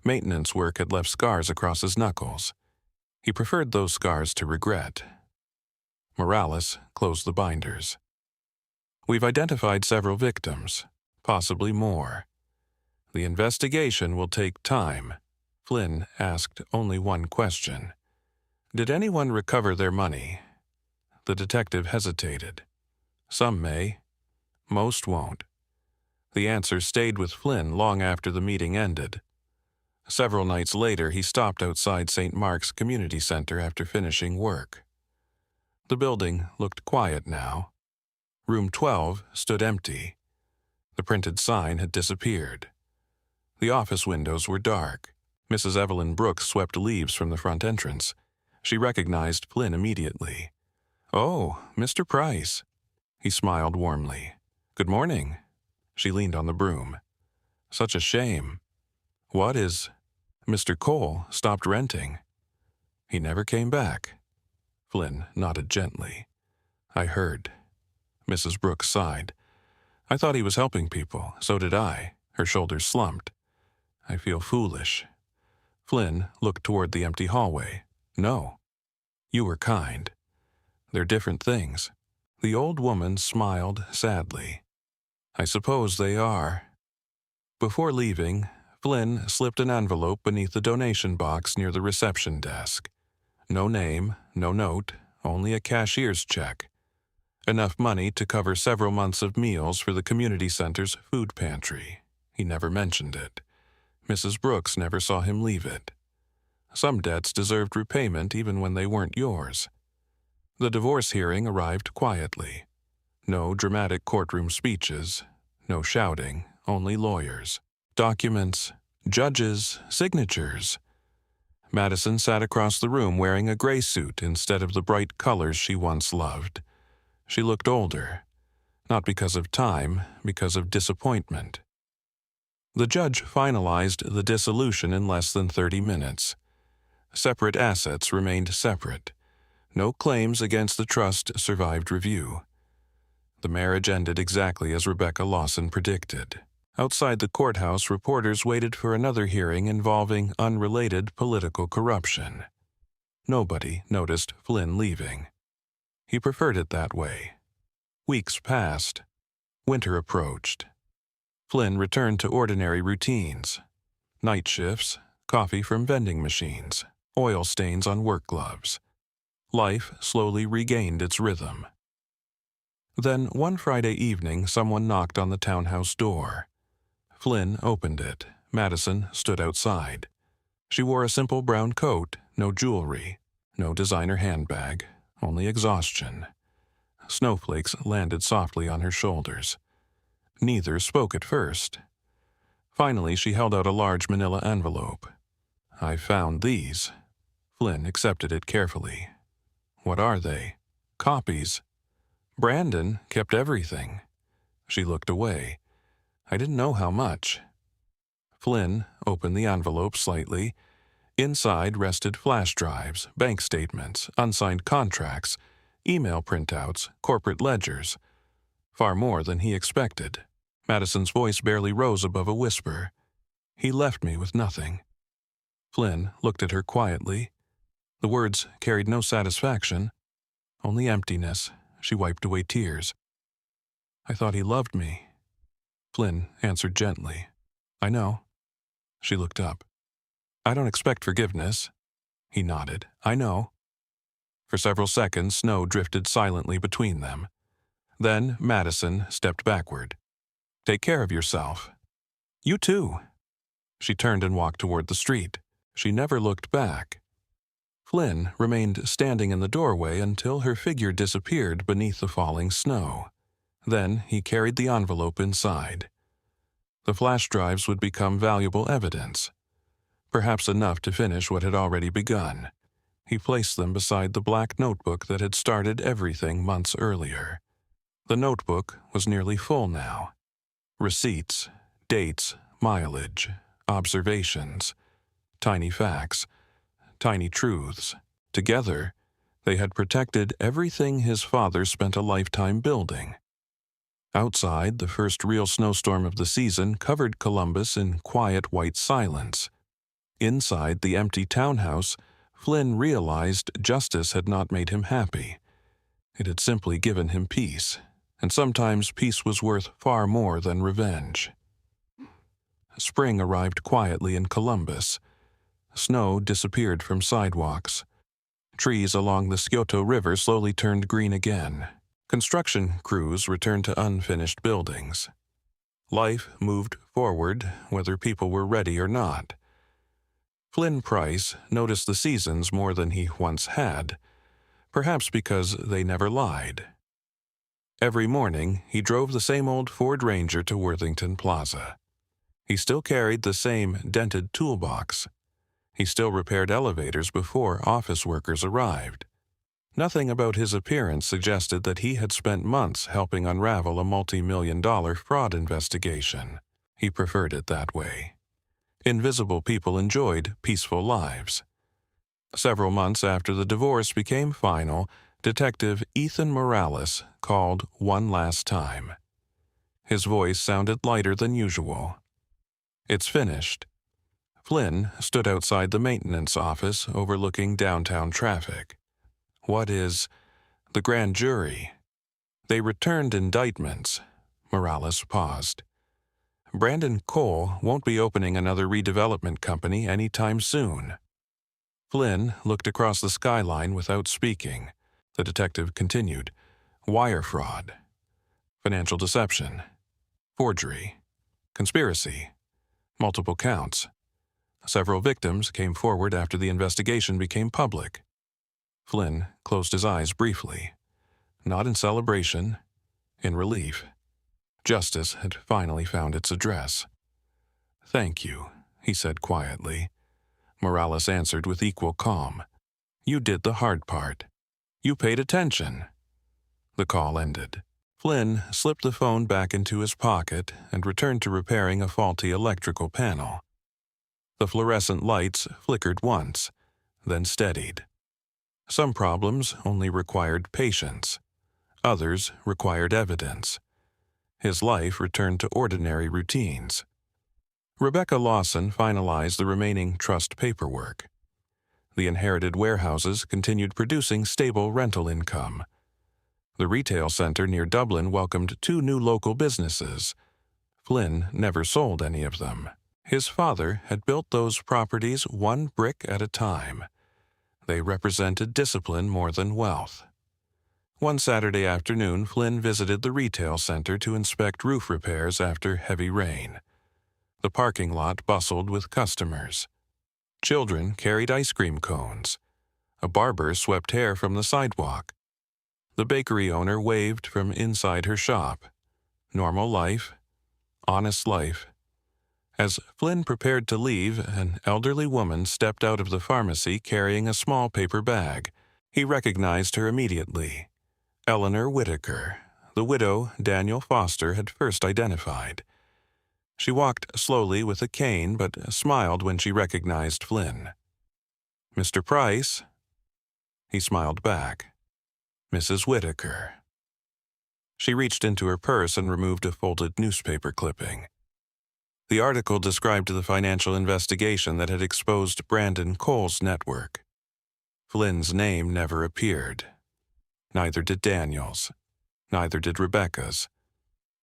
Maintenance work had left scars across his knuckles. He preferred those scars to regret. Morales closed the binders. We've identified several victims, possibly more. The investigation will take time. Flynn asked only one question. Did anyone recover their money? The detective hesitated. Some may. Most won't. The answer stayed with Flynn long after the meeting ended. Several nights later, he stopped outside St. Mark's Community Center after finishing work. The building looked quiet now. Room 12 stood empty. The printed sign had disappeared. The office windows were dark. Mrs. Evelyn Brooks swept leaves from the front entrance. She recognized Flynn immediately. Oh, Mr. Price. He smiled warmly. Good morning. She leaned on the broom. Such a shame. What is... Mr. Cole stopped renting. He never came back. Flynn nodded gently. I heard. Mrs. Brooks sighed. I thought he was helping people. So did I. Her shoulders slumped. I feel foolish. Flynn looked toward the empty hallway. No. You were kind. They're different things. The old woman smiled sadly. I suppose they are. Before leaving, Flynn slipped an envelope beneath the donation box near the reception desk. No name, no note, only a cashier's check. Enough money to cover several months of meals for the community center's food pantry. He never mentioned it. Mrs. Brooks never saw him leave it. Some debts deserved repayment even when they weren't yours. The divorce hearing arrived quietly. No dramatic courtroom speeches, no shouting, only lawyers, documents, judges, signatures. Madison sat across the room wearing a gray suit instead of the bright colors she once loved. She looked older, not because of time, because of disappointment. The judge finalized the dissolution in less than 30 minutes. Separate assets remained separate. No claims against the trust survived review. The marriage ended exactly as Rebecca Lawson predicted. Outside the courthouse, reporters waited for another hearing involving unrelated political corruption. Nobody noticed Flynn leaving. He preferred it that way. Weeks passed. Winter approached. Flynn returned to ordinary routines. Night shifts, coffee from vending machines, oil stains on work gloves. Life slowly regained its rhythm. Then, one Friday evening, someone knocked on the townhouse door. Flynn opened it. Madison stood outside. She wore a simple brown coat, no jewelry, no designer handbag, only exhaustion. Snowflakes landed softly on her shoulders. Neither spoke at first. Finally, she held out a large manila envelope. "I found these." Flynn accepted it carefully. "What are they?" "Copies. Brandon kept everything." She looked away. "I didn't know how much." Flynn opened the envelope slightly. Inside rested flash drives, bank statements, unsigned contracts, email printouts, corporate ledgers. Far more than he expected. Madison's voice barely rose above a whisper. "He left me with nothing." Flynn looked at her quietly. The words carried no satisfaction, only emptiness. She wiped away tears. "I thought he loved me." Flynn answered gently. "I know." She looked up. "I don't expect forgiveness." He nodded. "I know." For several seconds, snow drifted silently between them. Then Madison stepped backward. "Take care of yourself." "You too." She turned and walked toward the street. She never looked back. Flynn remained standing in the doorway until her figure disappeared beneath the falling snow. Then he carried the envelope inside. The flash drives would become valuable evidence, perhaps enough to finish what had already begun. He placed them beside the black notebook that had started everything months earlier. The notebook was nearly full now. Receipts, dates, mileage, observations, tiny facts, tiny truths. Together, they had protected everything his father spent a lifetime building. Outside, the first real snowstorm of the season covered Columbus in quiet white silence. Inside the empty townhouse, Flynn realized justice had not made him happy. It had simply given him peace, and sometimes peace was worth far more than revenge. Spring arrived quietly in Columbus. Snow disappeared from sidewalks. Trees along the Scioto River slowly turned green again. Construction crews returned to unfinished buildings. Life moved forward, whether people were ready or not. Flynn Price noticed the seasons more than he once had, perhaps because they never lied. Every morning, he drove the same old Ford Ranger to Worthington Plaza. He still carried the same dented toolbox. He still repaired elevators before office workers arrived. Nothing about his appearance suggested that he had spent months helping unravel a multi-million-dollar fraud investigation. He preferred it that way. Invisible people enjoyed peaceful lives. Several months after the divorce became final, Detective Ethan Morales called one last time. His voice sounded lighter than usual. "It's finished." Flynn stood outside the maintenance office overlooking downtown traffic. "What is the grand jury?" "They returned indictments." Morales paused. Brandon Cole won't be opening another redevelopment company anytime soon. Flynn looked across the skyline without speaking. The detective continued. Wire fraud, financial deception, forgery, conspiracy, multiple counts. Several victims came forward after the investigation became public. Flynn closed his eyes briefly, not in celebration, in relief. Justice had finally found its address. Thank you, he said quietly. Morales answered with equal calm. You did the hard part. You paid attention. The call ended. Flynn slipped the phone back into his pocket and returned to repairing a faulty electrical panel. The fluorescent lights flickered once, then steadied. Some problems only required patience. Others required evidence. His life returned to ordinary routines. Rebecca Lawson finalized the remaining trust paperwork. The inherited warehouses continued producing stable rental income. The retail center near Dublin welcomed 2 new local businesses. Flynn never sold any of them. His father had built those properties one brick at a time. They represented discipline more than wealth. One Saturday afternoon, Flynn visited the retail center to inspect roof repairs after heavy rain. The parking lot bustled with customers. Children carried ice cream cones. A barber swept hair from the sidewalk. The bakery owner waved from inside her shop. Normal life, honest life. As Flynn prepared to leave, an elderly woman stepped out of the pharmacy carrying a small paper bag. He recognized her immediately. Eleanor Whitaker, the widow Daniel Foster had first identified. She walked slowly with a cane, but smiled when she recognized Flynn. Mr. Price? He smiled back. Mrs. Whitaker. She reached into her purse and removed a folded newspaper clipping. The article described the financial investigation that had exposed Brandon Cole's network. Flynn's name never appeared. Neither did Daniel's. Neither did Rebecca's.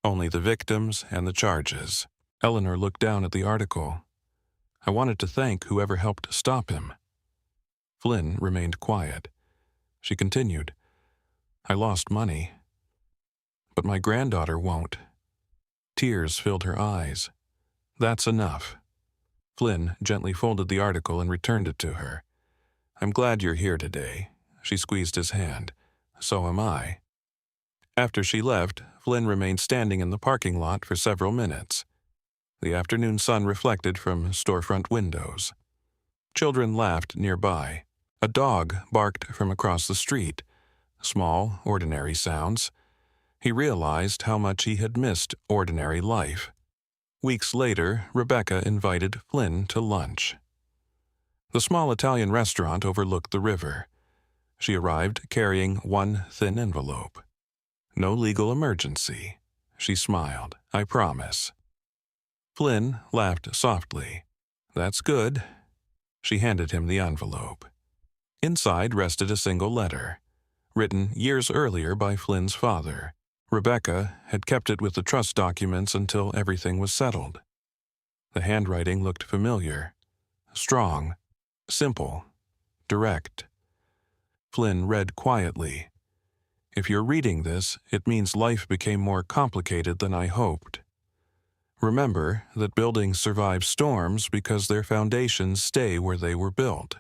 Only the victims and the charges. Eleanor looked down at the article. I wanted to thank whoever helped stop him. Flynn remained quiet. She continued. I lost money. But my granddaughter won't. Tears filled her eyes. That's enough. Flynn gently folded the article and returned it to her. I'm glad you're here today. She squeezed his hand. So am I. After she left, Flynn remained standing in the parking lot for several minutes. The afternoon sun reflected from storefront windows. Children laughed nearby. A dog barked from across the street. Small, ordinary sounds. He realized how much he had missed ordinary life. Weeks later, Rebecca invited Flynn to lunch. The small Italian restaurant overlooked the river. She arrived carrying one thin envelope. No legal emergency. She smiled. I promise. Flynn laughed softly. That's good. She handed him the envelope. Inside rested a single letter, written years earlier by Flynn's father. Rebecca had kept it with the trust documents until everything was settled. The handwriting looked familiar, strong, simple, direct. Flynn read quietly. If you're reading this, it means life became more complicated than I hoped. Remember that buildings survive storms because their foundations stay where they were built.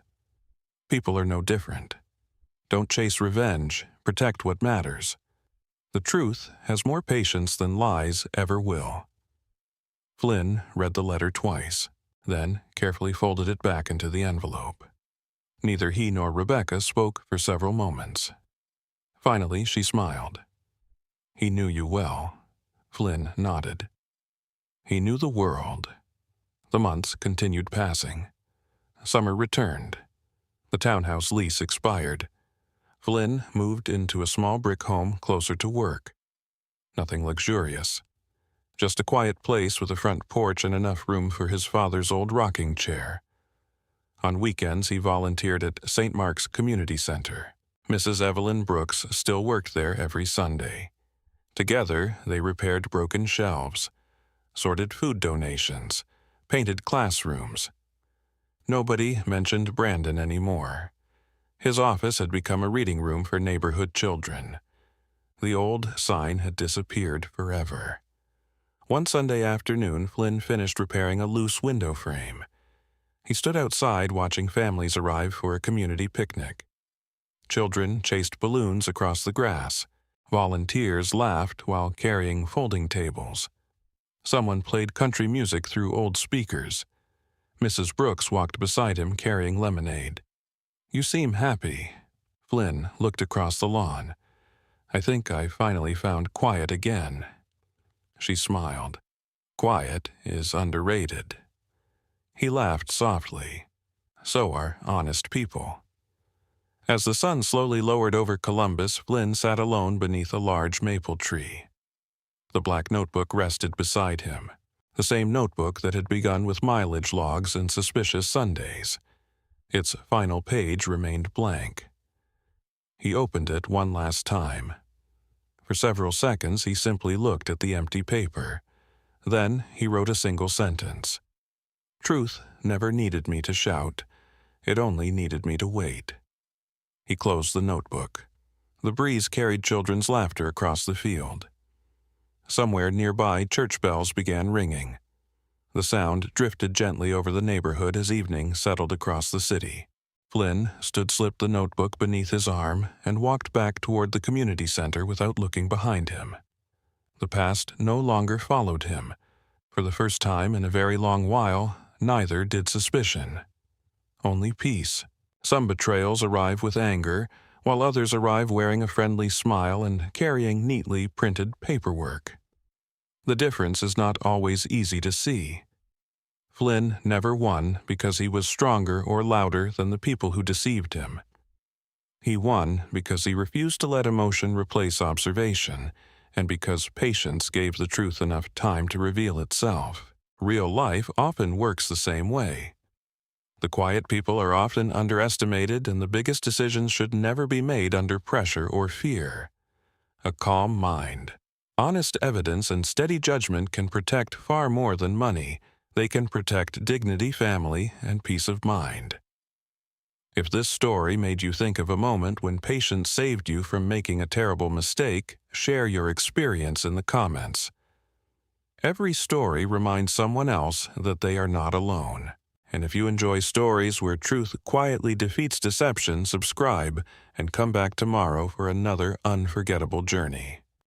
People are no different. Don't chase revenge, protect what matters. The truth has more patience than lies ever will. Flynn read the letter twice, then carefully folded it back into the envelope. Neither he nor Rebecca spoke for several moments. Finally, she smiled. He knew you well. Flynn nodded. He knew the world. The months continued passing. Summer returned. The townhouse lease expired. Flynn moved into a small brick home closer to work. Nothing luxurious. Just a quiet place with a front porch and enough room for his father's old rocking chair. On weekends, he volunteered at St. Mark's Community Center. Mrs. Evelyn Brooks still worked there every Sunday. Together, they repaired broken shelves, sorted food donations, painted classrooms. Nobody mentioned Brandon anymore. His office had become a reading room for neighborhood children. The old sign had disappeared forever. One Sunday afternoon, Flynn finished repairing a loose window frame. He stood outside watching families arrive for a community picnic. Children chased balloons across the grass. Volunteers laughed while carrying folding tables. Someone played country music through old speakers. Mrs. Brooks walked beside him carrying lemonade. "You seem happy." Flynn looked across the lawn. "I think I finally found quiet again." She smiled. Quiet is underrated. He laughed softly. So are honest people. As the sun slowly lowered over Columbus, Flynn sat alone beneath a large maple tree. The black notebook rested beside him, the same notebook that had begun with mileage logs and suspicious Sundays. Its final page remained blank. He opened it one last time. For several seconds, he simply looked at the empty paper. Then he wrote a single sentence. "Truth never needed me to shout. It only needed me to wait." He closed the notebook. The breeze carried children's laughter across the field. Somewhere nearby, church bells began ringing. The sound drifted gently over the neighborhood as evening settled across the city. Flynn slipped the notebook beneath his arm and walked back toward the community center without looking behind him. The past no longer followed him. For the first time in a very long while, neither did suspicion. Only peace. Some betrayals arrive with anger, while others arrive wearing a friendly smile and carrying neatly printed paperwork. The difference is not always easy to see. Flynn never won because he was stronger or louder than the people who deceived him. He won because he refused to let emotion replace observation, and because patience gave the truth enough time to reveal itself. Real life often works the same way. The quiet people are often underestimated, and the biggest decisions should never be made under pressure or fear. A calm mind, honest evidence, and steady judgment can protect far more than money. They can protect dignity, family, and peace of mind. If this story made you think of a moment when patience saved you from making a terrible mistake, share your experience in the comments. Every story reminds someone else that they are not alone. And if you enjoy stories where truth quietly defeats deception, subscribe and come back tomorrow for another unforgettable journey.